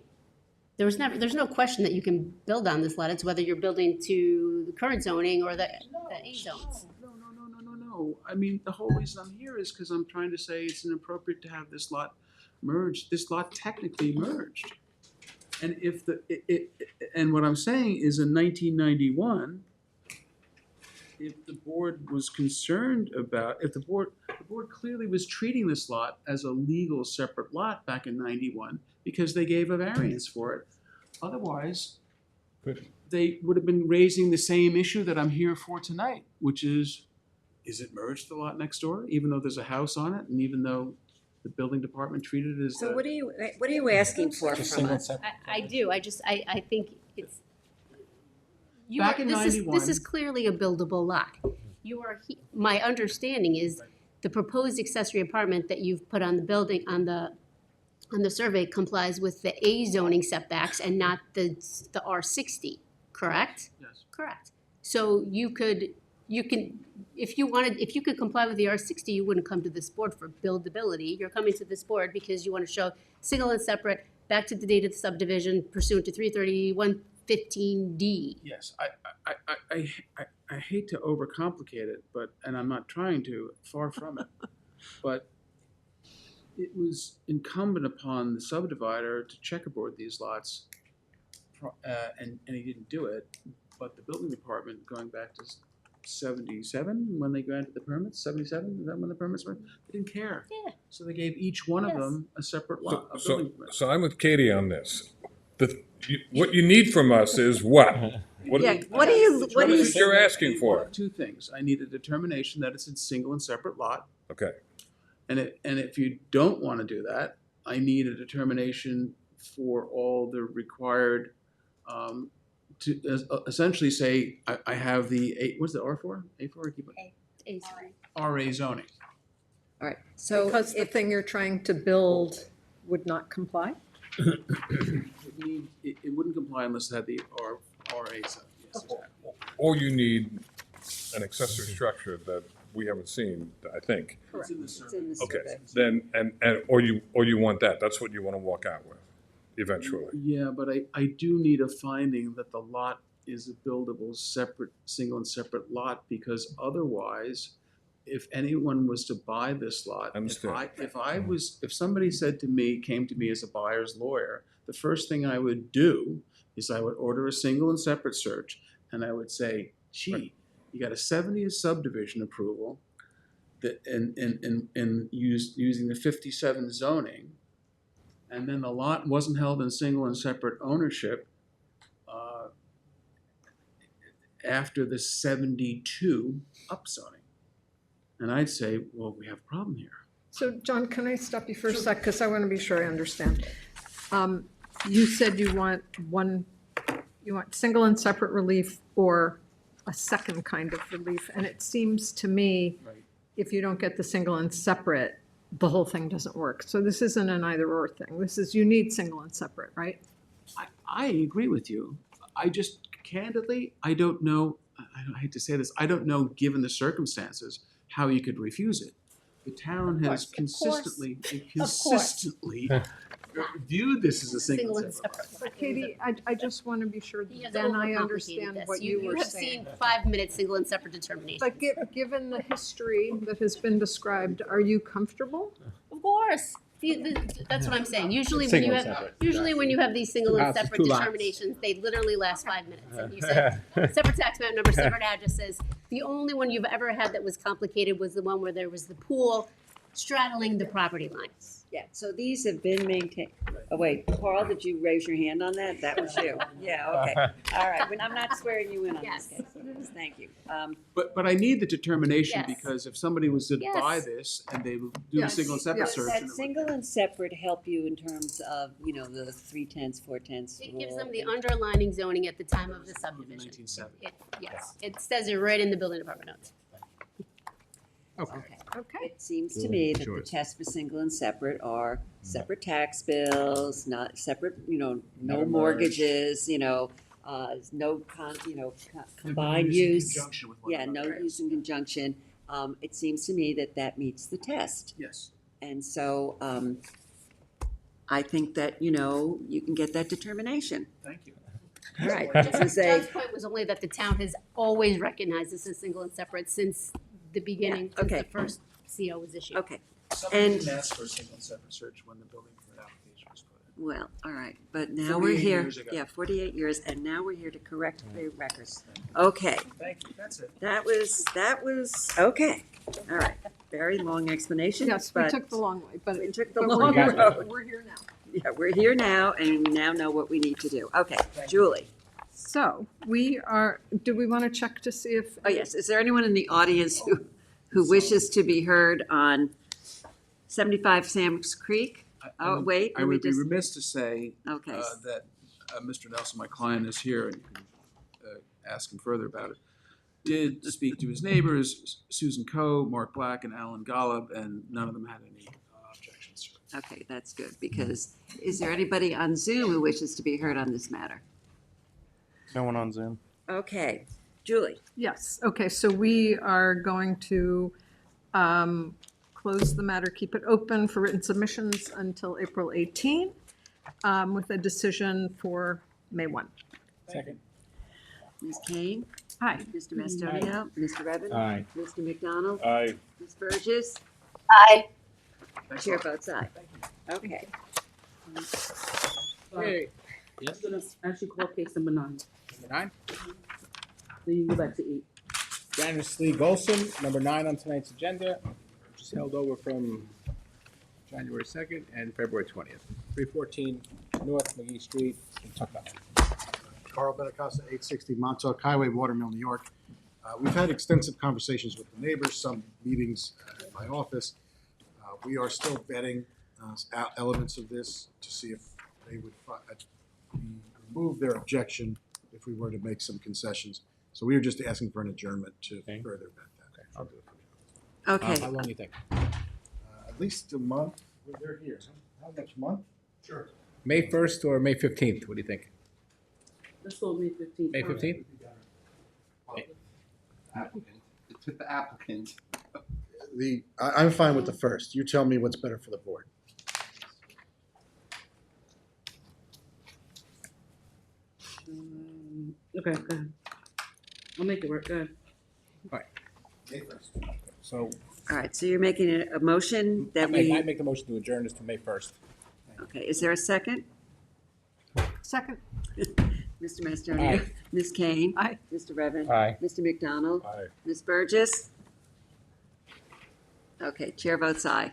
There's no question that you can build on this lot. It's whether you're building to the current zoning or the A zones. No. I mean, the whole reason I'm here is because I'm trying to say it's inappropriate to have this lot merged. This lot technically merged. And if and what I'm saying is in 1991, if the board was concerned about, if the board clearly was treating this lot as a legal separate lot back in 91 because they gave a variance for it. Otherwise, they would have been raising the same issue that I'm here for tonight, which is it merged the lot next door, even though there's a house on it, and even though the building department treated it as So what are you asking for from us? I do. I think it's. Back in 91. This is clearly a buildable lot. My understanding is the proposed accessory apartment that you've put on the building, on the survey complies with the A zoning setbacks and not the R60, correct? Yes. Correct. So you could, if you could comply with the R60, you wouldn't come to this board for buildability. You're coming to this board because you want to show single and separate, back to the date of the subdivision pursuant to 33115D. Yes, I hate to overcomplicate it, and I'm not trying to, far from it. But it was incumbent upon the subdivider to checkerboard these lots, and he didn't do it. But the building department, going back to 77, when they granted the permits, 77, is that when the permits were? They didn't care. Yeah. So they gave each one of them a separate lot, a So, building permit. so I'm with Katie on this. What you need from us is what? What is it you're asking for? Two things. I need a determination that it's a single and separate lot. Okay. And if you don't want to do that, I need a determination for all the required, to essentially say, I have the, what's the R4? A4? RA zoning. All right, so Because the thing you're trying to build would not comply? It wouldn't comply unless it had the RA zoning. Yes, exactly. Or you need an accessory structure that we haven't seen, I think. It's in the it's survey. in the Okay, survey. then, or you want that, that's what you want to walk out with, eventually. Yeah, but I do need a finding that the lot is a buildable, separate, single and separate lot, because otherwise, if anyone was to buy this lot, Understood. if somebody came to me as a buyer's lawyer, the first thing I would do is I would order a single and separate search, and I would say, gee, you got a 70th subdivision approval that, and using the 57 zoning, and then the lot wasn't held in single and separate ownership after the 72 upzoning. And I'd say, well, we have a problem here. So, John, can I stop you for a sec, because I want to be sure I understand. You said you want single and separate relief or a second kind of relief, and it seems to me, Right. if you don't get the single and separate, the whole thing doesn't work. So this isn't an either-or thing. This is, you need single and separate, right? I agree with you. I just, candidly, I don't know, I hate to say this, I don't know, given the circumstances, how you could refuse it. The town has consistently viewed this as a single and separate. But Katie, I just want to be sure He has then I overcomplicated understand this. what you were have saying. seen 5-minute single and separate determination. But given the history that has been described, are you comfortable? Of course. That's what I'm saying. Usually when Single you and have, separate. usually when you have these single Two and houses, separate two lots. determinations, they literally last 5 minutes. And you say, separate tax map number, separate address says, the only one you've ever had that was complicated was the one where there was the pool straddling the property lines. Yeah, so these have been maintained. Oh, wait, Carl, did you raise your hand on that? That was you. Yeah, okay. All right, I'm not swearing you in on this case. Thank you. But I need the determination, Yes. because if somebody was to Yes. buy this and they would do a Yes. single and separate Yes. search. Does and that it would- single and separate help you in terms of, the 3/10, 4/10 It gives rule? them the underlining zoning at the time of the subdivision. 1970. Yes, it says it right in the building department notes. Okay. Okay. It seems to Cool. me that the Choice. tests for single and separate are separate tax bills, not separate, no Never merged. mortgages, no combined use. Conjunction with one Yeah, another. no use in conjunction. It seems to me that that meets the test. Yes. And so, I think that, you can get that determination. Thank you. All right. John's So say, point was only that the town has always recognized this as single and separate since the beginning, Yeah, since okay. the first CO was issued. okay, Somebody And- didn't ask for a single and separate search when the building permit application was put in. well, all right, but now we're 48 here. years ago. Yeah, 48 years, and now we're here to correct the records. Okay. Thank you, that's it. That was, okay. All right. Very long explanation. Yes, we but took the long way, but we took the but long we're here. road. We're here now. Yeah, we're here now, and we now know what we need to do. Okay, Julie. So do we want to check to see if? Oh, yes. Is there anyone in the audience who wishes to be heard on 75 Sam's Creek? Oh, wait, I let me would be just, remiss to say okay. that Mr. Nelson, my client, is here, and you can ask him further about it. Did speak to his neighbors, Susan Coe, Mark Black, and Alan Golub, and none of them had any objections to it. Okay, that's good, because is there anybody on Zoom who wishes to be heard on this matter? No one on Zoom. Okay, Julie. Yes, okay, so we are going to close the matter, keep it open for written submissions until April 18, with a decision for May 1. Second. Ms. Kane? Hi. Mr. Mastonia? Mr. Revin? Aye. Mr. McDonald? Aye. Ms. Burgess? Aye. Thanks a Chair lot. votes aye. Okay. Hey, I'm gonna actually call case number 9. number 9. Then you go back to 8. Janice Lee Golson, number 9 on tonight's agenda, which is held over from January 2nd and February 20th. 314 North McGee Street in Tuckahoe. Carl Benacasa, 860 Montauk Highway, Watermill, New York. We've had extensive conversations with the neighbors, some meetings at my office. We are still vetting elements of this to see if they would remove their objection if we were to make some concessions. So we were just asking for an adjournment to Okay. further vet that. I'll do it for you. Okay. How long do you think? At least a month. They're here. How much month? Sure. May 1st or May 15th? What do you think? Let's go May 15th. May 15th? Applicant. It's with the applicant. I'm fine with the first. You tell me what's better for the board. Okay, go ahead. I'll make it work, go ahead. May 1st. So All right, so you're making a motion I that we, make the motion to adjourn this to May 1st. okay, is there a second? Second. Mr. Mastonia? Aye. Ms. Kane? Aye. Mr. Revin? Aye. Mr. McDonald? Aye. Ms. Burgess? Okay, chair votes aye.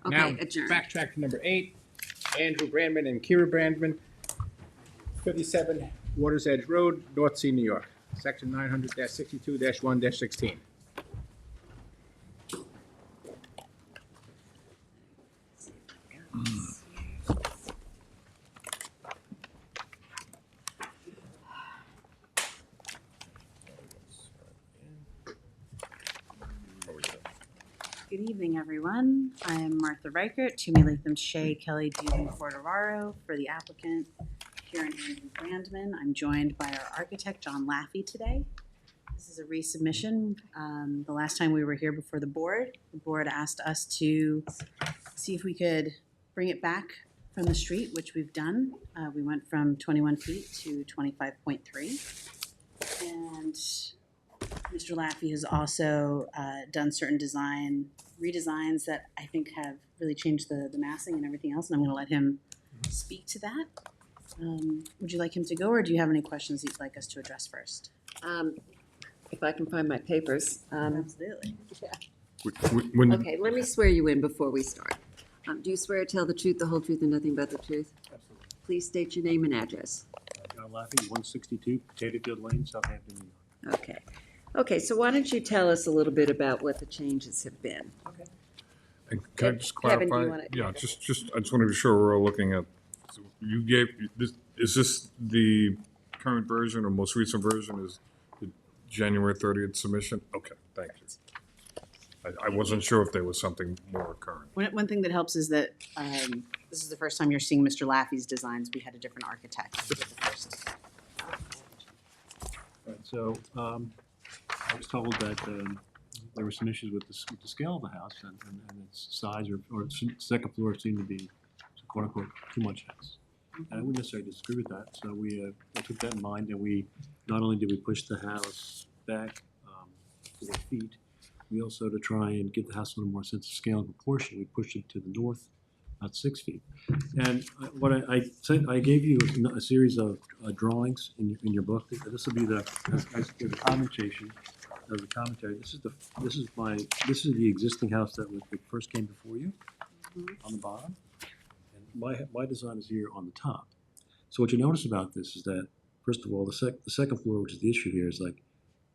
Now, Okay, adjourn. backtrack to number 8, Andrew Brandman and Kira Brandman, 57 Waters Edge Road, North Sea, New York, section 900-62-1-16. Good evening, everyone. I am Martha Reichert, Toomey Latham Shea, Kelly Duden Cordovaro for the applicant, Karen Andrew Brandman. I'm joined by our architect, John Laffey, today. This is a resubmission. The last time we were here before the board asked us to see if we could bring it back from the street, which we've done. We went from 21 feet to 25.3. And Mr. Laffey has also done certain redesigns that I think have really changed the massing and everything else, and I'm going to let him speak to that. Would you like him to go, or do you have any questions you'd like us to address first? If I can find my papers. Absolutely. When, Okay, let me swear you in before we start. Do you swear to tell the truth, the whole truth, and nothing but the truth? Absolutely. Please state your name and address. John Laffey, 162 Potato Field Lane, Southampton, New York. Okay. Okay, so why don't you tell us a little bit about what the changes have been? and can I just Kevin, do clarify? you wanna- Yeah, just, I just want to be sure we're all looking at, so you gave, is this the current version or most recent version is the January 30th submission? Okay, thank you. I wasn't sure if there was something more current. One thing that helps is that this is the first time you're seeing Mr. Laffey's designs. We had a different architect with the first. Right, so, I was told that, there were some issues with the scale of the house and its size or its second floor seemed to be quote unquote too much house. And I wouldn't necessarily disagree with that, so we took that in mind and we, not only did we push the house back, 4 feet, we also, to try and give the house a little more sense of scale and proportion, we pushed it to the north about 6 feet. And what I said, I gave you a series of drawings in your book. This will be the commentation of the commentary. This is the existing house that first came before you on the bottom, and my design is here on the top. So what you notice about this is that, first of all, the second floor, which is the issue here, is like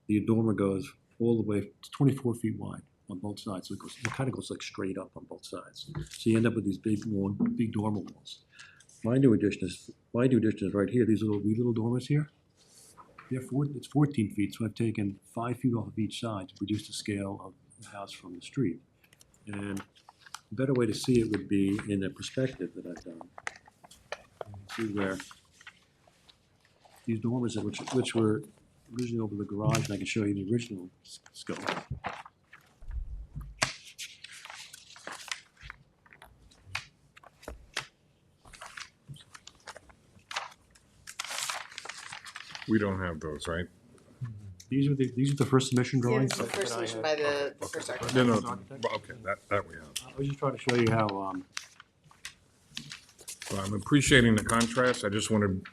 the dormer goes all the way to 24 feet wide on both sides. So it kind of goes like straight up on both sides. So you end up with these big dormer walls. My new addition is right here. These little dormers here. It's 14 feet, so I've taken 5 feet off of each side to reduce the scale of the house from the street. And a better way to see it would be in the perspective that I've done. You can see where these dormers, which were originally over the garage, and I can show you the original scope. We don't have those, right? These are the first submission drawings. This is the first submission by the first architect. No, okay, that we have. I was just trying to show you how, Well, I'm appreciating the contrast. I just wanted,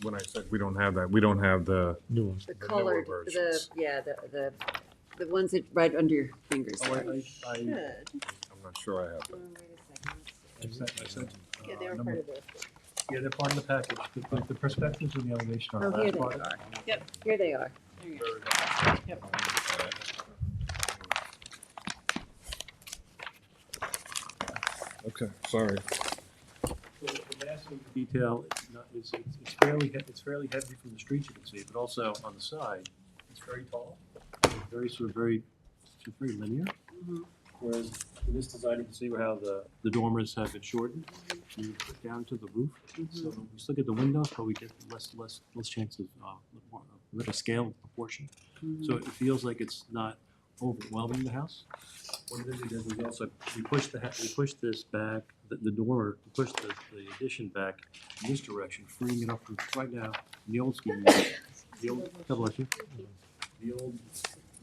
when I said we don't have that, we don't have the New ones. The newer colored, versions. the ones that right under your fingers. Oh, there. I'm not sure I have that. I said, Yeah, they were part of this. yeah, they're part of the package. The perspectives and the elevation are Oh, here last they part. are. Yep, here they are. Okay, sorry. The massing detail it's fairly heavy from the street, you can see, but also on the side, it's very tall. It's very linear. Whereas in this design, you can see how the dormers have been shortened. You put down to the roof. So we still get the windows, but we get less chance of a scale proportion. So it feels like it's not overwhelming the house. One thing we did was also, we pushed this back, the dormer, we pushed the addition back in this direction, freeing it up from, right now, in the old scheme, the old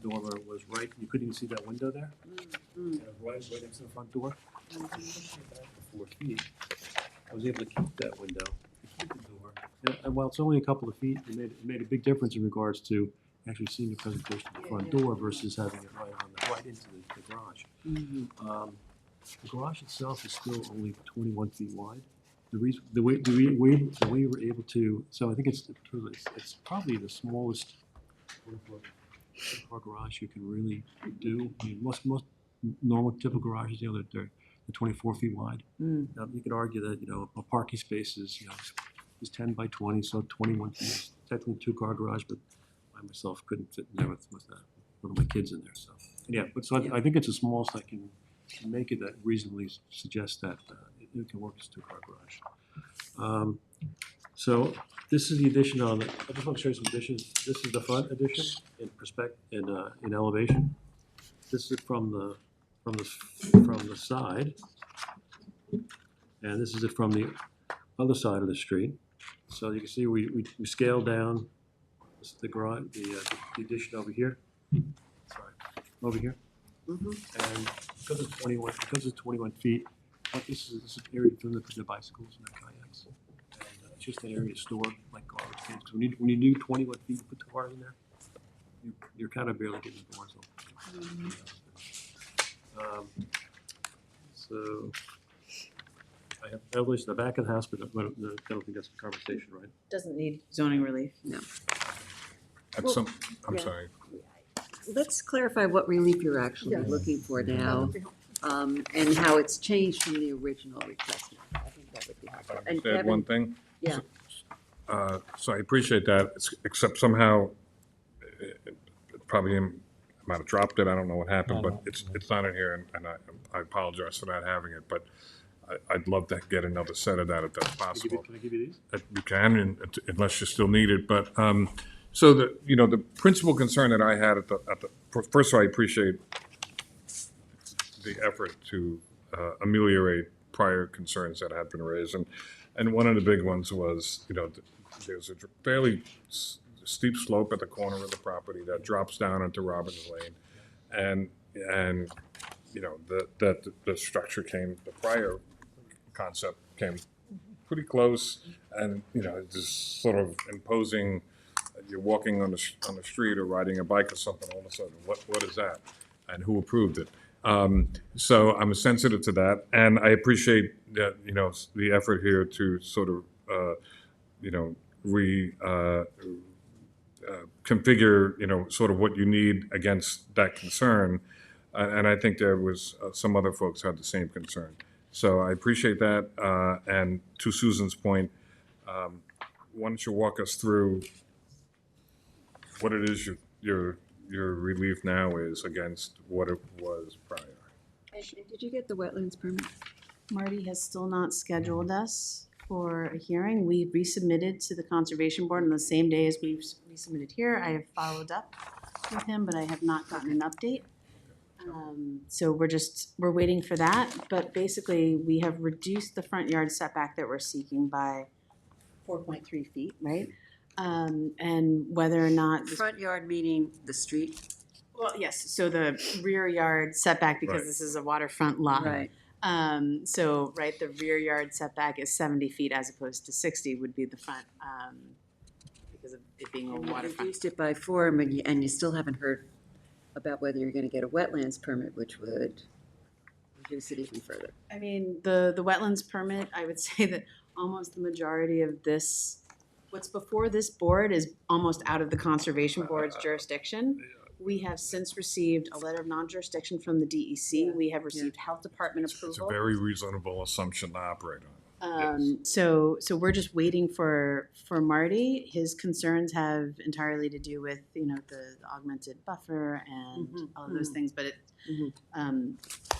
dormer was right, you couldn't even see that window there. Right next to the front door. Back to 4 feet. I was able to keep that window, keep the door. And while it's only a couple of feet, it made a big difference in regards to actually seeing the presentation of the front door versus having it right into the garage. The garage itself is still only 21 feet wide. The way we were able to, so I think it's probably the smallest car garage you can really do. I mean, most normal typical garages, they're 24 feet wide. You could argue that a parking space is 10 by 20, so 21 feet is technically a 2-car garage, but I myself couldn't fit in there with one of my kids in there. So I think it's the smallest I can make it that reasonably suggests that it can work as a 2-car garage. So this is the addition on. I just want to show you some additions. This is the front addition in in elevation. This is from the side, and this is it from the other side of the street. So you can see we scaled down the garage, the addition over here. Sorry, over here. And because it's 21 feet, but this is an area for the bicycles and the kayaks. And it's just an area to store like garbage cans. Because when you do 21 feet, you put the cars in there, you're kind of barely getting the doors open. So I have elevation in the back of the house, but I don't think that's the conversation, right? Doesn't need zoning relief. No. I'm sorry. Let's clarify what relief you're actually looking for now, and how it's changed from the original request. I think that would be helpful. And Add one thing. Yeah. So I appreciate that, except somehow, probably might have dropped it, I don't know what happened, but it's not in here, and I apologize for not having it, but I'd love to get another set of that if that's possible. Can I give you these? You can, unless you still need it, but, so the principal concern that I had first of all, I appreciate the effort to ameliorate prior concerns that had been raised, and one of the big ones was, there's a fairly steep slope at the corner of the property that drops down into Robbins Lane, and the structure the prior concept came pretty close, and it's just sort of imposing. You're walking on the street or riding a bike or something, all of a sudden, what is that, and who approved it? So I'm sensitive to that, and I appreciate that the effort here to sort of configure sort of what you need against that concern, and I think there was some other folks had the same concern. So I appreciate that, and to Susan's point, why don't you walk us through what it is your relief now is against what it was prior? And did you get the wetlands permit? Marty has still not scheduled us for a hearing. We resubmitted to the Conservation Board on the same day as we resubmitted here. I have followed up with him, but I have not gotten an update. So we're waiting for that, but basically we have reduced the front yard setback that we're seeking by 4.3 feet, right? And whether or not. Front yard meaning the street? Well, yes, so the rear yard setback, because Right. this is a waterfront lot. Right. So, the rear yard setback is 70 feet as opposed to 60 would be the front, because of it being a And you waterfront. reduced it by 4, and you still haven't heard about whether you're going to get a wetlands permit, which would reduce it even further. I mean, the wetlands permit, I would say that almost the majority of this, what's before this board is almost out of the Conservation Board's jurisdiction. We have since received a letter of non-jurisdiction from the DEC. We have received Health Department approval. It's a very reasonable assumption to operate on. Yes. So we're just waiting for Marty. His concerns have entirely to do with, the augmented buffer and all of those things, but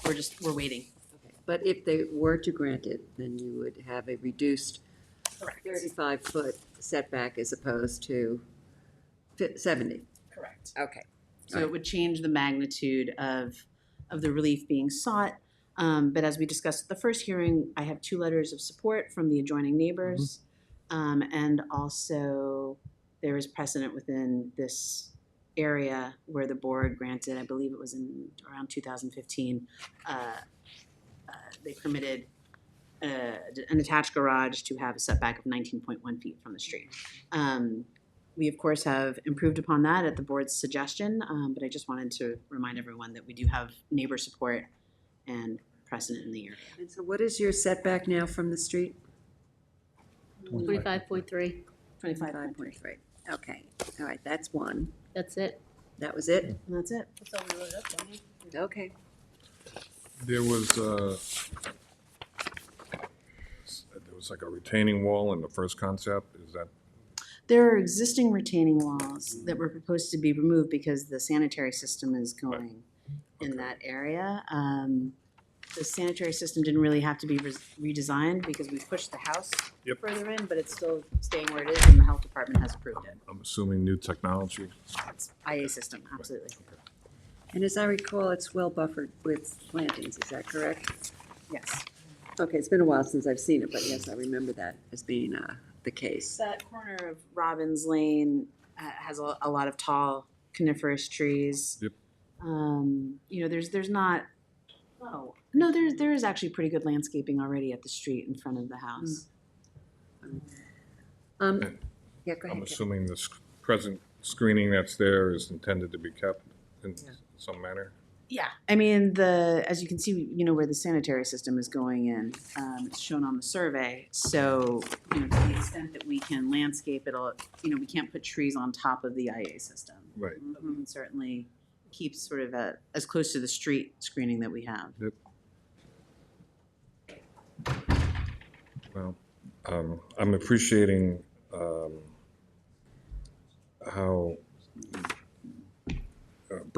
we're waiting. Okay. But if they were to grant it, then you would have a reduced 35-foot setback as opposed to 70. Correct. Okay. So it would change the magnitude of the relief being sought. But as we discussed at the first hearing, I have 2 letters of support from the adjoining neighbors. And also there is precedent within this area where the board granted, I believe it was in around 2015, they permitted an attached garage to have a setback of 19.1 feet from the street. We, of course, have improved upon that at the board's suggestion, but I just wanted to remind everyone that we do have neighbor support and precedent in the area. And so what is your setback now from the street? 25.3. 25.3. Okay. All right, that's one. That's it. That was it? And that's it. That's all we wrote up, don't we? Okay. There was like a retaining wall in the first concept, is that? There are existing retaining walls that were proposed to be removed because the sanitary system is going in that area. The sanitary system didn't really have to be redesigned because we pushed the house further in, but it's still staying where it is, and the health department has approved it. I'm assuming new technology. It's IA system, absolutely. And as I recall, it's well buffered with plantings, is that correct? Yes. Okay, it's been a while since I've seen it, but yes, I remember that as being the case. That corner of Robbins Lane has a lot of tall coniferous trees. Yep. There's not. Oh no, there is actually pretty good landscaping already at the street in front of the house. Yeah, go ahead. I'm assuming the present screening that's there is intended to be kept in some manner. Yeah, I mean as you can see, where the sanitary system is going in, it's shown on the survey. So to the extent that we can landscape it, we can't put trees on top of the IA system. Right. But we can certainly keep sort of as close to the street screening that we have. Yep. Well, I'm appreciating how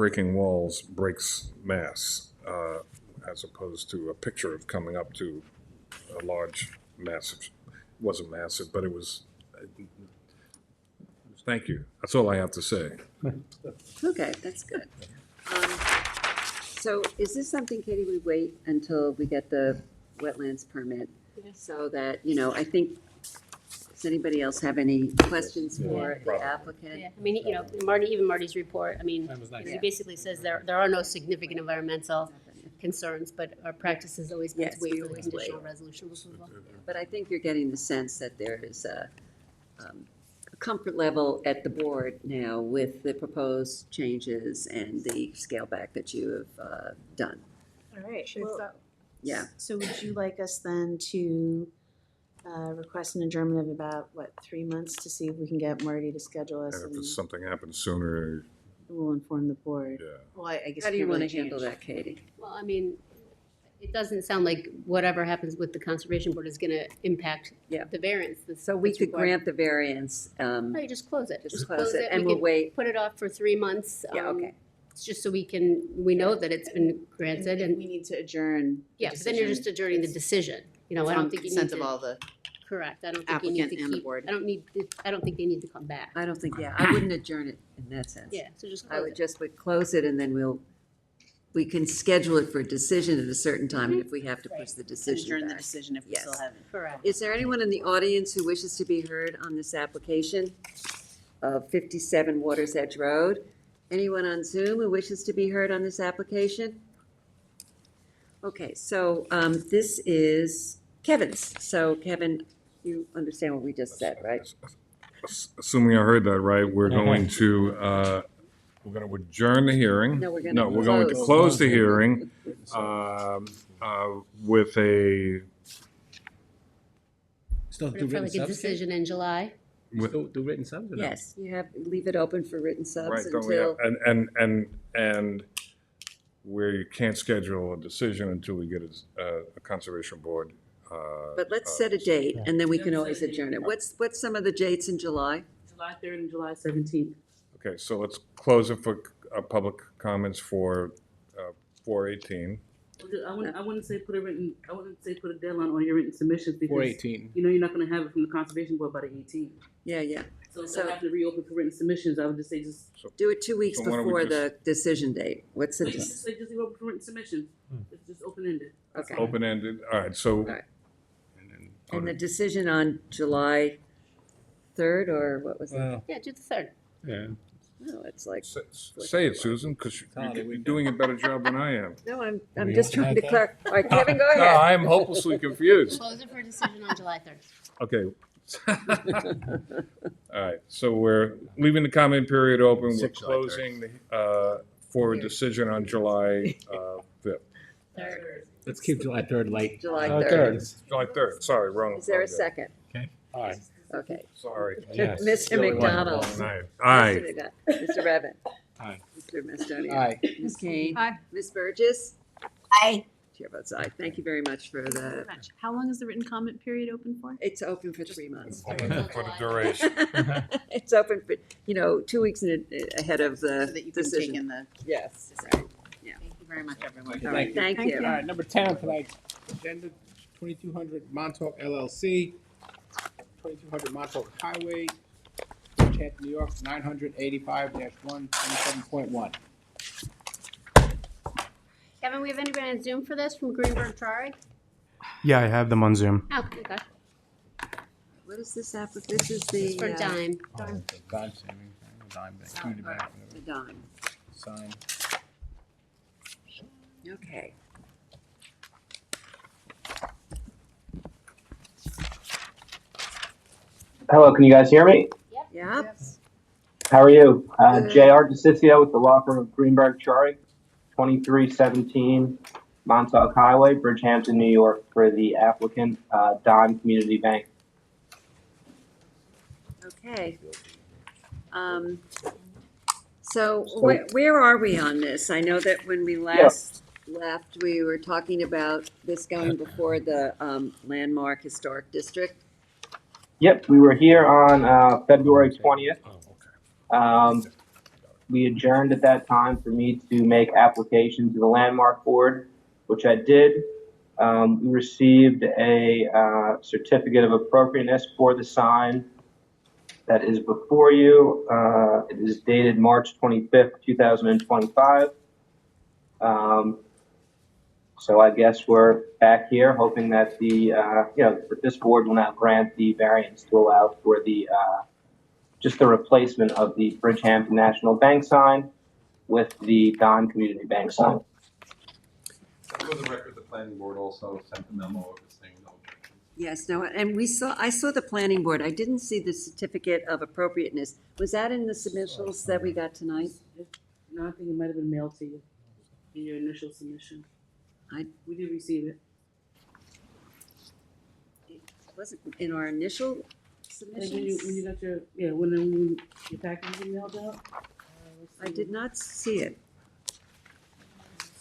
breaking walls breaks mass, as opposed to a picture of coming up to a large, massive, wasn't massive, but it was, thank you. That's all I have to say. Okay, that's good. So is this something, Katie, we wait until we get the wetlands permit? So that, I think, does anybody else have any questions for the applicant? Yeah, I mean, even Marty's report, I mean, That was nice. he basically says there are no significant environmental concerns, but our practice has always been to Yes, wait we for the always conditional wait. resolution approval. But I think you're getting the sense that there is a comfort level at the board now with the proposed changes and the scale back that you have done. All right, well, Yeah. so would you like us then to request an adjournment of about, 3 months to see if we can get Marty to schedule us? And if And something happens sooner, we'll inform the board. yeah. Well, I guess. How do you can't want really to handle change. that, Katie? Well, I mean, it doesn't sound like whatever happens with the conservation board is gonna impact Yeah. the variance. So we that's could required. grant the variance. No, you just close it. Just close it, and We we'll can wait. Put it off for 3 months. Yeah, okay. It's just so we know that it's been granted and, We need to adjourn. the yeah, but then you're just decision. adjourning the decision. I It's don't on think you need consent of to, all the correct. I don't think you need applicant to and the keep, board. I don't think they need to come back. I don't think, I wouldn't adjourn it in that sense. Yeah, so just I close would it. just close it, and then we can schedule it for a decision at a certain time, and if we have to push the decision Adjourn the back. decision if we Yes. still haven't. Correct. Is there anyone in the audience who wishes to be heard on this application of 57 Waters Edge Road? Anyone on Zoom who wishes to be heard on this application? Okay, so this is Kevin's. So Kevin, you understand what we just said, right? Assuming I heard that right, we're going to adjourn the hearing. No, we're going to close the hearing with a, Still do For written like a subs, Kate? decision in July. with, Still do written subs or no? Yes, you have, leave it open for written subs right, don't we until, have- and where you can't schedule a decision until we get a conservation board. but let's set a date, and then we can always adjourn it. What's some of the dates in July? July 3rd and July 17th. Okay, so let's close it for public comments for 4/18. I wouldn't say put a deadline on your written submissions because 4/18. you know you're not going to have it from the conservation board by the 18th. Yeah, yeah. So if So- I have to reopen for written submissions, I would just say Do it 2 weeks So why don't we before just- the decision date. What's the, just leave open for written submissions. It's just open ended. okay. Open-ended, all right, so. Right. And the decision on July 3rd, or what was it? Well, Yeah, do the 3rd. yeah. No, it's like, Say it, Susan, because you're doing a better job than I am. no, I'm We just open trying to that clarify. All right, Kevin, go No, ahead. I'm hopelessly confused. Close it for a decision on July 3rd. Okay. All right, so we're leaving the comment period open, we're 6th, July 3rd. closing for a decision on July 5th. 3rd. Let's keep July 3rd late. July July 3rd. July 3rd, sorry, wrong. Is there a wrong day. second? All right. Okay. Sorry. Yes. Mr. Really wasn't McDonald. long night. Aye. Mr. Revit. Aye. Mr. Mastonia. Aye. Ms. Kane. Aye. Ms. Burgess. Aye. Chair votes aye. Thank you very much for the, How long is the written comment period open for? it's open for 3 months. For the duration. It's open for, 2 weeks ahead of So the that you can take decision. in the. Yes. Thank you very much, everyone. All right, thank you. All right, number 10 on tonight's agenda, 2200 Montauk LLC, 2200 Montauk Highway, Southampton, New York, 985-1, 27.1. Kevin, we have anybody on Zoom for this from Greenberg Trari? Yeah, I have them on Zoom. Oh, okay. What is this This is the. For Dime. Dime savings, dime bank, community bank, The dime. sign. Okay. Hello, can you guys hear me? Yeah. How are you? Good. J.R. DeCiccio with the law firm of Greenberg Trari, 2317 Montauk Highway, Bridgehampton, New York, for the applicant, Dime Community Bank. Okay. So where are we on this? I know that when we last left, we were talking about this going before the Landmark Historic District. Yep, we were here on February 20th. we adjourned at that time for me to make application to the Landmark Board, which I did. We received a certificate of appropriateness for the sign that is before you. It is dated March 25th, 2025. So I guess we're back here hoping that that this board will now grant the variance to allow for just the replacement of the Bridgehampton National Bank sign with the Don Community Bank sign. For the record, the planning board also sent a memo saying no objection. Yes, no, and I saw the planning board. I didn't see the certificate of appropriateness. Was that in the submittals that we got tonight? No, I think it might have been mailed to you in your initial submission. We did receive it. It wasn't in our initial Like submissions? when you got when your package was mailed out? I did not see it.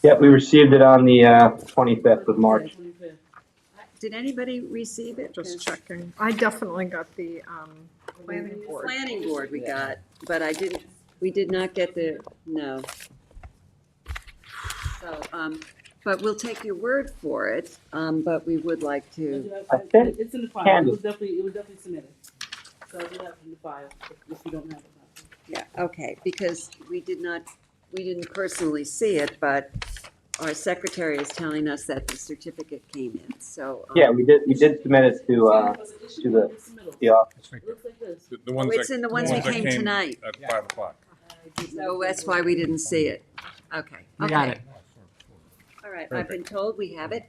Yep, we received it on the 25th of March. Did anybody receive it? Just checking. I definitely got the planning board. Planning board we got, but we did not get no. So, but we'll take your word for it, but we would like to. I think It's in the file. Candace. It was definitely submitted. So I do have it in the file if you don't have it. Yeah, okay, because we didn't personally see it, but our secretary is telling us that the certificate came in, so. Yeah, we did submit it to the office. It looks like this. The ones it's in the ones that came tonight. At 5 o'clock. So that's why we didn't see it. Okay. We got it. All right, I've been told we have it.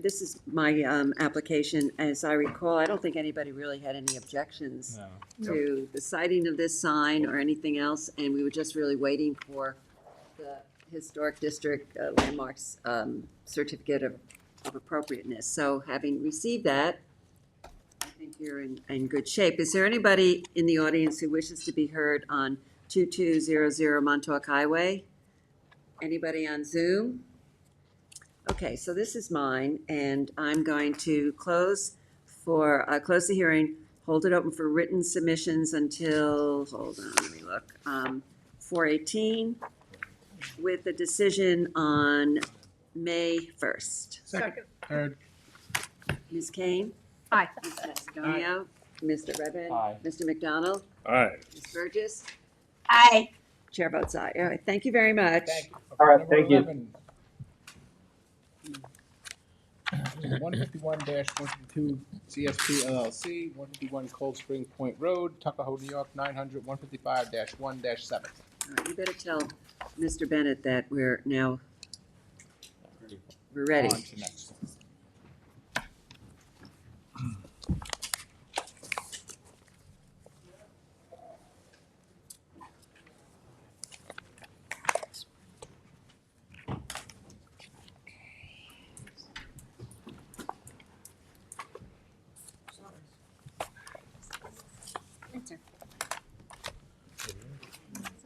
This is my application. As I recall, I don't think anybody really had any objections to the sighting of this sign or anything else, and we were just really waiting for the Historic District Landmarks Certificate of appropriateness. So having received that, I think you're in good shape. Is there anybody in the audience who wishes to be heard on 2200 Montauk Highway? Anybody on Zoom? Okay, so this is mine, and I'm going to close the hearing, hold it open for written submissions until, hold on, let me look, 4/18, with a decision on May 1st. Second. Third. Ms. Kane? Aye. Ms. Macedonio? Mr. Redmond? Aye. Mr. McDonald? Aye. Ms. Burgess? Aye. Chair votes aye. All right, thank you very much. Thank you. All right, Number thank you. 11. 151-152 CSP LLC, 151 Cold Spring Point Road, Tuckahoe, New York, 900, 155-1-7. All right, you better tell Mr. Bennett that we're ready. On to next. Splinter. It's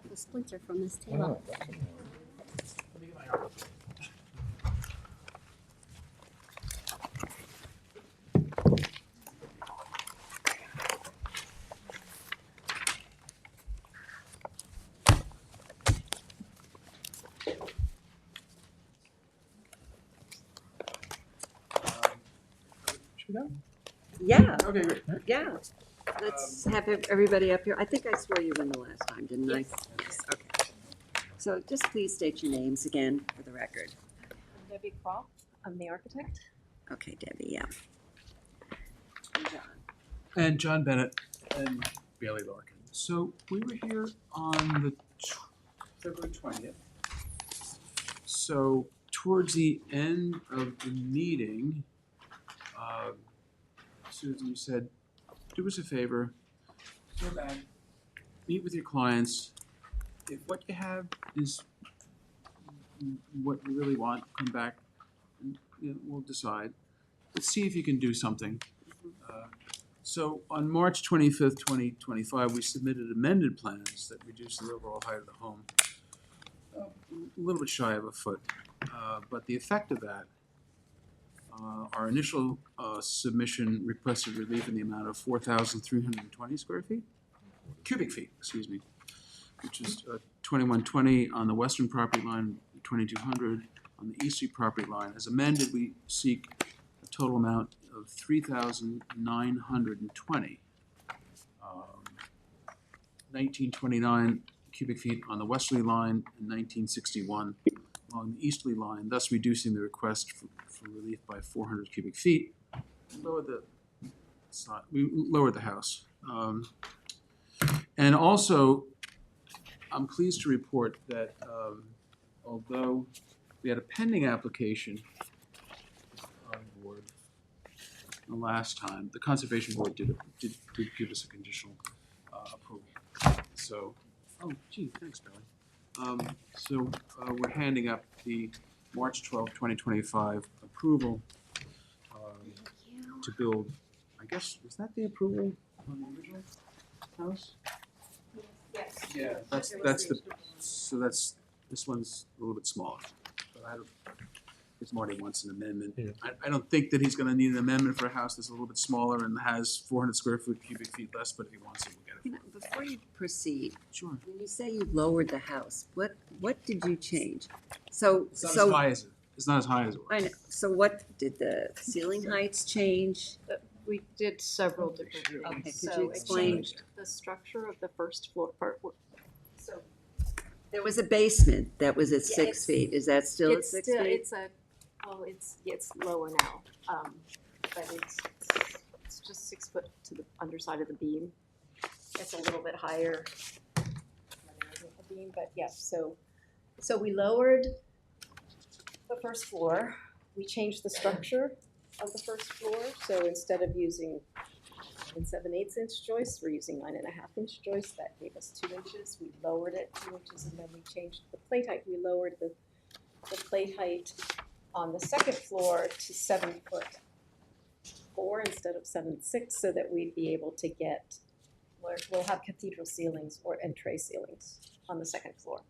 like a splinter from this table. Should we go? Yeah, Okay, great. yeah. Let's have everybody up here. I think I swore you in the last time, didn't I? Yes, okay. So just please state your names again for the record. Debbie Kroll, I'm the architect. Okay, Debbie, yeah. And John. And John Bennett and Bailey Larkin. So we were here on the February 20th. So towards the end of the meeting, Susan, you said, do us a favor, go back, meet with your clients. If what you have is what you really want, come back and we'll decide. Let's see if you can do something. So on March 25th, 2025, we submitted amended plans that reduced the overall height of the home a little bit shy of a foot. But the effect of that, our initial submission requested relief in the amount of 4,320 cubic feet, excuse me. which is 2120 on the western property line, 2200 on the easterly property line. As amended, we seek a total amount of 3,920. 1929 cubic feet on the westerly line and 1961 on the easterly line, thus reducing the request for relief by 400 cubic feet. We lowered the house. And also, I'm pleased to report that although we had a pending application on board the last time, the Conservation Board did give us a conditional approval. So, oh gee, thanks, Billy. So we're handing up the March 12, 2025 approval to build, I guess, was that the approval on the original house? Yes. Yeah, that's this one's a little bit smaller. But if Marty wants an amendment. Yeah. I don't think that he's gonna need an amendment for a house that's a little bit smaller and has 400 cubic feet less, but if he wants it, we'll get it. You know, before you proceed, Sure. when you say you lowered the house, what did you change? So, It's not as high as it, it's not as high as it was. I know, so what, did the ceiling heights change? We did several different things. Okay, could So you it explain? changed the structure of the first floor part. So There was a basement that was at Yeah, 6 it's- feet, is that still at it's 6 still, feet? it's lower now, but it's just 6 foot to the underside of the beam. It's a little bit higher than the beam, but yes, so we lowered the first floor. We changed the structure of the first floor, so instead of using 9 7/8 inch joists, we're using 9 1/2 inch joists. That gave us 2 inches. We lowered it 2 inches, and then we changed the plate height. We lowered the plate height on the second floor to 7'4" instead of 7'6", so that we'd be able to get, we'll have cathedral ceilings and tray ceilings on the second floor,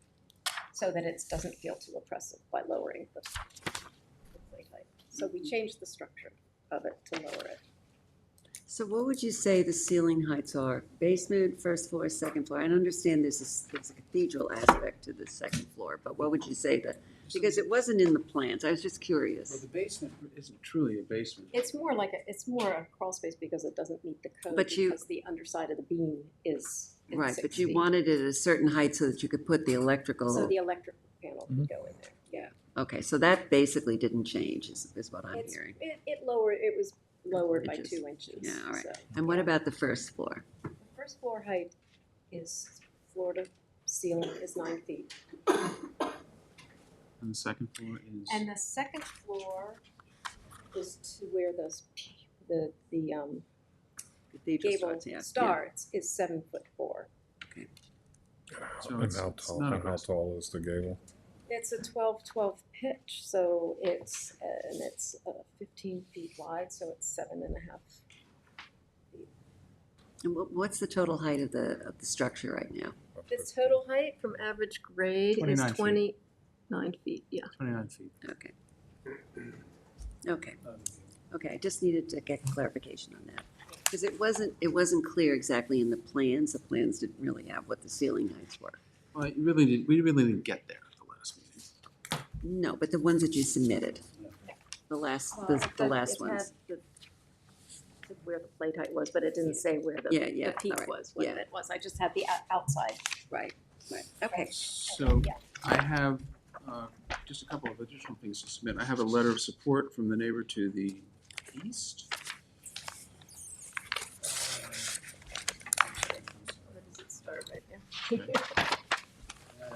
so that it doesn't feel too oppressive by lowering the plate height. So we changed the structure of it to lower it. So what would you say the ceiling heights are? Basement, first floor, second floor? I understand there's a cathedral aspect to the second floor, but what would you say because it wasn't in the plans, I was just Well, curious. the basement isn't truly a basement. It's more a crawl space because it doesnn't meet the code, But you- because the underside of the beam is Right, 6 but you feet. wanted it at a certain height so that you could put the electrical. So the electrical panel would go in there, yeah. Okay, so that basically didn't change, is what I'm It's- hearing. It was lowered by It just- 2 inches. Yeah, all right. so, And what yeah. about the first floor? The first floor height is, floor to ceiling is 9 feet. And the second floor is. And the second floor is to where the Cathedral gable starts, yeah. starts is 7'4". So And it's how it's tall, not and how aggressive. tall is the gable? It's a 12-12 pitch, so it's 15 feet wide, so it's 7.5 feet. And what's the total height of the structure right now? The total height from average grade is 29 feet. 29 feet, yeah. 29 feet. Okay. Okay, I just needed to get clarification on that. Because it wasn't clear exactly in the plans. The plans didn't really have what the ceiling heights were. Well, we really didn't get there at the last meeting. No, but the ones that you submitted, the last ones. Where the plate height was, but it didn't say where the Yeah, peak all right, was, what yeah. it was. I just had the outside. Right, okay. So I have just a couple of additional things to submit. I have a letter of support from the neighbor to the east. Where does it start, right there?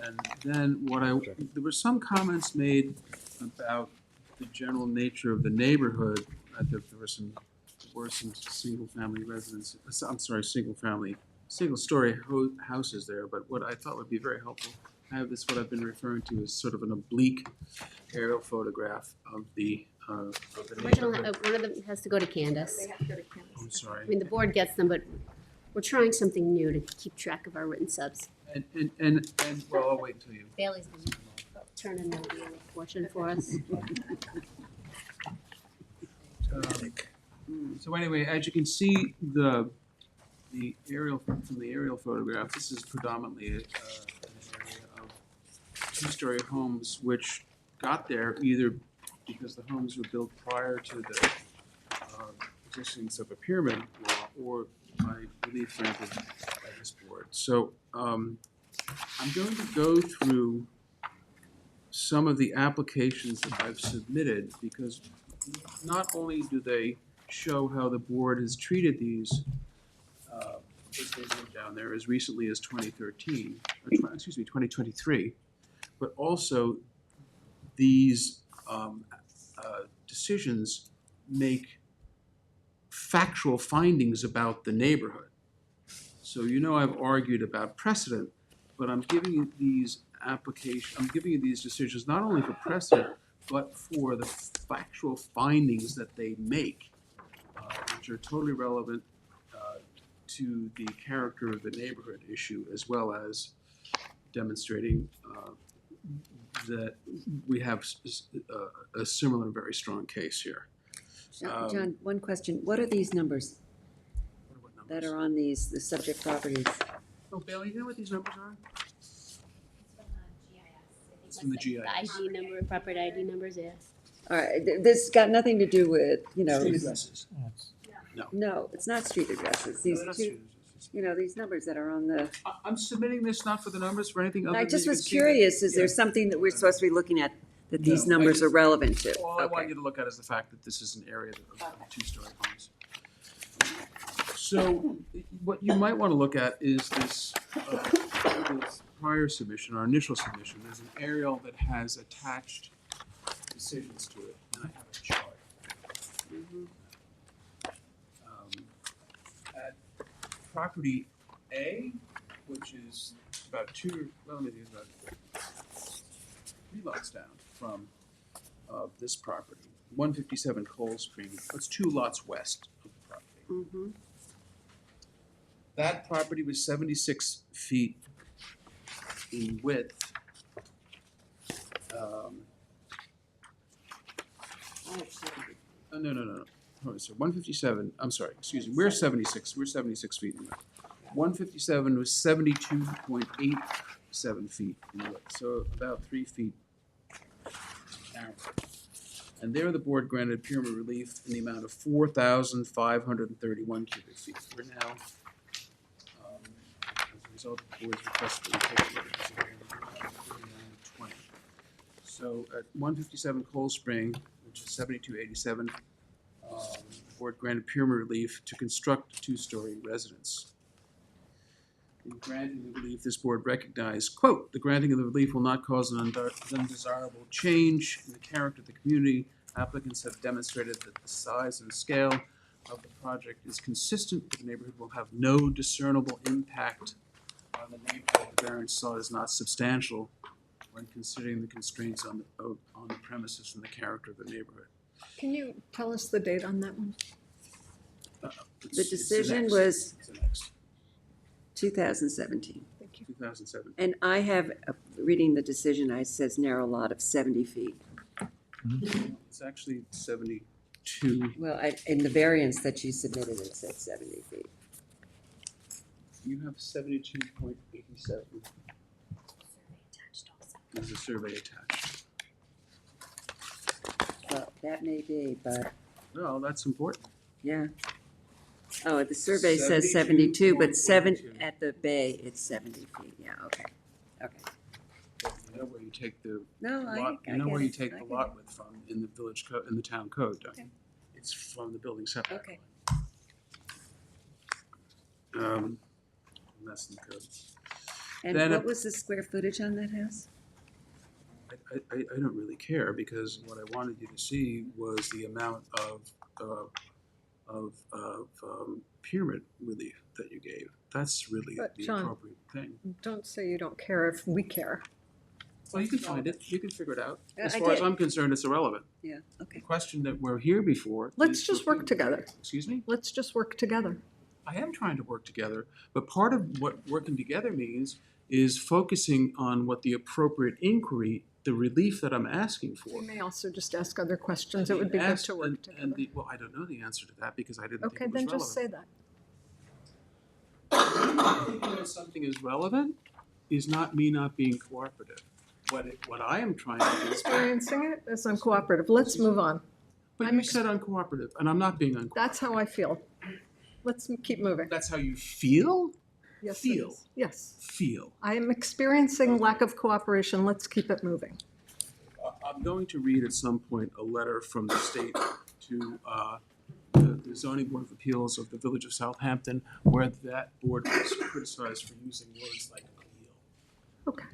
And then there were some comments made about the general nature of the neighborhood. There were some single-family residents, single-story houses there, but what I thought would be very helpful, I have what I've been referring to as sort of an oblique aerial photograph of the Original, neighborhood. one of them has to go to Candace. They have to go to Candace. I'm sorry. I mean, the board gets them, but we're trying something new to keep track of our written subs. And well, I'll wait until you. Bailey's gonna turn in the portion for us. So anyway, as you can see, the the aerial, from the aerial photograph, this is predominantly an area of two-story homes which got there either because the homes were built prior to the existence of a pyramid law or by relief granted by this board. So I'm going to go through some of the applications that I've submitted because not only do they show how the board has treated these as they moved down there as recently as 2013, or 2023, but also these decisions make factual findings about the neighborhood. So I've argued about precedent, but I'm giving you these decisions not only for precedent, but for the factual findings that they make, which are totally relevant to the character of the neighborhood issue, as well as demonstrating that we have a similar, very strong case here. John, one question. What are these numbers that are on the subject properties? Oh, Bailey, you know what these numbers are? It's from the GIS. The ID number, property ID numbers, yeah. All right, this got nothing to do with, Street addresses. No, it's not street addresses. These No, that's two, these numbers that are on the. I'm submitting this not for the numbers, for anything other than. I just you was can see curious, that- is there something that we're supposed to be looking at that these No, I numbers are just- relevant to? All I want Okay. you to look at is the fact that this is an area of two-story homes. So what you might want to look at is this prior submission, our initial submission. There's an aerial that has attached decisions to it, and I have a chart. At property A, which is about three lots down from this property, 157 Cold Spring, that's 2 lots west of the property. That property was 76 feet in width. No. Oh, so 157, I'm sorry, excuse me, we're 76 feet in width. 157 was 72.87 feet in width, so about 3 feet narrow. And there the board granted pyramid relief in the amount of 4,531 cubic feet. We're now, as a result of the board's request, we take 4920. So at 157 Cold Spring, which is 7287, the board granted pyramid relief to construct a 2-story residence. In granting the relief, this board recognized, quote, "The granting of the relief will not cause an undesirable change in the character of the community. Applicants have demonstrated that the size and scale of the project is consistent with the neighborhood, will have no discernible impact on the neighborhood. The variance sought is not substantial when considering the constraints on the premises and the character of the neighborhood." Can you tell us the date on that one? The decision was 2017. Thank you. 2007. And I have, reading the decision, it says narrow lot of 70 feet. It's actually 72. Well, in the variance that you submitted, it said 70 feet. You have 72.87. There's a survey attached. Well, that may be, but, No, that's important. yeah. Oh, the survey says 72, but 7, at the bay, it's 70 feet, yeah, okay, okay. You know where you take the No, lot, I you know get where you it, take I the get lot width from in the village code, in the town code, don't you? Okay. It's from the building setback. Okay. And that's in the code. And Then what was the square footage on that house? I don't really care, because what I wanted you to see was the amount of pyramid relief that you gave. That's really But, the John, appropriate thing. Don't say you don't care if we care. Well, you can find it, you can figure it out. As I far as did. I'm concerned, it's irrelevant. Yeah, The okay. question that we're here before. Let's is just for work together. Excuse me? Let's just work together. I am trying to work together, but part of what working together means is focusing on what the appropriate inquiry, the relief that I'm asking for. We may also just ask other questions. It would be good Ask- to work together. well, I don't know the answer to that because I didn't think Okay, it was then relevant. just say that. Thinking that something is relevant is not me not being cooperative. What I am trying to do is. Experiencing it as uncooperative. Let's move on. But you said uncooperative, and I'm not being uncooperative. That's how I feel. Let's keep moving. That's how you feel? Yes, it Feel. is. Yes. Feel. I am experiencing lack of cooperation. Let's keep it moving. I'm going to read at some point a letter from the state to the zoning board of appeals of the village of Southampton, where that board was criticized for using words like appeal. Okay.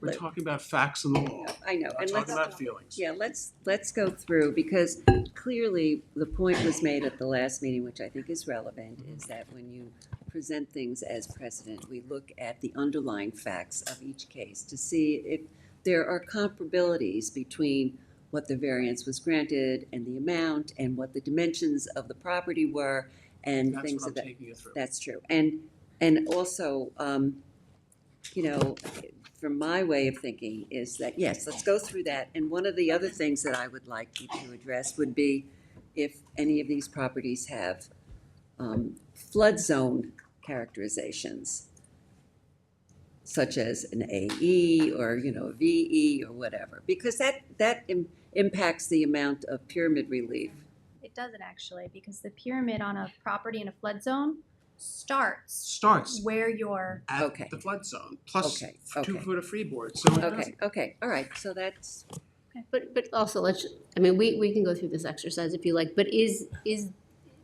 We're talking about facts in the law. I know. We're And talking let's, about feelings. yeah, let's go through, because clearly the point was made at the last meeting, which I think is relevant, is that when you present things as precedent, we look at the underlying facts of each case to see if there are comparabilities between what the variance was granted and the amount and what the dimensions of the property were and That's things what of that. I'm taking you through. That's true. And also, you know, from my way of thinking is that, yes, let's go through that. And one of the other things that I would like you to address would be if any of these properties have flood zone characterizations, such as an AE or, you know, VE or whatever, because that impacts the amount of pyramid relief. It doesn't actually, because the pyramid on a property in a flood zone starts where you're At the flood zone, plus Okay, 2 okay. foot of freeboard, so it doesn't. Okay, all right, so that's, But also, I mean, we can go through this exercise if you like, but is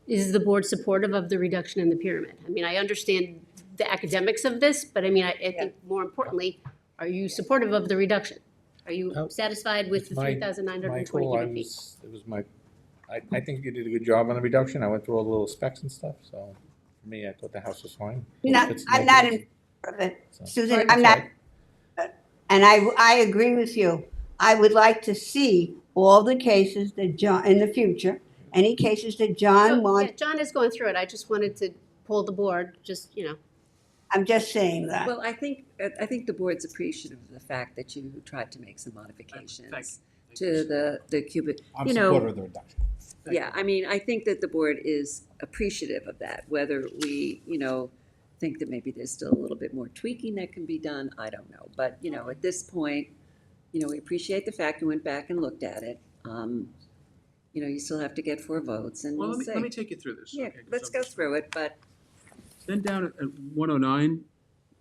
the board supportive of the reduction in the pyramid? I mean, I understand the academics of this, but I mean, I think more importantly, are you supportive of the reduction? Are you satisfied with the 3,920 cubic feet? It was I think you did a good job on the reduction. I went through all the little specs and stuff, so for me, I thought the house was fine. I'm not in favor of it. So- Susan, Right, I'm that's not, and I agree with you. I would like to see all the cases that John, in the future, any cases that John So, yeah, wants. John is going through it. I just wanted to pull the board, just, you know. I'm just saying that. well, I think the board's appreciative of the fact that you tried to make some modifications to the cubic, I'm you know. supportive of the reduction. Yeah, I mean, I think that the board is appreciative of that, whether we, you know, think that maybe there's still a little bit more tweaking that can be done, I don't know. But, you know, at this point, you know, we appreciate the fact you went back and looked at it. You know, you still have to get 4 votes, and Well, we'll let see. me take you through this. Yeah, okay, 'cause let's I'm- go through it, but Then down at 109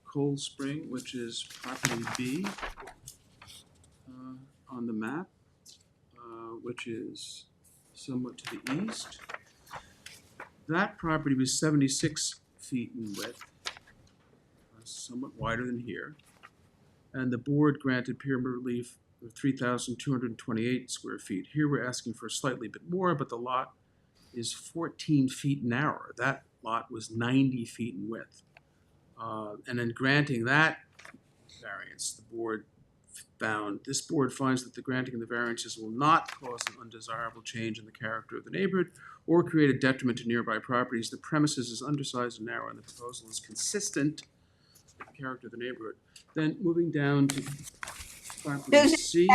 Cold Spring, which is property B on the map, which is somewhat to the east. That property was 76 feet in width, somewhat wider than here. And the board granted pyramid relief of 3,228 square feet. Here we're asking for a slightly bit more, but the lot is 14 feet narrower. That lot was 90 feet in width. And in granting that variance, this board finds that the granting of the variances will not cause an undesirable change in the character of the neighborhood or create a detriment to nearby properties. The premises is undersized and narrow, and the proposal is consistent with the character of the neighborhood. Then moving down to property C.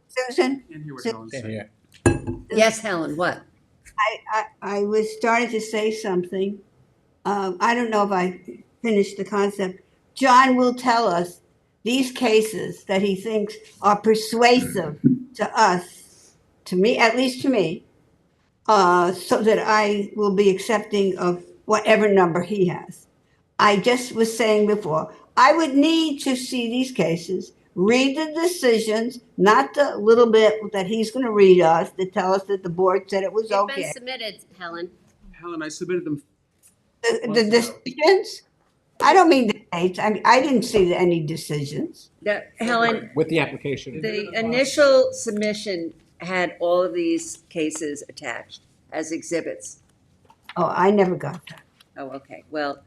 Susan? Can't hear what Helen's saying. yes, Helen, what? I was starting to say something. I don't know if I finished the concept. John will tell us these cases that he thinks are persuasive to us, to me, at least to me, so that I will be accepting of whatever number he has. I just was saying before, I would need to see these cases, read the decisions, not the little bit that he's going to read us to tell us that the board said it was They've okay. been submitted, Helen. Helen, I submitted them. The decisions? I don't mean the dates. I mean, I didn't see any decisions. Helen, With the application. the initial submission had all of these cases attached as exhibits. Oh, I never got that. Oh, okay, well,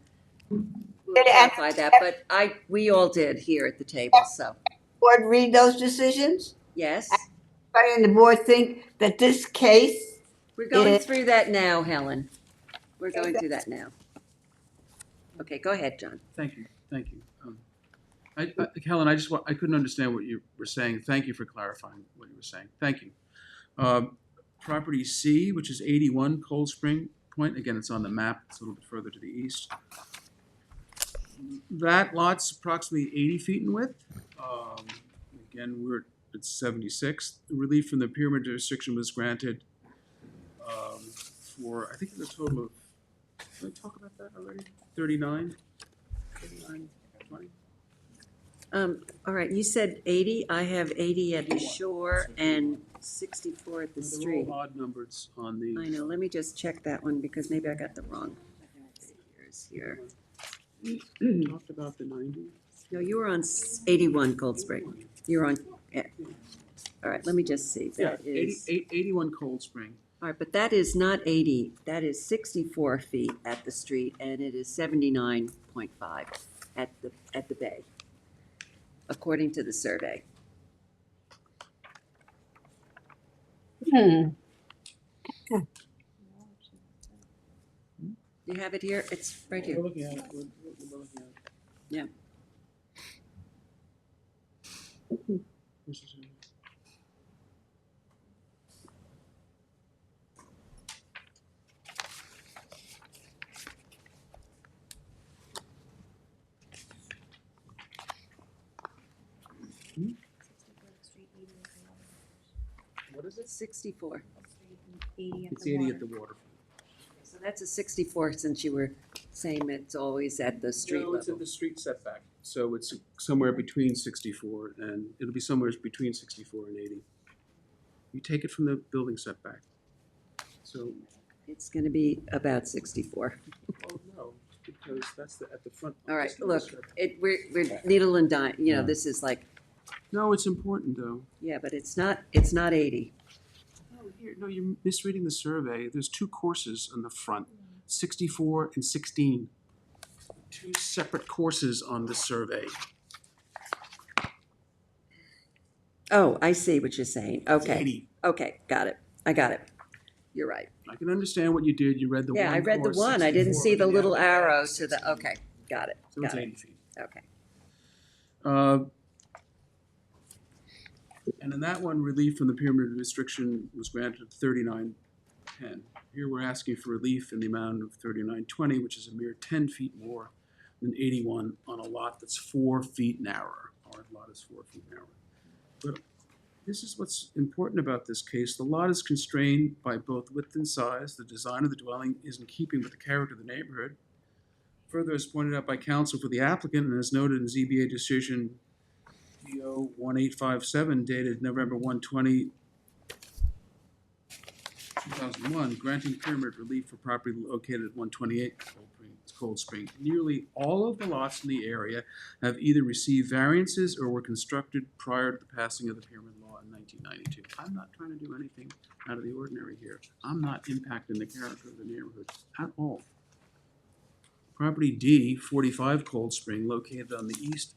we'll clarify that, but we all did here at the table, so, Board read those decisions? yes. Everybody on the board think that this case? We're going is- through that now, Helen. We're going through that now. Okay, go ahead, John. Thank you. Helen, I couldn't understand what you were saying. Thank you for clarifying what you were saying. Thank you. Property C, which is 81 Cold Spring, Point. Again, it's on the map, it's a little bit further to the east. That lot's approximately 80 feet in width. Again, we're at 76. Relief from the pyramid restriction was granted for, I think it's a total of, did I talk about that already? 39, 20? All right, you said 80. I have 80 at the shore and 64 at the They're street. all odd numbers on the. I know, let me just check that one because maybe I got the wrong. Here's here. Talked about the 90. No, you were on 81 Cold Spring. You're on, yeah. All right, let me just see. Yeah, That is, 81 Cold Spring. all right, but that is not 80. That is 64 feet at the street and it is 79.5 at the bay, according to the survey. You have it here? It's right here. We're looking at it. We're looking at it. Yeah. This is it. What is it? 64. It's 80 at the waterfront. So that's a 64 since you were saying it's always at the street No, it's at level. the street setback, so it's somewhere between 64 and, it'll be somewhere between 64 and 80. You take it from the building setback. So, It's going to be about 64. oh no, because that's at the front. All right, look, we're needle and dime, you know, this is like, No, it's important though. yeah, but it's not 80. No, you're misreading the survey. There's two courses on the front, 64 and 16. Two separate courses on the survey. Oh, I see what you're saying. Okay. 80. Okay, got it. I got it. You're right. I can understand what you did. You read the one Yeah, I read the course, one. I didn't 64, see the and little other arrow is to the, 16. okay, got it. So it's got it. 80 feet. Okay. And in that one, relief from the pyramid restriction was granted 39.10. Here we're asking for relief in the amount of 39.20, which is a mere 10 feet more than 81 on a lot that's 4 feet narrower. Our lot is 4 feet narrower. But this is what's important about this case. The lot is constrained by both width and size. The design of the dwelling is in keeping with the character of the neighborhood. Further, as pointed out by counsel for the applicant and as noted in ZBA decision PO 1857 dated November 1/20, 2001, granting pyramid relief for property located at 128 Cold Spring. Nearly all of the lots in the area have either received variances or were constructed prior to the passing of the pyramid law in 1992. I'm not trying to do anything out of the ordinary here. I'm not impacting the character of the neighborhood at all. Property D, 45 Cold Spring, located on the east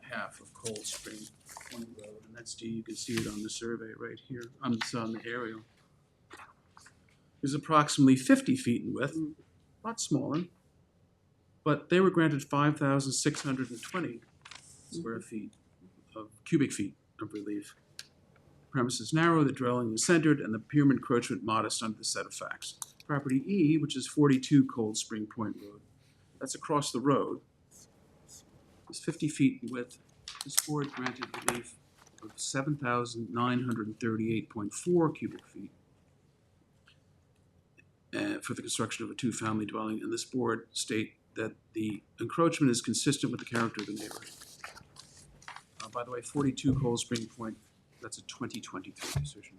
half of Cold Spring Point Road, and that's D, you can see it on the survey right here, on the aerial. Is approximately 50 feet in width, a lot smaller, but they were granted 5,620 square feet of cubic feet of relief. Premises narrow, the dwelling is centered, and the pyramid encroachment modest under the set of facts. Property E, which is 42 Cold Spring Point Road, that's across the road, is 50 feet in width. This board granted relief of 7,938.4 cubic feet for the construction of a two-family dwelling, and this board state that the encroachment is consistent with the character of the neighborhood. By the way, 42 Cold Spring Point, that's a 2023 decision.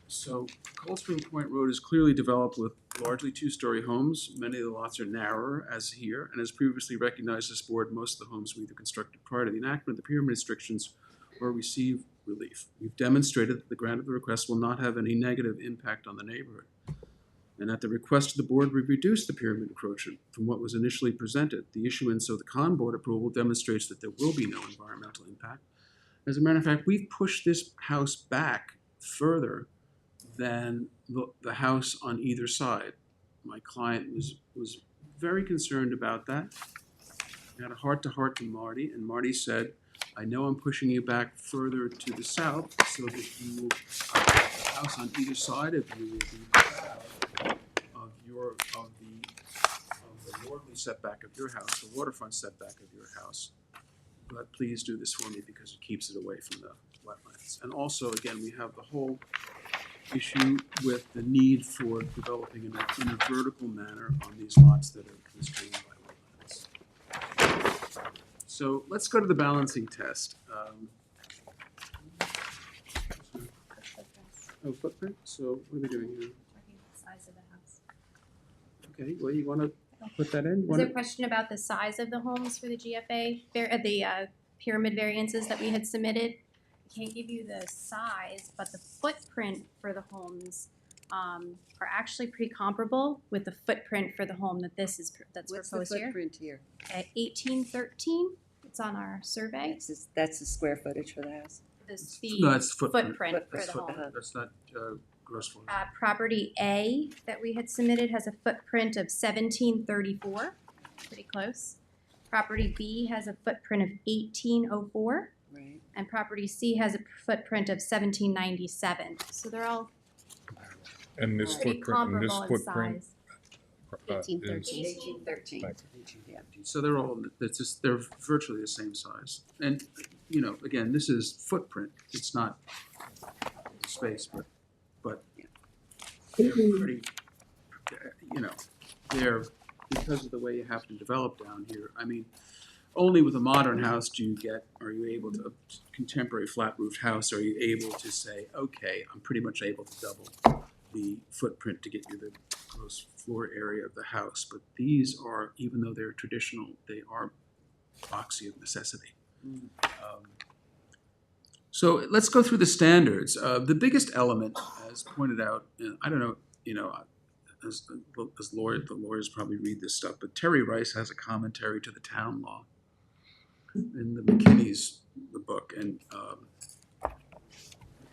So Cold Spring Point Road is clearly developed with largely two-story homes. Many of the lots are narrower, as here, and as previously recognized this board, most of the homes were either constructed prior to the enactment of the pyramid restrictions or receive relief. We've demonstrated that the grant of the request will not have any negative impact on the neighborhood. And at the request of the board, we've reduced the pyramid encroachment from what was initially presented. The issuance of the con board approval demonstrates that there will be no environmental impact. As a matter of fact, we've pushed this house back further than the house on either side. My client was very concerned about that. I had a heart-to-heart with Marty, and Marty said, I know I'm pushing you back further to the south so that you will, the house on either side of you will be of the northerly setback of your house, the waterfront setback of your house. But please do this for me because it keeps it away from the wetlands. And also, again, we have the whole issue with the need for developing in a vertical manner on these lots that are constrained by wetlands. So let's go to the balancing test. Oh, footprint, so what are we doing here? Size of the house. Okay, well, you wanna put that in? You Was there a wanna- question about the size of the homes for the GFA, the pyramid variances that we had submitted? I can't give you the size, but the footprint for the homes are actually pretty comparable with the footprint for the home that that's What's the proposed here. footprint here? At 1813, it's on our survey. That's the square footage for the house? No, that's footprint. Footprint for That's the footprint. home. That's not gross floor. Property A that we had submitted has a footprint of 1734, pretty close. Property B has a footprint of 1804. Right. And property C has a footprint of 1797. So they're all And this pretty footprint, and this comparable in footprint. size. is- 1813. Right. So they're all, they're virtually the same size. And, you know, again, this is footprint, it's not space, but they're pretty, you know, they're, because of the way you have to develop down here, I mean, only with a modern house are you able to, contemporary flat roofed house, are you able to say, okay, I'm pretty much able to double the footprint to get you the gross floor area of the house. But these are, even though they're traditional, they are boxy of necessity. So let's go through the standards. The biggest element, as pointed out, and I don't know, you know, as lawyers, the lawyers probably read this stuff, but Terry Rice has a commentary to the town law in the McKinney's the book, and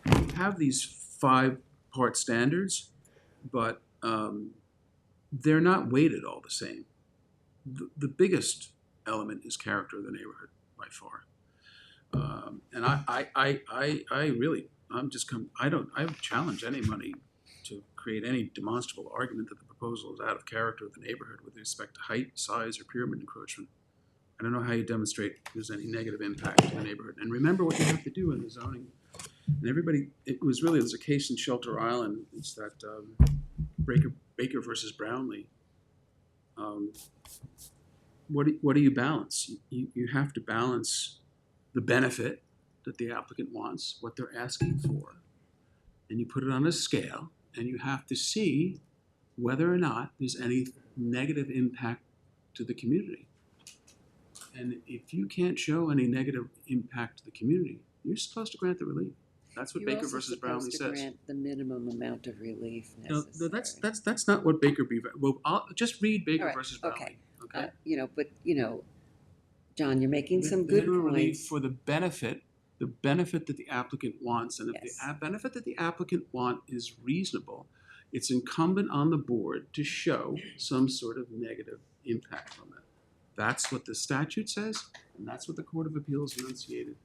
we have these 5-part standards, but they're not weighted all the same. The biggest element is character of the neighborhood by far. And I really, I challenge anybody to create any demonstrable argument that the proposal is out of character of the neighborhood with respect to height, size, or pyramid encroachment. I don't know how you demonstrate there's any negative impact to the neighborhood. And remember what you have to do in the zoning. And everybody, there's a case in Shelter Island, it's that Baker versus Brownlee. What do you balance? You have to balance the benefit that the applicant wants, what they're asking for, and you put it on a scale, and you have to see whether or not there's any negative impact to the community. And if you can't show any negative impact to the community, you're supposed to grant the relief. That's what Baker versus Brownlee says. You're also supposed to grant the minimum amount of relief No, necessary. that's not what Baker v. Well, I'll just read Baker All right, versus Brownlee. Okay. John, you're making some good Minimum relief points. for the benefit that the applicant wants, and if the benefit that the applicant want is reasonable, it's incumbent on the board to show some sort of negative impact from it. That's what the statute says, and that's what the Court of Appeals enunciated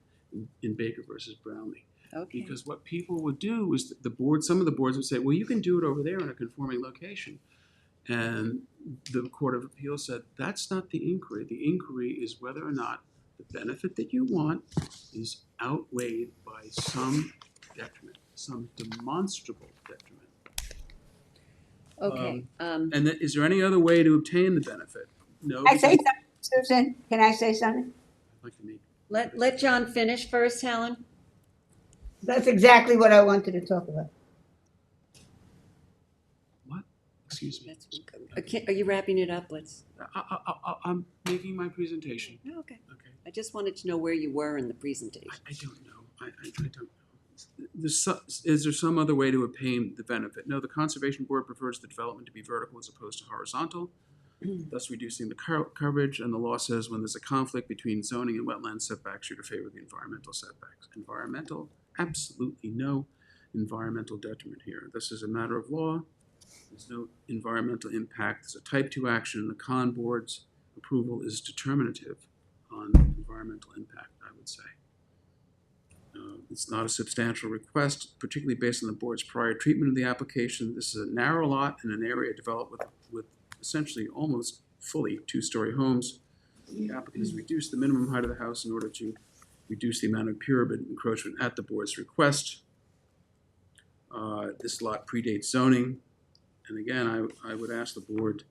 in Baker versus Brownlee. Okay. Because what people would do is some of the boards would say, well, you can do it over there in a conforming location. And the Court of Appeals said, that's not the inquiry. The inquiry is whether or not the benefit that you want is outweighed by some detriment, some demonstrable detriment. Okay. And is there any other way to obtain the benefit? No. I say something, Susan? Can I say something? I'd like to meet. Let John finish first, Helen. That's exactly what I wanted to talk about. Excuse me. Are you wrapping it up? I'm making my presentation. No, okay. I just wanted to know where you were in the presentation. I don't know. I don't know. Is there some other way to obtain the benefit? No, the Conservation Board prefers the development to be vertical as opposed to horizontal, thus reducing the coverage, and the law says when there's a conflict between zoning and wetland setbacks, you're to favor the environmental setbacks. Environmental, absolutely no environmental detriment here. This is a matter of law. There's no environmental impact. It's a type 2 action. The Con Board's approval is determinative on environmental impact, I would say. It's not a substantial request, particularly based on the board's prior treatment of the application. This is a narrow lot in an area developed with essentially almost fully two-story homes. The applicant has reduced the minimum height of the house in order to reduce the amount of pyramid encroachment at the board's request. This lot predates zoning. And again, I would ask the board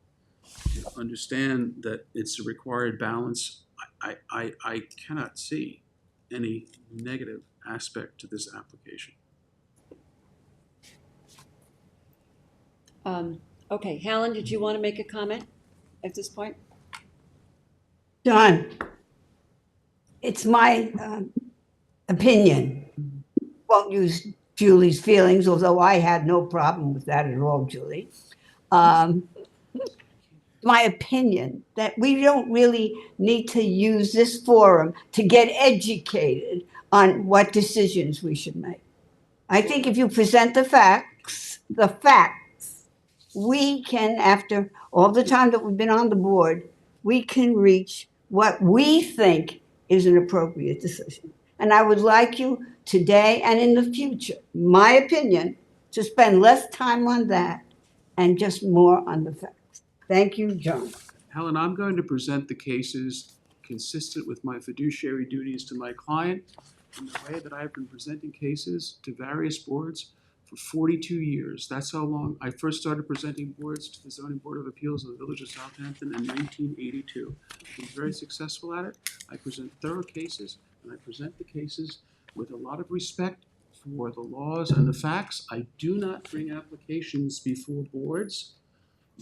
to understand that it's a required balance. I cannot see any negative aspect to this application. Okay, Helen, did you want to make a comment at this point? John, it's my opinion. Won't use Julie's feelings, although I had no problem with that at all, Julie. My opinion that we don't really need to use this forum to get educated on what decisions we should make. I think if you present the facts, we can, after all the time that we've been on the board, we can reach what we think is an appropriate decision. And I would like you today and in the future, my opinion, to spend less time on that and just more on the facts. Thank you, John. Helen, I'm going to present the cases consistent with my fiduciary duties to my client in the way that I've been presenting cases to various boards for 42 years. That's how long I first started presenting boards to the Zoning Board of Appeals of the Village of Southampton in 1982. I've been very successful at it. I present thorough cases, and I present the cases with a lot of respect for the laws and the facts. I do not bring applications before boards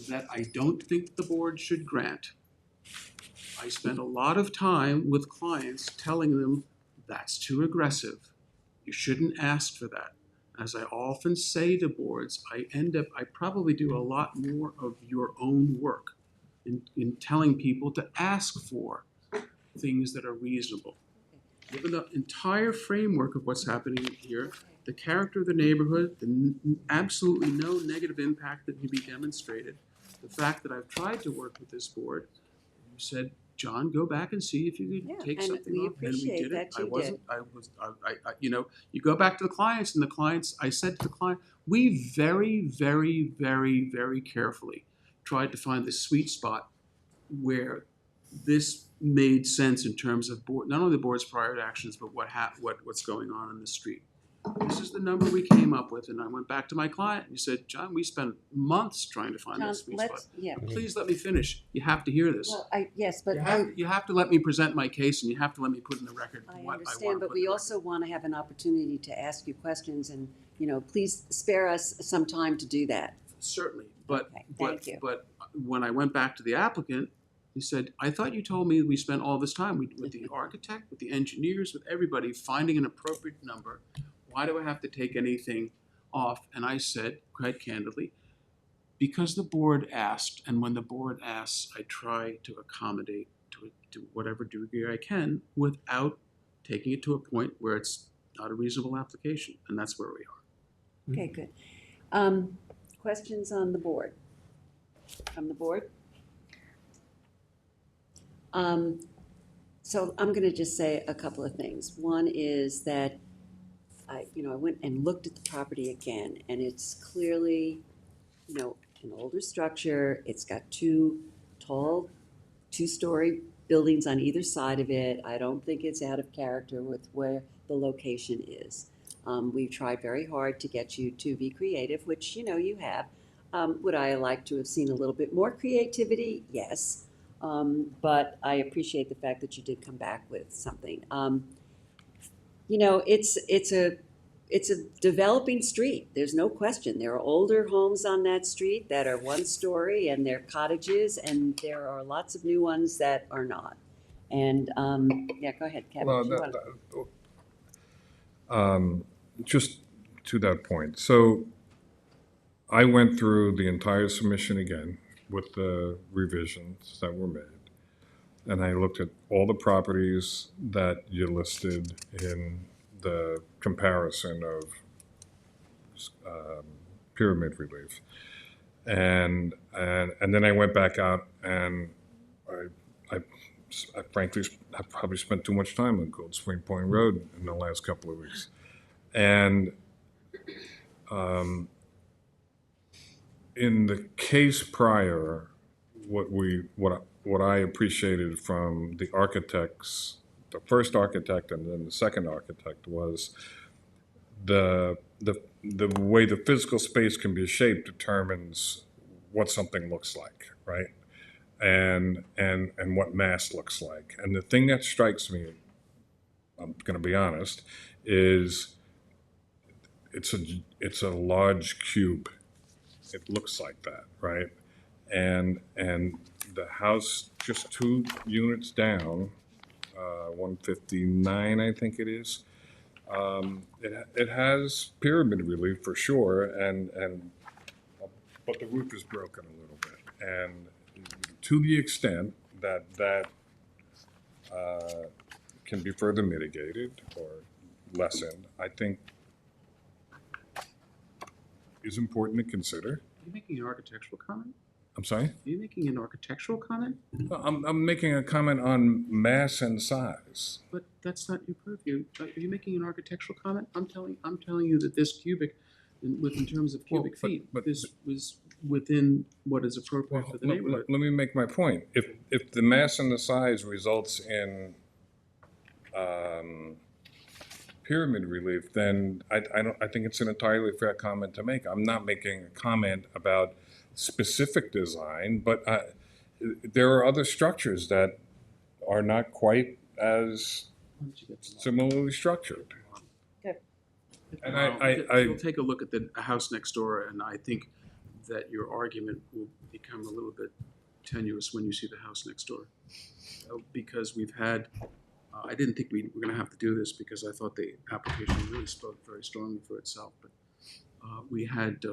that I don't think the board should grant. I spend a lot of time with clients telling them that's too aggressive. You shouldn't ask for that. As I often say to boards, I probably do a lot more of your own work in telling people to ask for things that are reasonable. Given the entire framework of what's happening here, the character of the neighborhood, absolutely no negative impact that can be demonstrated, the fact that I've tried to work with this board, you said, John, go back and see if you could take something off, and we did it. You go back to the clients, and the clients, I said to the client, we very, very, very, very carefully tried to find the sweet spot where this made sense in terms of board, not only the board's prior actions, but what's going on in the street. This is the number we came up with, and I went back to my client and he said, John, we spent months trying to find that sweet spot. Please let me finish. You have to hear this. Well, yes, but You have to let me present my case, and you have to let me put in the record what I want to understand, but we also want to have an opportunity to ask you questions, and, please spare us some time to do that. Certainly, but thank you. But when I went back to the applicant, he said, I thought you told me we spent all this time with the architect, with the engineers, with everybody, finding an appropriate number. Why do I have to take anything off? And I said, quite candidly, because the board asked, and when the board asks, I try to accommodate to whatever degree I can without taking it to a point where it's not a reasonable application, and that's where we are. Okay, good. Questions on the board? From the board? So I'm going to just say a couple of things. One is that I went and looked at the property again, and it's clearly, an older structure. It's got two tall, two-story buildings on either side of it. I don't think it's out of character with where the location is. We've tried very hard to get you to be creative, which, you have. Would I like to have seen a little bit more creativity? Yes. But I appreciate the fact that you did come back with something. It's a developing street. There's no question. There are older homes on that street that are one story, and they're cottages, and there are lots of new ones that are not. And go ahead, Kevin. Just to that point. So I went through the entire submission again with the revisions that were made. And I looked at all the properties that you listed in the comparison of pyramid relief. And then I went back out and I frankly, I've probably spent too much time on Cold Spring Point Road in the last couple of weeks. And in the case prior, what I appreciated from the architects, the first architect and then the second architect, was the way the physical space can be shaped determines what something looks like, right? And what mass looks like. And the thing that strikes me, I'm going to be honest, is it's a large cube. It looks like that, right? And the house just 2 units down, 159, I think it is. It has pyramid relief for sure, but the roof is broken a little bit. And to the extent that can be further mitigated or lessened, I think is important to consider. Are you making an architectural comment? I'm sorry? Are you making an architectural comment? I'm making a comment on mass and size. But that's not your purview. Are you making an architectural comment? I'm telling you that this cubic, in terms of cubic feet, this was within what is appropriate for the neighborhood. Let me make my point. If the mass and the size results in pyramid relief, then I think it's an entirely fair comment to make. I'm not making a comment about specific design, but there are other structures that are not quite as similarly structured. And You'll take a look at the house next door, and I think that your argument will become a little bit tenuous when you see the house next door. Because we've had, I didn't think we were going to have to do this because I thought the application really spoke very strongly for itself, but we had,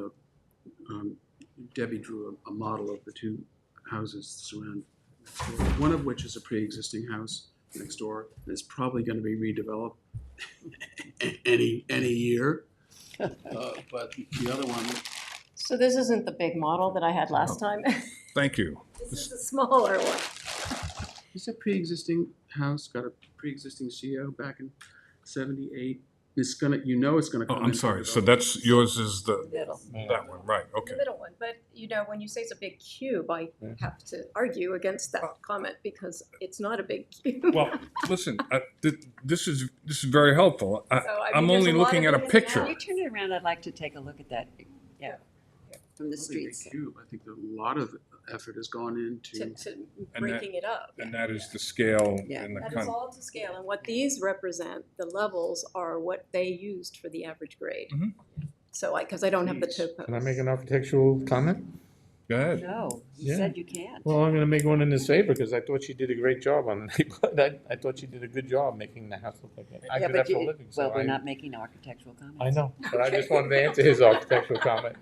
Debbie drew a model of the 2 houses surround next door, one of which is a pre-existing house next door, and it's probably going to be redeveloped any year. But the other one. So this isn't the big model that I had last time? Thank you. This is a smaller one. It's a pre-existing house, got a pre-existing CO back in '78. It's gonna, it's gonna Oh, come. I'm sorry. So that's yours is Middle. that one, right? Okay. The middle one, but when you say it's a big cube, I have to argue against that comment because it's not a big cube. Well, listen, this is very helpful. I'm there's only a lot looking of at a ins and picture. Can you turn it around? I'd like to take a look at that. Yeah, from the streets. Cube. I think a lot of effort has gone into breaking it up. And that is the scale Yeah. in the That is country. all to scale, and what these represent, the levels are what they used for the average grade. Mhm. So because I don't have the topo. Can I make an architectural comment? Go ahead. No, you Yeah. said you can't. Well, I'm gonna make one in his favor, because I thought she did a great job on the neighborhood. I thought she did a good job making the house look like that. I Yeah, do but that for a living, so well, we're I- not making architectural comments. I know, but I just wanted to answer his architectural comment.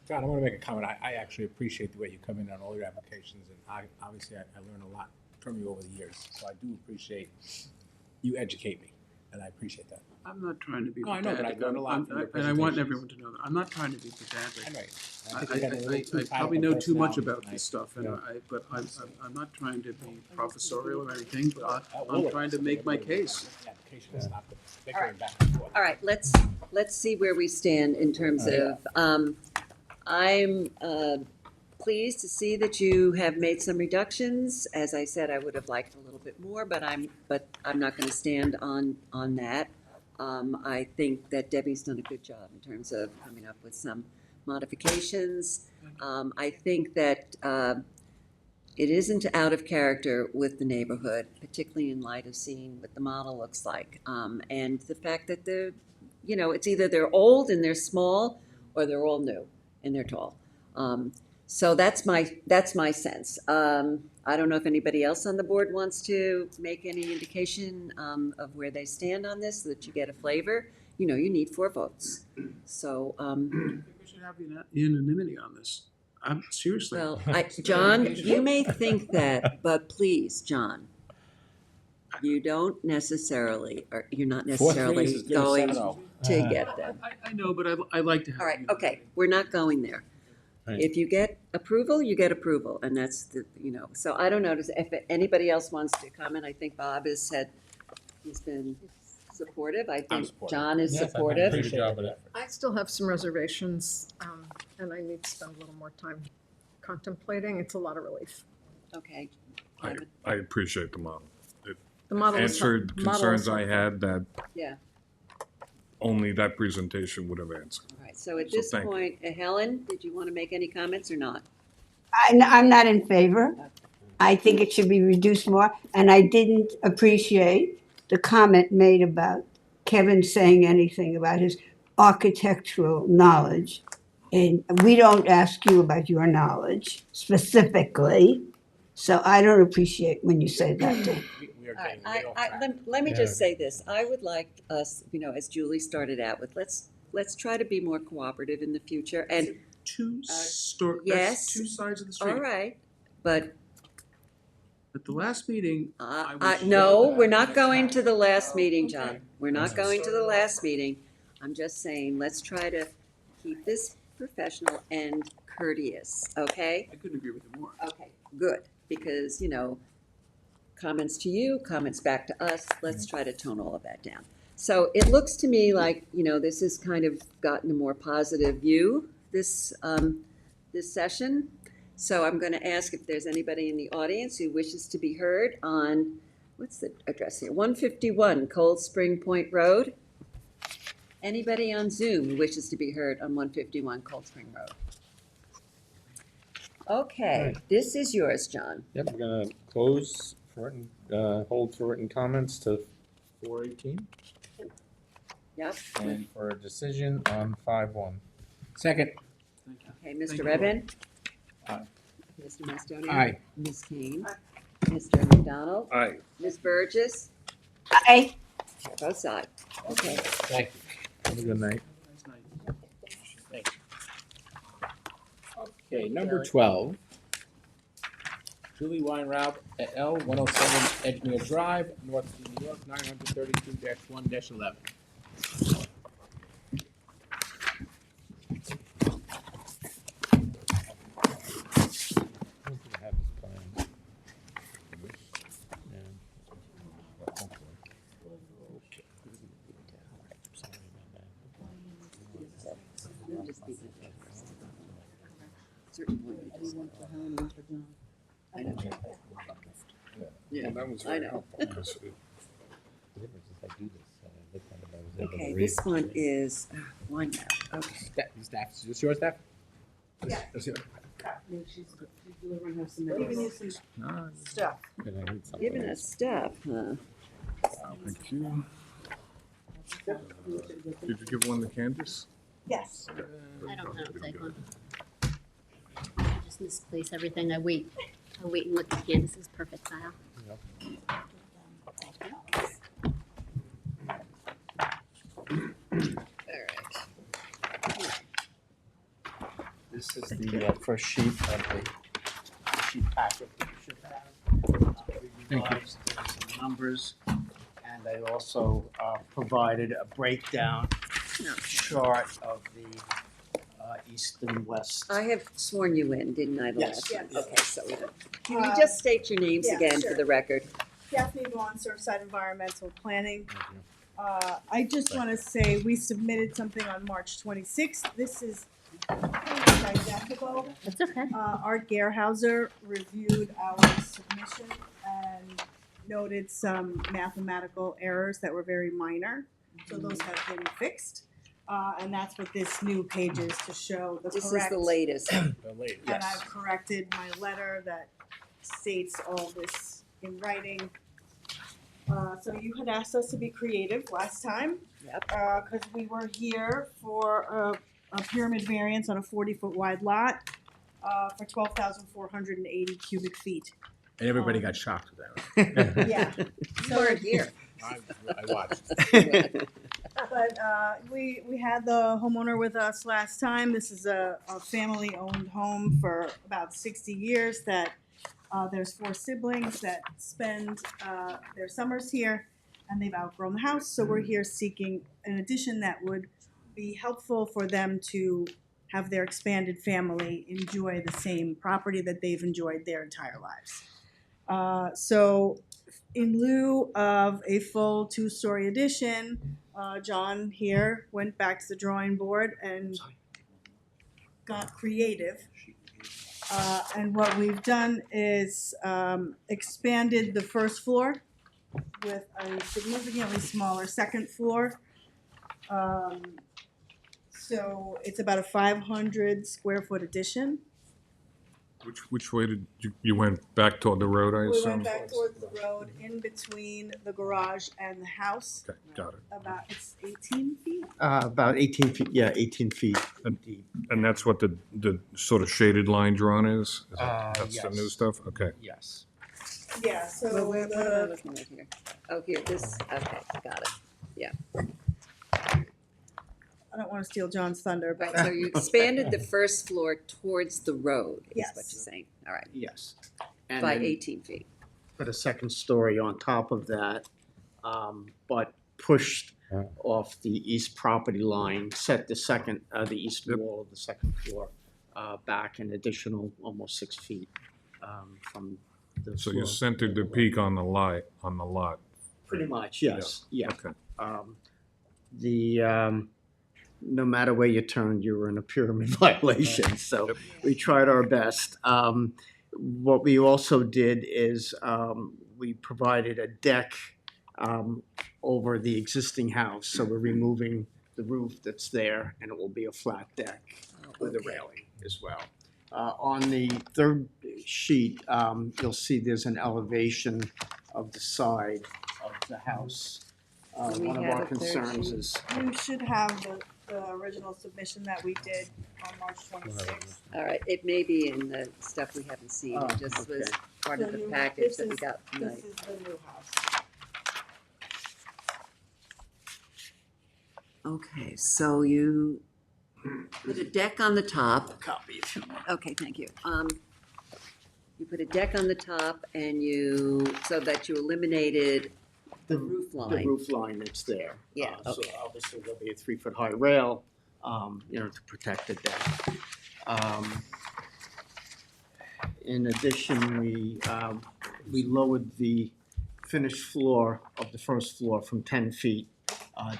John, I want to make a comment. I actually appreciate the way you come in on all your applications, and I learn a lot from you over the years. So I do appreciate you educate me, and I appreciate that. I'm not trying to be No, I know, but pedantic. I've learned a lot from your And I want presentations. everyone to know that. I'm not trying to be pedantic. I think you got a little too I tied probably up know in too much personality. about this stuff, and Yeah. but I'm not trying to be professorial or anything, but I'm Well, trying to make my case. The application is not the bickering back and forth. All right, let's see where we stand in terms of, I'm pleased to see that you have made some reductions. As I said, I would have liked a little bit more, but I'm not gonna stand on that. I think that Debbie's done a good job in terms of coming up with some modifications. I think that it isn't out of character with the neighborhood, particularly in light of seeing what the model looks like. And the fact that it's either they're old and they're small, or they're all new and they're tall. So that's my sense. I don't know if anybody else on the board wants to make any indication of where they stand on this, so that you get a flavor. You need 4 votes. So, We should have unanimity on this. I'm seriously. well, John, you may think that, but please, John, you don't necessarily, or you're not 4-3 necessarily is going 7-0. to get them. I know, but I like to have. All right, okay, we're not going there. Right. If you get approval, you get approval, and that's the, so I don't know, if anybody else wants to comment, I think Bob has said, he's been supportive, I think supportive. John is Yes, I think supportive. you did a good job with it. I still have some reservations, and I need to spend a little more time contemplating. It's a lot of relief. Okay. I appreciate the model. It The model is answered model is concerns I had that Yeah, only that presentation would have answered. all right, so at So this thank you. point, Helen, did you want to make any comments or not? I'm not in favor. I think it should be reduced more, and I didn't appreciate the comment made about Kevin saying anything about his architectural knowledge. And we don't ask you about your knowledge specifically, so I don't appreciate when you say that to him. We are All right, getting way off track. let me Yeah. just say this, I would like us, as Julie started out with, let's try to be more cooperative in the future, and, That's yes. two sides of the street. all right, but At the last meeting, I was no, yelled at we're not and going to attacked. the last Oh, meeting, okay. John. We're not going to the last meeting. I'm just saying, let's try to keep this professional and courteous, okay? I couldn't agree with you more. Okay, good, because, comments to you, comments back to us, let's try to tone all of that down. So it looks to me like, this has kind of gotten a more positive view, this session. So I'm going to ask if there's anybody in the audience who wishes to be heard on, what's the address here? 151 Cold Spring Point Road. Anybody on Zoom who wishes to be heard on 151 Cold Spring Road? Okay, Right. this is yours, John. Yep, we're gonna close for written, hold for written comments to 4:18 Yep. and for a decision on 5:1. Second. Okay, Mr. Thank you. Redmond? Aye. Mr. Mastoni? Aye. Ms. Kane? Mr. McDonald? Aye. Ms. Burgess? Aye. Both sides. Okay. Thank you. Have a good night. Thank you. Okay, number 12. Julie Weinraub et al., 107 Edgemere Drive, North New York, 932-1-11. Certain point, you just want for Helen and for John. I know. Yeah, That was I very know. helpful. Yes, it- Okay, this one is, one now, okay. Staff, is this your staff? Yeah, she's delivering her some medicine. Stuff. Giving us stuff, huh? Thank you. Did you give one to Candace? Yes. I don't have to take one. I just misplace everything. I wait and look at Candace's perfect style. This is the first sheet of the sheet packet that you should have. Thank you. Some numbers, and I also provided a breakdown chart of the east and west. I have sworn you in, didn't I, the Yes. last time? Yes. Okay, so, can you just state your names yeah, again for sure. the record? Daphne Vaughn, Surfside Environmental Planning. I just want to say, we submitted something on March 26th. This is pretty much identical. That's okay. Art Gerhauser reviewed our submission and noted some mathematical errors that were very minor. So those have been fixed. And that's what this new page is, to show the This is correct. the latest. And I've corrected my letter that states all this in writing. So you had asked us to be creative last time. Yep. Cause we were here for a pyramid variance on a 40-foot wide lot, for 12,480 cubic feet. And everybody got shocked with that. Yeah. You weren't here. I watched. But we had the homeowner with us last time. This is a family-owned home for about 60 years that there's 4 siblings that spend their summers here, and they've outgrown the house. So we're here seeking an addition that would be helpful for them to have their expanded family enjoy the same property that they've enjoyed their entire lives. So in lieu of a full two-story addition, John here went back to the drawing board and got creative. And what we've done is expanded the first floor with a significantly smaller second floor. So it's about a 500 square foot addition. Which way did you went back toward the road, I We assume? went back towards the road in between the garage and the house. Okay, got it. About, it's 18 feet? About 18 feet, yeah, 18 feet deep. And that's what the sort of shaded line drawn is? That's the new Yes. stuff? Okay. Yes. Yeah, so Well, what am I the, looking at here? Oh, here, this, okay, got it. Yeah. I don't want to steal John's thunder, but. Right, so you expanded the first floor towards the road, is Yes. what you're saying. All right, Yes. And by then 18 feet. put a second story on top of that, but pushed off the east property line, set the second, the east wall of the second floor back an additional almost 6 feet from the So floor. you centered the peak on the lot. Pretty much, yes, yeah. Okay. No matter where you turned, you were in a pyramid violation, so we tried our best. What we also did is we provided a deck over the existing house, so we're removing the roof that's there, and it will be a flat deck with a railing as well. On the third sheet, you'll see there's an elevation of the side of the house. Do we One of have our a third concerns sheet? is You should have the original submission that we did on March 26th. All right, it may be in the stuff we haven't seen. Oh, It just was okay. part of the So package this that we is- got tonight. This is the new house. Okay, so you put a deck on the top. Copy if you want. Okay, thank you. You put a deck on the top and so that you eliminated the roof The line. roof line that's there. Yeah, So okay. obviously there'll be a 3-foot high rail, to protect the deck. In addition, we lowered the finished floor of the first floor from 10 feet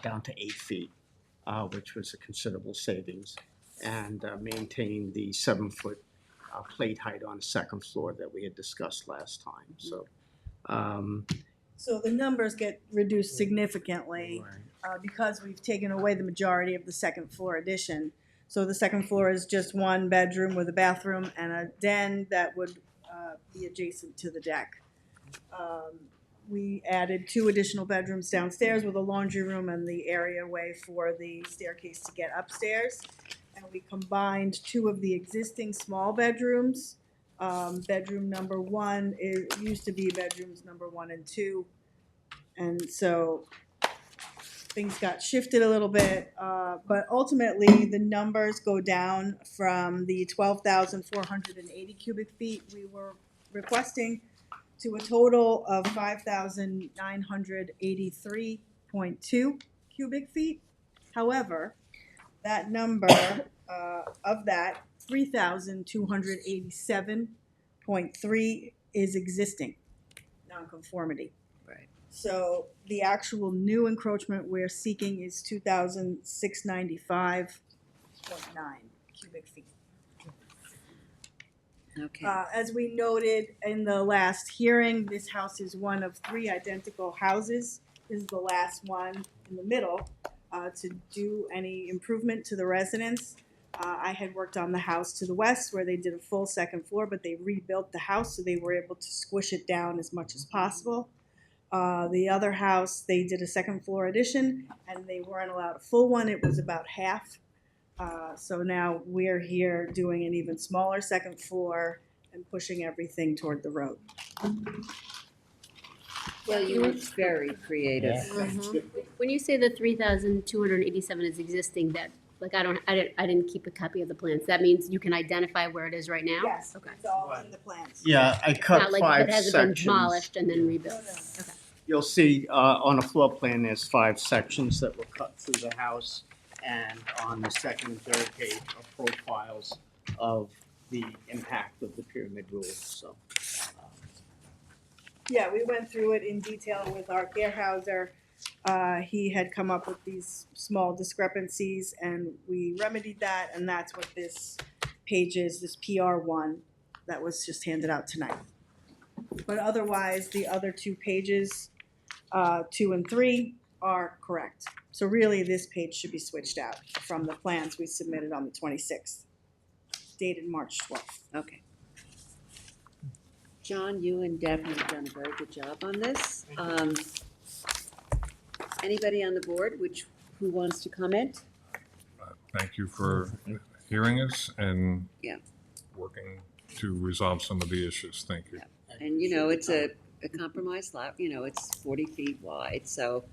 down to 8 feet, which was a considerable savings, and maintained the 7-foot plate height on the second floor that we had discussed last time. So, So the numbers get reduced significantly because we've taken away the majority of the second floor addition. So the second floor is just one bedroom with a bathroom and a den that would be adjacent to the deck. We added 2 additional bedrooms downstairs with a laundry room and the areaway for the staircase to get upstairs. And we combined 2 of the existing small bedrooms. Bedroom number 1 used to be bedrooms number 1 and 2. And so things got shifted a little bit, but ultimately the numbers go down from the 12,480 cubic feet we were requesting to a total of 5,983.2 cubic feet. However, that number, of that, 3,287.3 is existing nonconformity. Right. So the actual new encroachment we're seeking is 2,695.9 cubic feet. Okay. As we noted in the last hearing, this house is one of 3 identical houses. This is the last one in the middle to do any improvement to the residence. I had worked on the house to the west where they did a full second floor, but they rebuilt the house so they were able to squish it down as much as possible. The other house, they did a second floor addition and they weren't allowed a full one. It was about half. So now we're here doing an even smaller second floor and pushing everything toward the road. Well, you were very creative. When you say the 3,287 is existing, that, like, I didn't keep a copy of the plans. That means you can identify where it is right now? Yes, Okay. it's all in the plans. yeah, I cut Not like 5 if it hasn't been sections. demolished and then rebuilt. You'll see on a floor plan, there's 5 sections that were cut through the house, and on the second and third page are profiles of the impact of the pyramid rules, so. Yeah, we went through it in detail with Art Gerhauser. He had come up with these small discrepancies and we remedied that, and that's what this page is, this PR1 that was just handed out tonight. But otherwise, the other two pages, 2 and 3, are correct. So really, this page should be switched out from the plans we submitted on the 26th, dated March 12th. Okay. John, you and Devin have done a very good job on this. Anybody on the board who wants to comment? Thank you for hearing us and Yeah. working to resolve some of the issues. Thank you. And, you know, it's a compromise lot, you know, it's 40 feet wide, so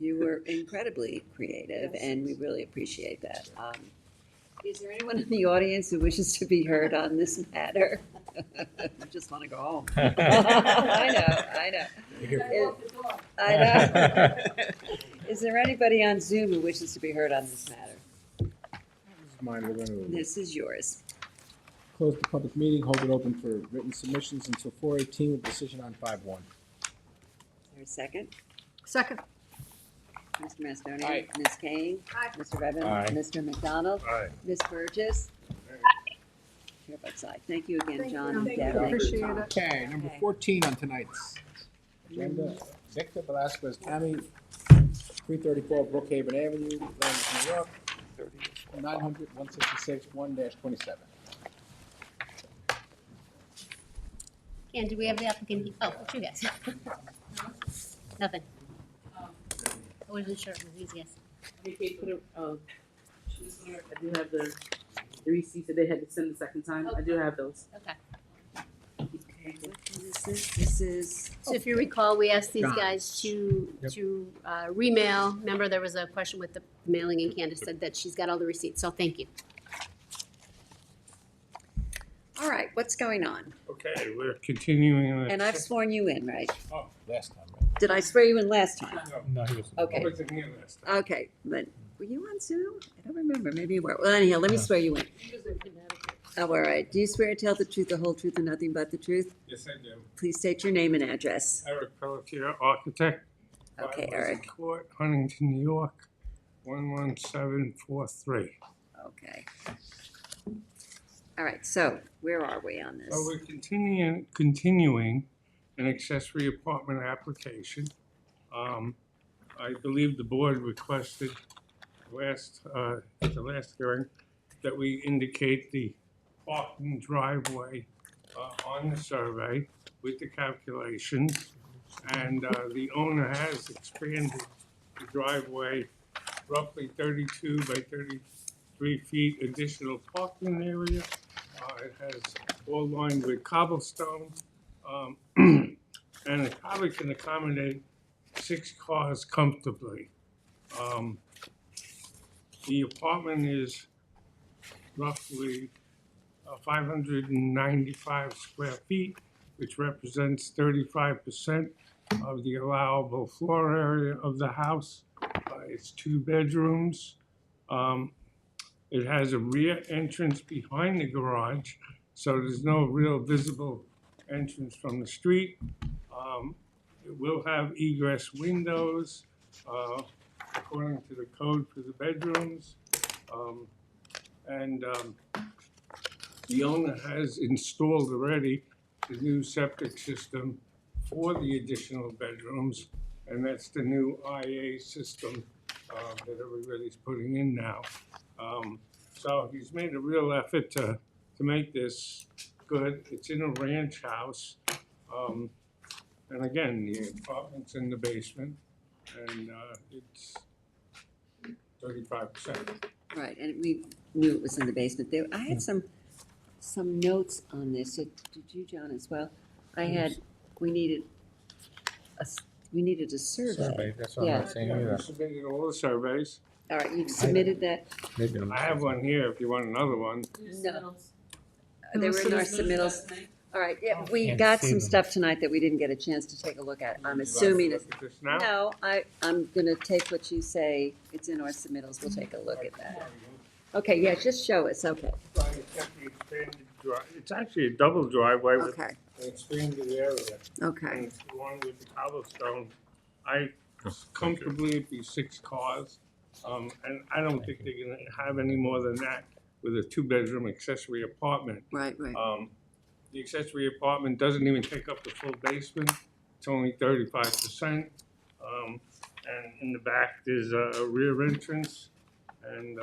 you were incredibly creative, and we really appreciate that. Is there anyone in the audience who wishes to be heard on this matter? I just want to go home. I know. Is there anybody on Zoom who wishes to be heard on this matter? This is mine, we're gonna This is yours. close the public meeting, hold it open for written submissions until 4:18 with decision on 5-1. Is there a second? Second. Mr. Mastoni? Aye. Ms. Kane? Aye. Mr. Redmond? Aye. Mr. McDonald? Aye. Ms. Burgess? Chair votes aye. Thank you again, Thank John you. and Thank you. Deb. Appreciate it. Okay, number 14 on tonight's agenda, Victor Velasquez Tammy, 334 Brookhaven Avenue, Lawrence, New York, 900-166, 1-27. And do we have the applicant? Oh, what you guys? Nothing. I wasn't sure if it was easy, yes. Okay, put it, I do have the receipts that they had to send the second time. I do have those. Okay. Okay, what is this? This is, So if you recall, we asked these John. guys to remail. Remember, there was a question with the mailing, and Candace said that she's got all the receipts, so thank you. all right, what's going on? Okay, we're continuing on. And I've sworn you in, right? Oh, last time, right? Did I swear you in last time? No, he was. Okay. I wasn't here last time. Okay, but were you on Zoom? I don't remember. Maybe you were. Well, anyhow, let me swear you in. Oh, all right. Do you swear to tell the truth, the whole truth, and nothing but the truth? Yes, I do. Please state your name and address. Eric Pelletier, architect. Okay, 5 Eric. Pleasant Court, Huntington, New York, 11743. Okay. All right, so where are we on this? So we're continuing an accessory apartment application. I believe the board requested at the last hearing that we indicate the parking driveway on the survey with the calculations. And the owner has expanded the driveway roughly 32 by 33 feet additional parking area. It has all lined with cobblestone, and it probably can accommodate 6 cars comfortably. The apartment is roughly 595 square feet, which represents 35% of the allowable floor area of the house. It's 2 bedrooms. It has a rear entrance behind the garage, so there's no real visible entrance from the street. It will have egress windows, according to the code for the bedrooms. The owner has installed already the new septic system for the additional bedrooms, and that's the new IA system that everybody's putting in now. So he's made a real effort to make this good. It's in a ranch house. And again, the apartment's in the basement, and it's 35%. Right, and we knew it was in the basement there. I had some notes on this. Did you, John, as well? I had, we needed a survey. That's what I'm not saying We either. submitted all the surveys. All right, you've submitted that? I have one here if you want another one. No. They were in our submittals. All right, yeah, we got some stuff tonight that we didn't get a chance to take a look at. I'm assuming it's, Look at this now? no, I'm gonna take what you say, it's in our submittals, we'll take a look at that. Okay, yeah, just show us, okay. It's actually a double driveway with Okay. an expanded area. Okay. And it's one with the cobblestone. I comfortably it'd be 6 cars. And I don't think they're gonna have any more than that with a 2-bedroom accessory apartment. Right, right. The accessory apartment doesn't even take up the full basement. It's only 35%. And in the back, there's a rear entrance. And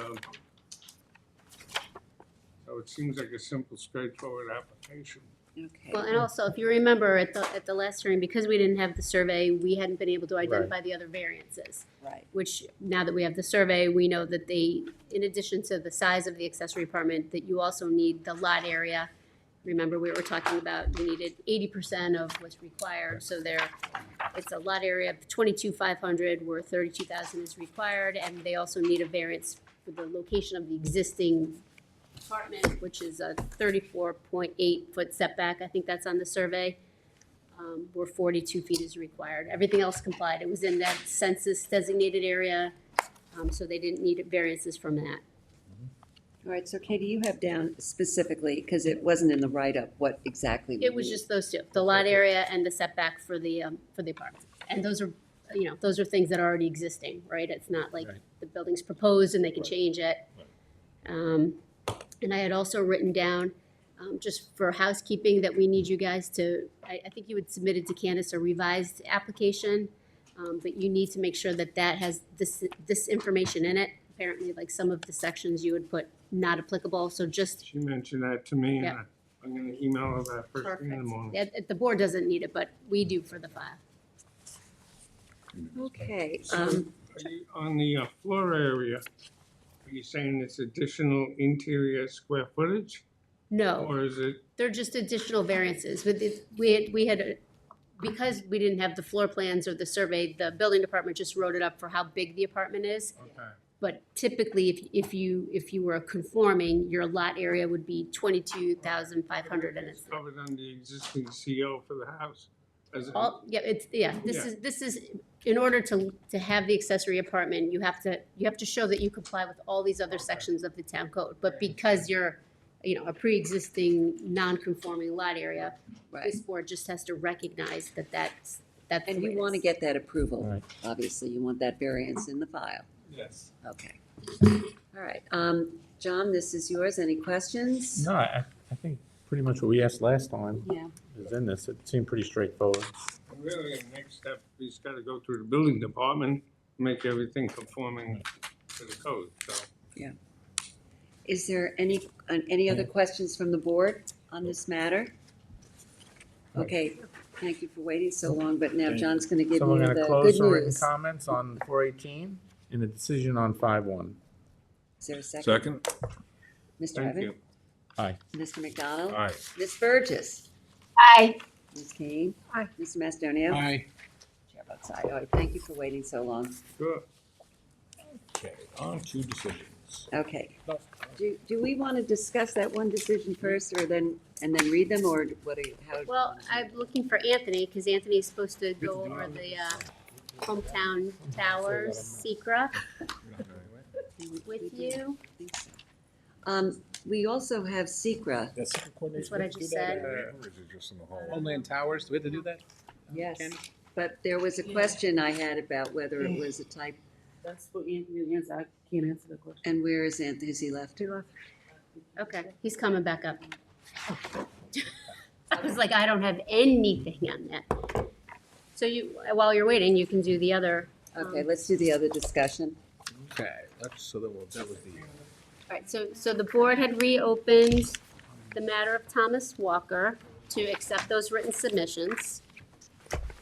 so it seems like a simple, straightforward application. Okay. Well, and also, if you remember at the last hearing, because we didn't have the survey, we hadn't been able to identify the other variances. Right. Which, now that we have the survey, we know that they, in addition to the size of the accessory apartment, that you also need the lot area. Remember, we were talking about you needed 80% of what's required, so it's a lot area of 22,500 where 32,000 is required, and they also need a variance for the location of the existing apartment, which is a 34.8-foot setback. I think that's on the survey, where 42 feet is required. Everything else complied. It was in that census designated area, so they didn't need variances from that. All right, so Katie, you have down specifically, because it wasn't in the write-up, what exactly we It was need. just those two, the lot area and the setback for the apartment. And those are things that are already existing, right? It's not like the building's proposed and they can change it. And I had also written down, just for housekeeping, that we need you guys to, I think you had submitted to Candace a revised application, but you need to make sure that that has this information in it. Apparently, like some of the sections you would put not applicable, so just. She mentioned that to me, and Yeah. I'm gonna email her that first thing in the morning. Yeah, the board doesn't need it, but we do for the file. Okay, Are you, on the floor area, are you saying it's additional interior square footage? No. Or is it, They're just additional variances. Because we didn't have the floor plans or the survey, the building department just wrote it up for how big the apartment is. okay, But typically, if you were conforming, your lot area would be 22,500, and it's covered on the existing CO for the house? As in- all, this Yeah. is, in order to have the accessory apartment, you have to show that you comply with all these other sections of the town code. But because you're, a pre-existing, non-conforming lot area, this board just has to recognize that that's and the way you it want to is. get that approval, obviously, you want that variance in the file. Yes. Okay. All right, John, this is yours, any questions? No, I think pretty much what we asked last time Yeah. is in this. It seemed pretty straightforward. And really, the next step, he's gotta go through the building department, make everything conforming to the code, so. Yeah. Is there any other questions from the board on this matter? Okay, thank you for waiting so long, but now John's gonna give So you we're the gonna good close the written news. comments on 418 and the decision on 5-1. Is there a second? Second? Mr. Thank Evan? you. Aye. Mr. McDonald? Aye. Ms. Burgess? Aye. Ms. Kane? Aye. Mr. Macedonia? Aye. Chair votes aye. All right, thank you for waiting so long. Good. Okay, on to decisions. Okay. Do we want to discuss that one decision first, or then read them, or what are you, how? Well, I'm looking for Anthony, because Anthony's supposed to go over the hometown towers, secra, with you. We also have secra. That's what I just said. Or is it just in the hall? Homeland Towers, do we have to do that? Yes, Ken? but there was a question I had about whether it was a type, That's what Anthony to answer. I can't answer that question. and where is Anthony? Has he left? He left. Okay, he's coming back up. I was like, I don't have anything on that. So while you're waiting, you can do the other. Okay, let's do the other discussion. Okay, that was the. All right, so the board had reopened the matter of Thomas Walker to accept those written submissions.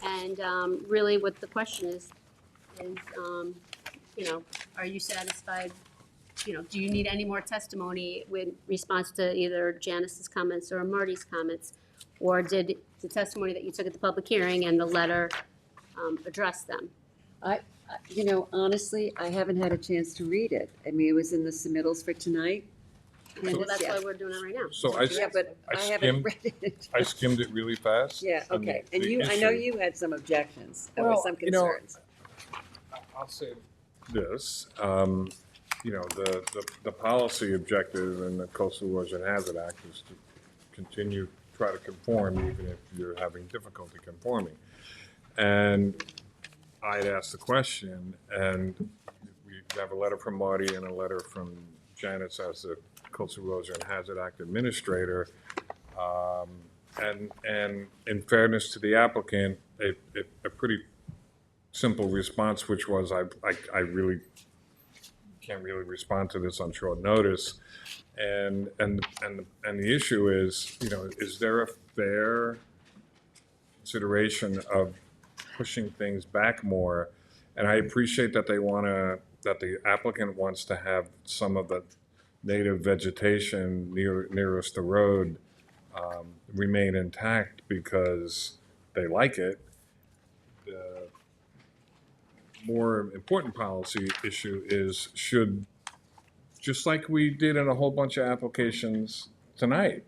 And really what the question is, are you satisfied? Do you need any more testimony with response to either Janice's comments or Marty's comments? Or did the testimony that you took at the public hearing and the letter address them? Honestly, I haven't had a chance to read it. I mean, it was in the submittals for tonight. Well, that's why we're doing it right now. So Yeah, but I haven't skimmed, read it. I skimmed it really fast. Yeah, and okay. the And you, I know issue- you had some objections, or Well, some you know, concerns. I'll say this, the policy objective in the Coastal Erosion Hazard Act is to continue, try to conform even if you're having difficulty conforming. And I'd asked the question, and we have a letter from Marty and a letter from Janice as the Coastal Erosion Hazard Act Administrator. And in fairness to the applicant, a pretty simple response, which was, I really can't really respond to this on short notice. And the issue is, is there a fair consideration of pushing things back more? And I appreciate that that the applicant wants to have some of the native vegetation nearest the road remain intact because they like it. The more important policy issue is just like we did in a whole bunch of applications tonight,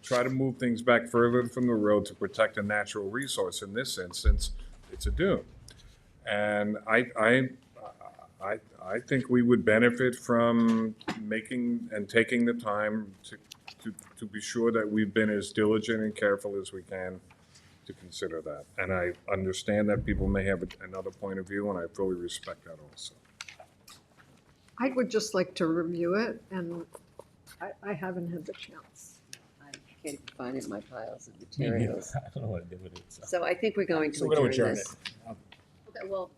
try to move things back further from the road to protect a natural resource. In this instance, it's a dune. And I think we would benefit from making and taking the time to be sure that we've been as diligent and careful as we can to consider that. And I understand that people may have another point of view, and I fully respect that also. I would just like to review it, and I haven't had the chance. I can't even find it in my piles of materials. I don't know what to do with it. So I think we're going to So we're gonna adjourn adjourn this. Okay, well,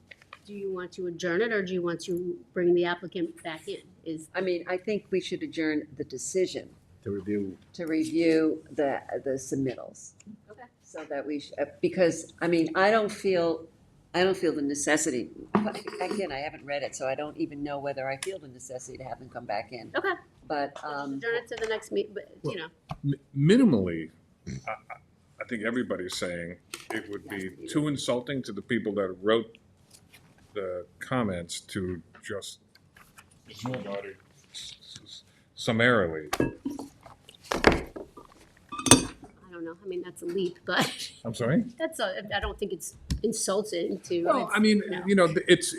do you want to adjourn it, or do you want to bring the applicant back in? I think we should adjourn the decision To review. to review the submittals. Okay. So that because, I don't feel the necessity, again, I haven't read it, so I don't even know whether I feel the necessity to have them come back in. Okay. But, Adjourn it to the next meet, but, Minimally, I think everybody's saying it would be too insulting to the people that wrote the comments to just disregard it summarily. I don't know, that's a leap, but I'm sorry? I don't think it's insulting to. Well, it's-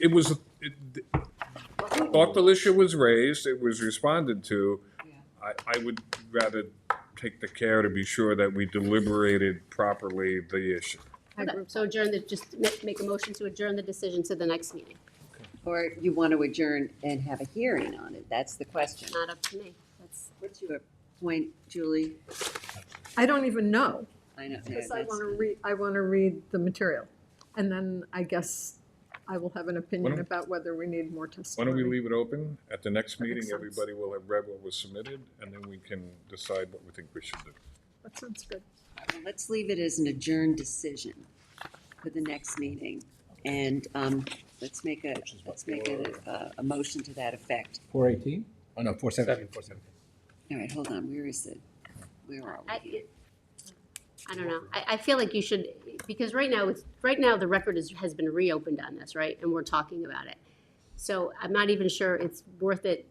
thoughtful issue was raised, it was responded to. I would rather take the care to be sure that we deliberated properly the issue. Okay, so just make a motion to adjourn the decision to the next meeting. or you want to adjourn and have a hearing on it, that's the question. Not up to me. What's your point, Julie? I don't even know. I know. Because I want to read the material. And then I guess I will have an opinion Why don't- about whether we need more Why testimony. don't we leave it open? At the next That makes meeting, sense. everybody will have read what was submitted, and then we can decide what we think we should do. That sounds good. Well, let's leave it as an adjourned decision for the next meeting. And let's make a motion to that effect. 418? Oh, no, 417. 417. All right, hold on, where is it? Where are we? I don't know. I feel like you should, because right now the record has been reopened on this, right? And we're talking about it. So I'm not even sure it's worth it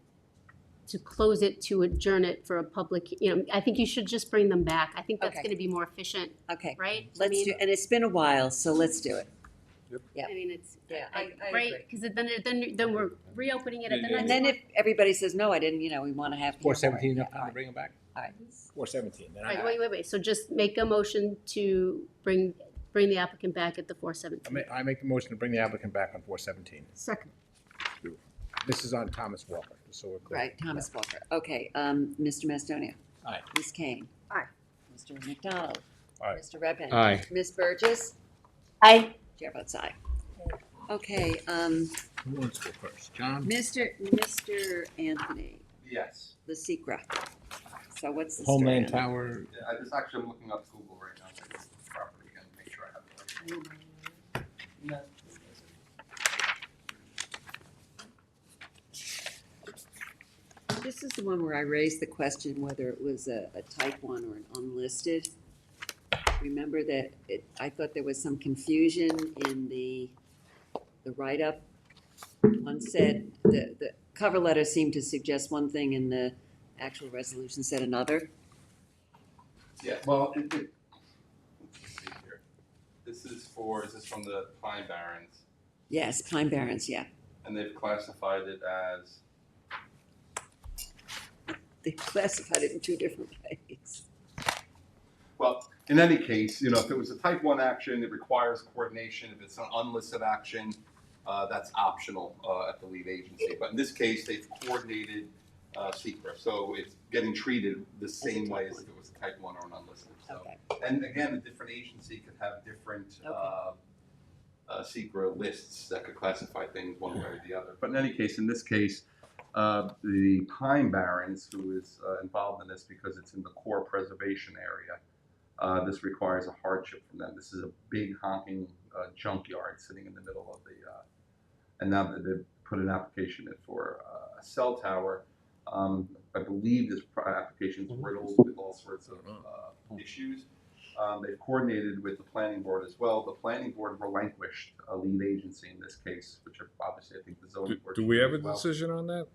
to close it, to adjourn it for a public, I think you should just bring them back. I think that's Okay. gonna be more efficient, Okay, right? let's do, and it's been a while, so let's do it. I mean, it's, Yeah, I right? agree. Because then we're reopening it at the next And then one. if everybody says, no, I didn't, we want to have. 417, Yeah, enough time to bring them back? all right. 417. Then Right, wait. So just make a motion to bring the applicant back at the 417. I make the motion to bring the applicant back on 417. Second. This is on Thomas Walker, so we're clear. Right, Thomas Walker. Okay, Mr. Mastonia. Aye. Ms. Kane. Aye. Mr. McDonald. Aye. Mr. Redmond. Aye. Ms. Burgess. Aye. Chair votes aye. Okay, Who wants to go first? John? Mr. Anthony, Yes. the secret. So what's the story? Homeland on that? Tower. Yeah, I just actually am looking up Google right now to look at the property again, make sure I have it right. No. This is the one where I raised the question whether it was a type 1 or an unlisted. Remember that I thought there was some confusion in the write-up. One said, cover letter seemed to suggest one thing and the actual resolution said another. Yeah, well, let's see here. This is from the Pine Barrens, Yes, Pine Barrens, yeah. and they've classified it as, They classified it in two different ways. well, in any case, if it was a type 1 action, it requires coordination. If it's an unlisted action, that's optional at the lead agency. But in this case, they've coordinated secret, so it's getting treated the same way as if it was a type 1 or an unlisted. So, and again, a different agency could have different secret lists that could classify things one way or the other. But in any case, in this case, the Pine Barrens, who is involved in this because it's in the core preservation area, this requires a hardship from them. This is a big honking junkyard sitting in the middle of the, and now they've put an application in for a cell tower. I believe this application is riddled with all sorts of issues. They've coordinated with the planning board as well. The planning board relinquished a lead agency in this case, which obviously I think the zoning board. Do we have a as well. decision on that?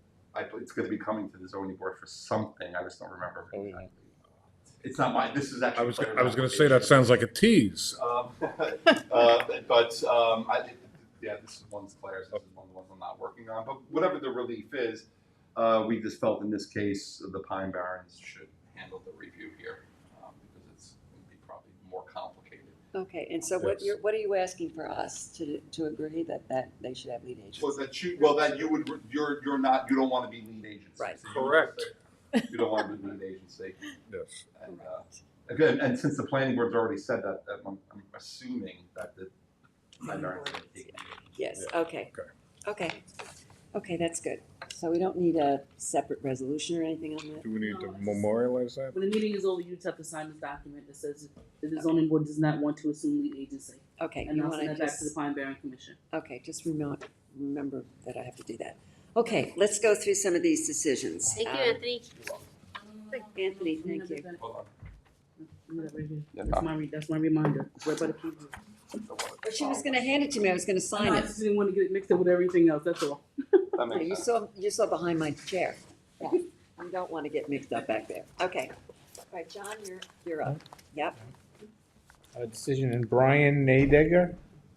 It's going to be coming to the zoning board for something. I just don't remember exactly. It's not mine. This is actually. I was going to say that sounds like a tease. Yeah, this one's Claire's. This is one of the ones I'm not working on. But whatever the relief is, we just felt in this case the Pine Barrens should handle the review here because it's going to be probably more complicated. Okay, and so what are you asking for us to agree that they should have lead agency? You don't want to be lead agency. Right. So Correct. You don't want to be lead agency. Yes. And, again, and since the planning board's already said that, I'm assuming that the Pine Barrens are going to take it. Yes, okay. Okay, that's good. So we don't need a separate resolution or anything on that? Do we need to memorialize that? When the meeting is over, you just have to sign this document that says that the zoning board does not want to assume lead agency. Okay. And you I'll wanna send that back to the Pine Barren Commission. Okay, just remember that I have to do that. Okay, let's go through some of these decisions. Thank you, Anthony. Anthony, thank you. That's my reminder. Right by the keyboard. But she was gonna hand it to me, I was gonna sign I it. just didn't want to get it mixed up with everything else, that's all. Yeah, you saw behind my chair. Yeah, you don't want to get mixed up back there. Okay. All right, John, you're up. Yep. A decision in Brian Nadegger,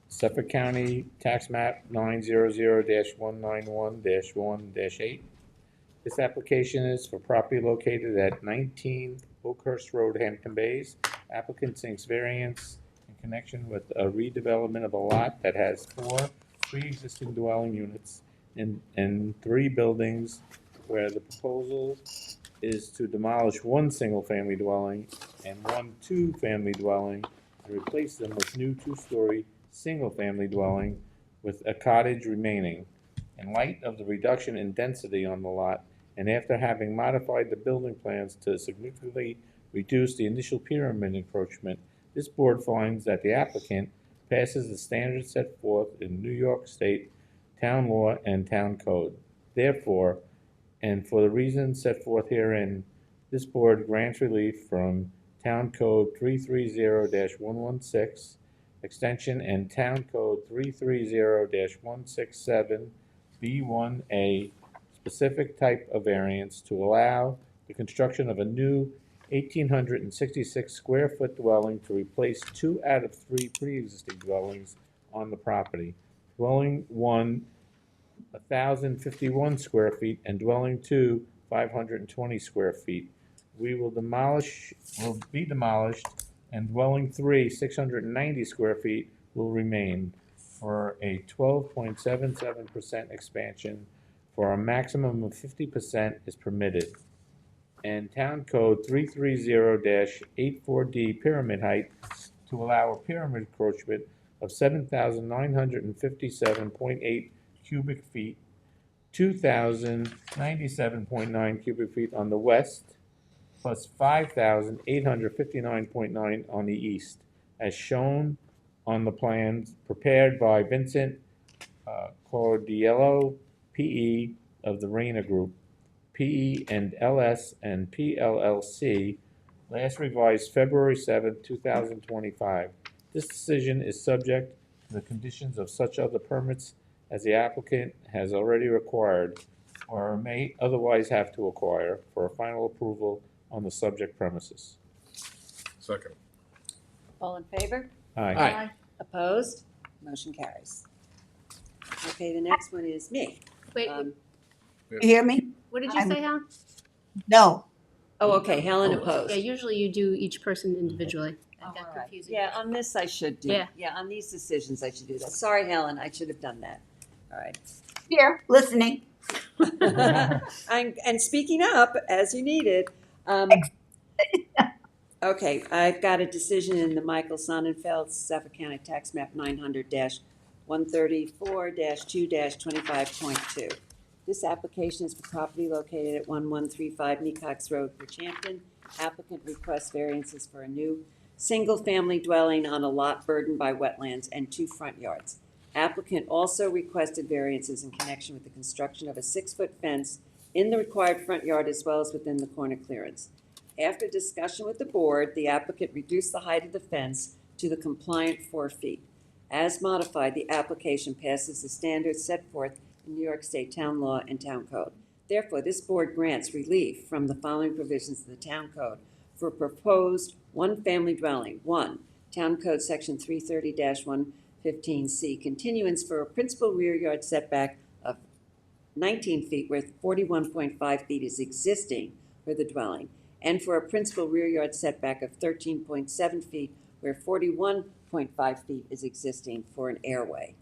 Suffolk County Tax Map 900-191-1-8. This application is for property located at 19 Oakhurst Road, Hampton Bays. Applicant seeks variance in connection with a redevelopment of a lot that has 4 pre-existing dwelling units and 3 buildings, where the proposal is to demolish 1 single-family dwelling and 1 two-family dwelling and replace them with new 2-story single-family dwelling with a cottage remaining. In light of the reduction in density on the lot, and after having modified the building plans to significantly reduce the initial pyramid encroachment, this board finds that the applicant passes the standards set forth in New York State town law and town code. Therefore, and for the reasons set forth herein, this board grants relief from Town Code 330-116, extension, and Town Code 330-167, B1A, specific type of variance to allow the construction of a new 1,866 square foot dwelling to replace 2 out of 3 pre-existing dwellings on the property. Dwelling 1, 1,051 square feet, and dwelling 2, 520 square feet. Will be demolished, and dwelling 3, 690 square feet, will remain for a 12.77% expansion, for a maximum of 50% is permitted. And Town Code 330-84D pyramid height to allow a pyramid encroachment of 7,957.8 cubic feet, 2,097.9 cubic feet on the west, plus 5,859.9 on the east, as shown on the plans prepared by Vincent Cordiello, P.E. of the Rayner Group, P.E. and L.S. and P.L.L.C., last revised February 7, 2025. This decision is subject to the conditions of such other permits as the applicant has already required. or may otherwise have to acquire for a final approval on the subject premises. Second. All in favor? Aye. Aye. Opposed? Motion carries. Okay, the next one is me. Wait, You hear me? what did you say, Helen? No. Oh, okay, Helen Yeah, opposed. usually you do each person individually. Oh, That got all right. confusing. Yeah, on this I should do. Yeah. On these decisions I should do that. Sorry, Helen, I should have done that. All right. Here, listening. And speaking up as you needed. Okay, I've got a decision in the Michael Sonnenfeld, Suffolk County Tax Map 900-134-2-25.2. This application is for property located at 1135 Mecox Road, Bridgehampton. Applicant requests variances for a new single-family dwelling on a lot burdened by wetlands and 2 front yards. Applicant also requested variances in connection with the construction of a 6-foot fence in the required front yard as well as within the corner clearance. After discussion with the board, the applicant reduced the height of the fence to the compliant 4 feet. As modified, the application passes the standards set forth in New York State Town Law and Town Code. Therefore, this board grants relief from the following provisions of the Town Code for proposed one-family dwelling. 1, Town Code Section 330-115C, continuance for a principal rear yard setback of 19 feet where 41.5 feet is existing for the dwelling, and for a principal rear yard setback of 13.7 feet where 41.5 feet is existing for an airway.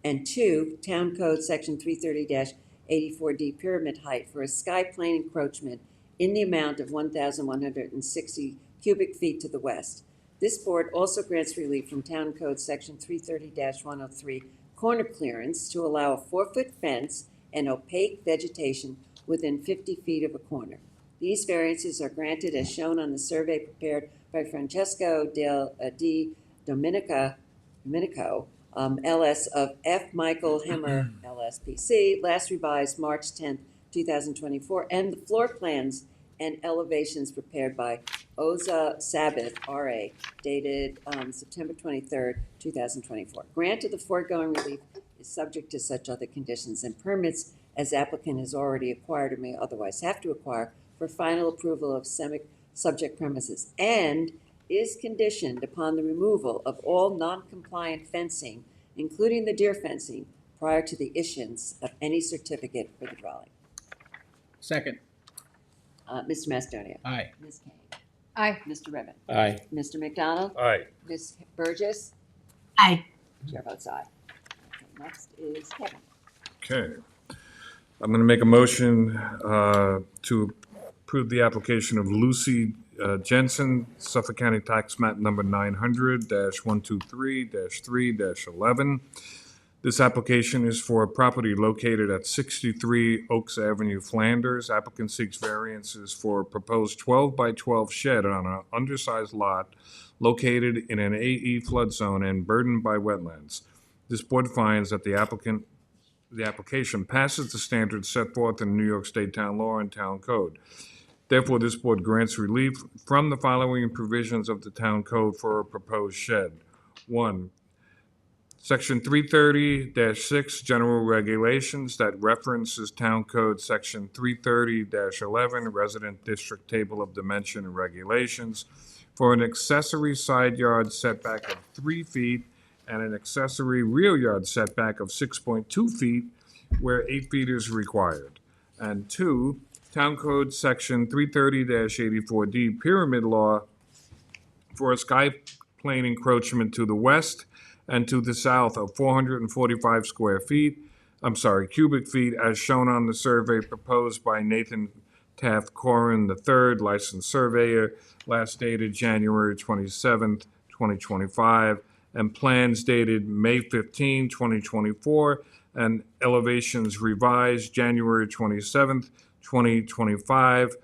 And 2, Town Code Section 330-84D, pyramid height for a sky plane encroachment in the amount of 1,160 cubic feet to the west. This board also grants relief from Town Code Section 330-103, corner clearance to allow a 4-foot fence and opaque vegetation within 50 feet of a corner. These variances are granted as shown on the survey prepared by Francesco di Domenico, LS of F. Michael Himmer, LSPC, last revised March 10th, 2024, and the floor plans and elevations prepared by Oza Sabbath, RA, dated September 23rd, 2024. Grant of the foregoing relief is subject to such other conditions and permits as applicant has already acquired or may otherwise have to acquire for final approval of subject premises, and is conditioned upon the removal of all non-compliant fencing, including the deer fencing, prior to the issuance of any certificate for the dwelling. Second. Mr. Macedonia. Aye. Ms. Kane. Aye. Mr. Ribbon. Aye. Mr. McDonald. Aye. Ms. Burgess. Aye. Chair votes aye. Okay, next is Kevin. Okay. I'm going to make a motion to approve the application of Lucy Jensen, Suffolk County Tax Map number 900-123-3-11. This application is for a property located at 63 Oaks Avenue, Flanders. Applicant seeks variances for a proposed 12 by 12 shed on an undersized lot located in an AE flood zone and burdened by wetlands. This board finds that the application passes the standards set forth in New York State Town Law and Town Code. Therefore, this board grants relief from the following provisions of the Town Code for a proposed shed. 1, Section 330-6, General Regulations that references Town Code Section 330-11, Resident District Table of Dimension and Regulations, for an accessory side yard setback of 3 feet and an accessory rear yard setback of 6.2 feet where 8 feet is required. And 2, Town Code Section 330-84D, Pyramid Law, for a sky plane encroachment to the west and to the south of 445 cubic feet, as shown on the survey proposed by Nathan Taft Corin III, licensed surveyor, last dated January 27th, 2025, and plans dated May 15, 2024, and elevations revised January 27th, 2025,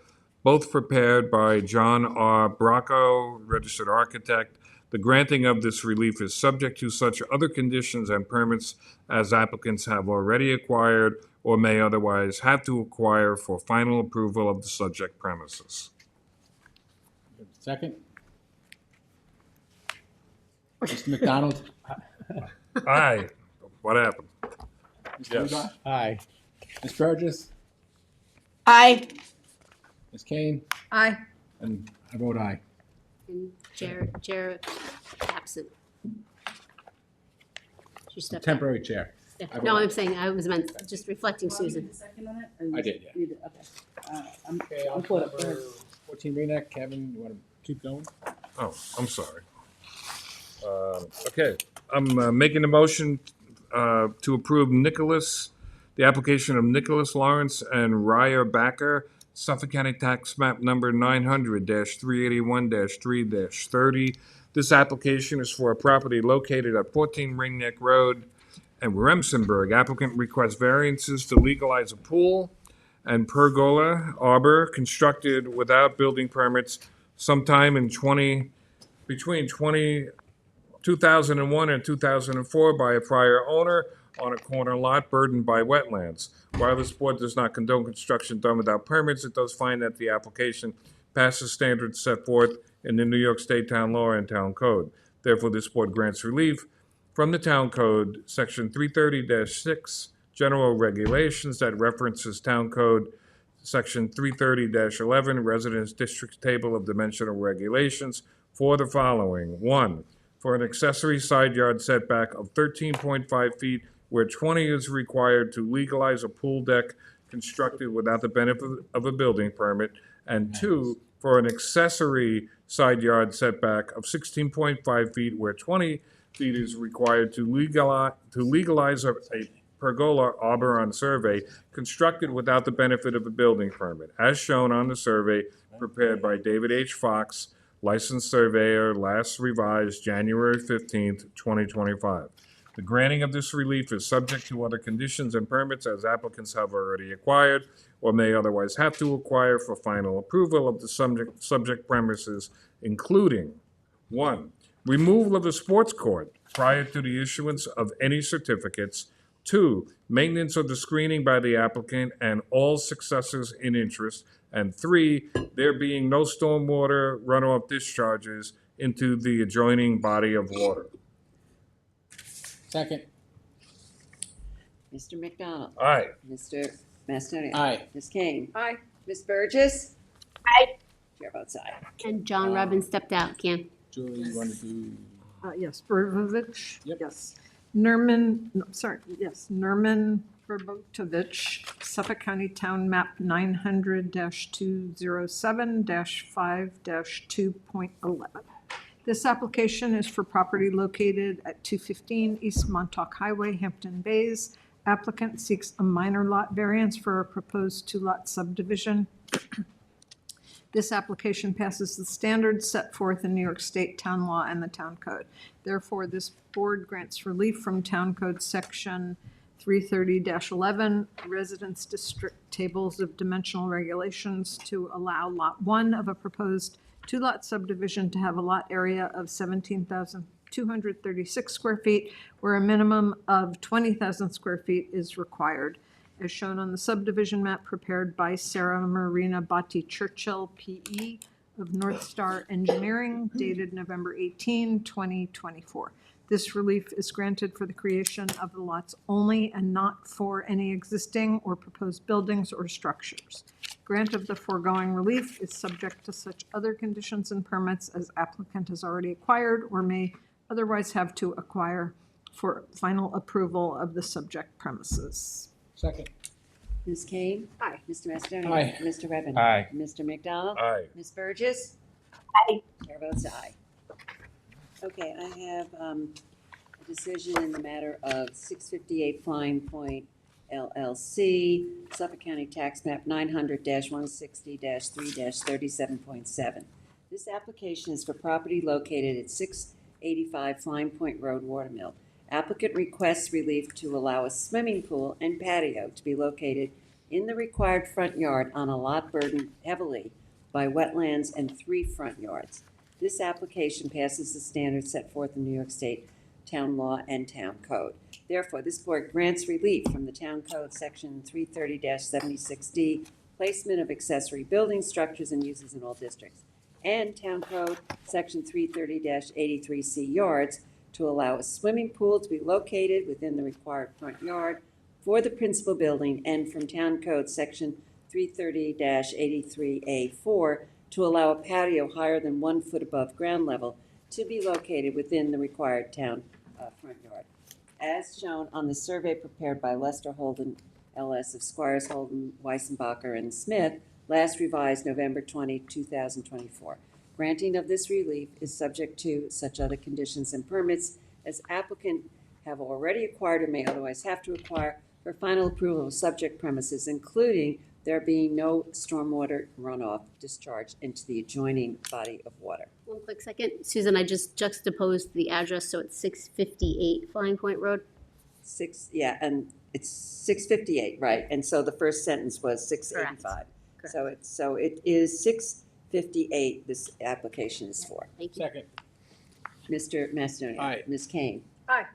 both prepared by John R. Bracco, registered architect. The granting of this relief is subject to such other conditions and permits as applicants have already acquired or may otherwise have to acquire for final approval of the subject premises. Second. Mr. McDonald. Aye. What happened? Mr. Yes. Ugar? Aye. Ms. Burgess. Aye. Ms. Kane, Aye. and I vote aye. And Chair absent. She stepped out. Temporary chair. Yeah. I vote No, aye. I'm saying, I was meant, just reflecting Susan. Second on it? I did, yeah. You did, okay. I'm Okay, I'm caught up. Go ahead. 14 Reenact. Kevin, you want to keep going? Oh, I'm sorry. Okay, I'm making a motion to approve the application of Nicholas Lawrence and Raya Backer, Suffolk County Tax Map Number 900-381-3-30. This application is for a property located at 14 Ring Neck Road and Remsenburg. Applicant requests variances to legalize a pool and pergola arbor constructed without building permits sometime in 2001 and 2004 by a prior owner on a corner lot burdened by wetlands. While this board does not condone construction done without permits, it does find that the application passes standards set forth in the New York State Town Law and Town Code. Therefore, this board grants relief from the Town Code, Section 330-6, General Regulations that references Town Code, Section 330-11, Residence District Table of Dimensional Regulations for the following. 1, for an accessory side yard setback of 13.5 feet where 20 is required to legalize a pool deck constructed without the benefit of a building permit. And 2, for an accessory side yard setback of 16.5 feet where 20 feet is required to legalize a pergola arbor on survey constructed without the benefit of a building permit, as shown on the survey prepared by David H. Fox, licensed surveyor, last revised January 15th, 2025. The granting of this relief is subject to other conditions and permits as applicants have already acquired or may otherwise have to acquire for final approval of the subject premises, including 1, removal of the sports court prior to the issuance of any certificates. 2, maintenance of the screening by the applicant and all successors in interest. And 3, there being no stormwater runoff discharges into the adjoining body of water. Second. Mr. McDonald? Aye. Mr. Macedonia? Aye. Ms. Kane? Aye. Ms. Burgess? Aye. Chair votes aye. And John Robbins stepped out, Cam. Julie, you want to do? Yes, Burbovich? Yep. Yes. Nerman Verbotovich, Suffolk County Town Map 900-207-5-2.11. This application is for property located at 215 East Montauk Highway, Hampton Bays. Applicant seeks a minor lot variance for a proposed two-lot subdivision. This application passes the standards set forth in New York State Town Law and the Town Code. Therefore, this board grants relief from Town Code Section 330-11, Residence District Tables of Dimensional Regulations, to allow Lot 1 of a proposed two-lot subdivision to have a lot area of 17,236 square feet, where a minimum of 20,000 square feet is required, as shown on the subdivision map prepared by Sarah Marina Botti Churchill, P.E. of North Star Engineering, dated November 18, 2024. This relief is granted for the creation of the lots only and not for any existing or proposed buildings or structures. Grant of the foregoing relief is subject to such other conditions and permits as applicant has already acquired or may otherwise have to acquire for final approval of the subject premises. Second. Ms. Kane? Aye. Mr. Macedonia? Aye. Mr. Redmond? Aye. Mr. McDonald? Aye. Ms. Burgess? Aye. Chair votes aye. Okay, I have a decision in the matter of 658 Flying Point LLC, Suffolk County Tax Map 900-160-3-37.7. This application is for property located at 685 Flying Point Road, Watermill. Applicant requests relief to allow a swimming pool and patio to be located in the required front yard on a lot burdened heavily by wetlands and 3 front yards. This application passes the standards set forth in New York State Town Law and Town Code. Therefore, this board grants relief from the Town Code Section 330-76D, placement of accessory building structures and uses in all districts, and Town Code Section 330-83C yards to allow a swimming pool to be located within the required front yard for the principal building, and from Town Code Section 330-83A4 to allow a patio higher than 1 foot above ground level to be located within the required town front yard. As shown on the survey prepared by Lester Holden, LS of Squires Holden, Weissenbacher, and Smith, last revised November 20, 2024. Granting of this relief is subject to such other conditions and permits as applicant have already acquired or may otherwise have to acquire for final approval of subject premises, including there being no stormwater runoff discharge into the adjoining body of water. One quick second. Susan, I just juxtaposed the address, so it's 658 Flying Point Road. And it's 658, right? And so the first sentence was 685. Correct. So it is 658 this application is for. Thank you. Second. Mr. Macedonia. Aye. Ms. Kane. Aye.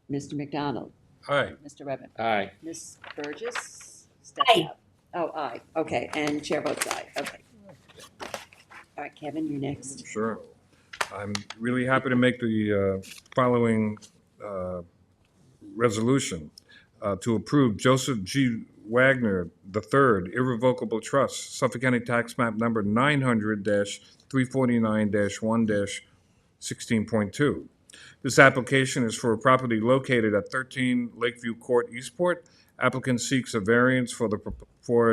Mr. McDonald. Aye. Mr. Redmond. Aye. Ms. Burgess. Steps out. Oh, aye. Okay, and chair votes aye. Okay. All right, Kevin, you're next. Sure. I'm really happy to make the following resolution to approve Joseph G. Wagner III Irrevocable Trust, Suffolk County Tax Map Number 900-349-1-16.2. This application is for a property located at 13 Lakeview Court, Eastport. Applicant seeks a variance for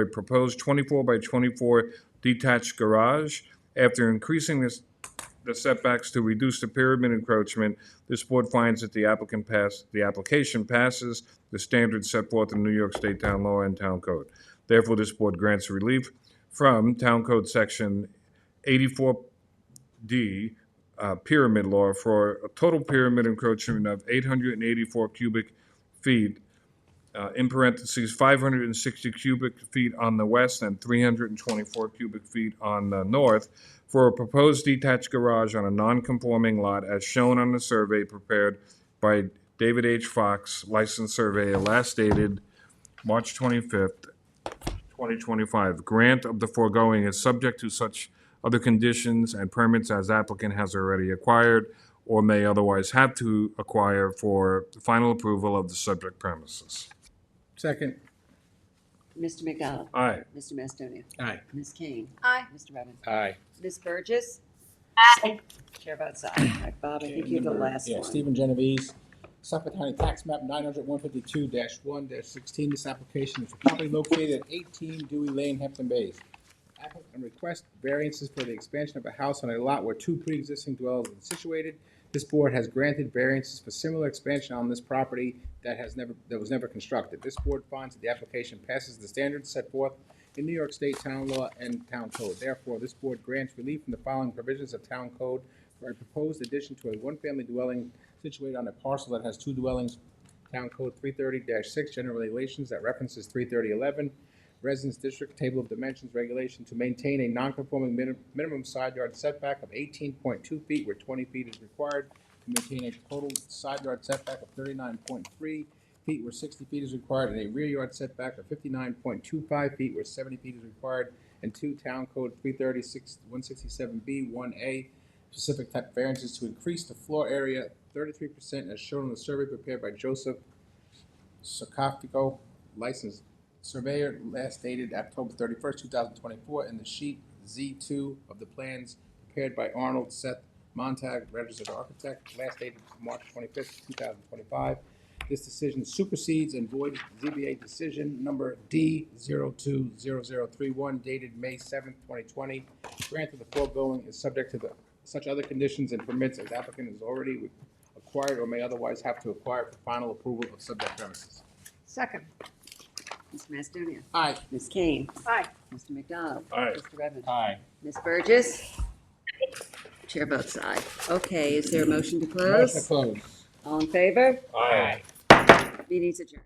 a proposed 24 by 24 detached garage. After increasing the setbacks to reduce the pyramid encroachment, this board finds that the application passes the standards set forth in New York State Town Law and Town Code. Therefore, this board grants relief from Town Code Section 84D, Pyramid Law, for a total pyramid encroachment of 884 cubic feet, in parentheses, 560 cubic feet on the west and 324 cubic feet on the north, for a proposed detached garage on a non-conforming lot as shown on the survey prepared by David H. Fox, licensed surveyor, last dated March 25th, 2025. Grant of the foregoing is subject to such other conditions and permits as applicant has already acquired or may otherwise have to acquire for final approval of the subject premises. Second. Mr. McDonald. Aye. Mr. Macedonia. Aye. Ms. Kane. Aye. Mr. Redmond. Aye. Ms. Burgess. Aye. Chair votes aye. All right, Bob, I think you're the last Yeah, one. Stephen Genovese, Suffolk County Tax Map 900-152-1-16. This application is for property located at 18 Dewey Lane, Hampton Bays. Applicant requests variances for the expansion of a house on a lot where two pre-existing dwellings are situated. This board has granted variances for similar expansion on this property that was never constructed. This board finds that the application passes the standards set forth in New York State Town Law and Town Code. Therefore, this board grants relief from the following provisions of Town Code for a proposed addition to a one-family dwelling situated on a parcel that has two dwellings. Town Code 330-6, General Regulations that references 33011. Residence District Table of Dimensions Regulation to maintain a non-conforming minimum side yard setback of 18.2 feet where 20 feet is required, to maintain a total side yard setback of 39.3 feet where 60 feet is required, and a rear yard setback of 59.25 feet where 70 feet is required, and 2 Town Code 336-167B 1A specific type variances to increase the floor area 33% as shown on the survey prepared by Joseph Socafico, licensed surveyor, last dated October 31st, 2024, and the sheet Z2 of the plans prepared by Arnold Seth Montag, registered architect, last dated March 25th, 2025. This decision supersedes and voids ZBA decision number D020031 dated May 7th, 2020. Grant of the foregoing is subject to such other conditions and permits as applicant has already acquired or may otherwise have to acquire for final approval of subject premises. Second. Mr. Macedonia. Aye. Ms. Kane. Aye. Mr. McDonald. Aye. Mr. Redmond. Aye. Ms. Burgess. Chair votes aye. Okay, is there a motion to Motion to close? close. All in favor? Aye. Meeting's adjourned.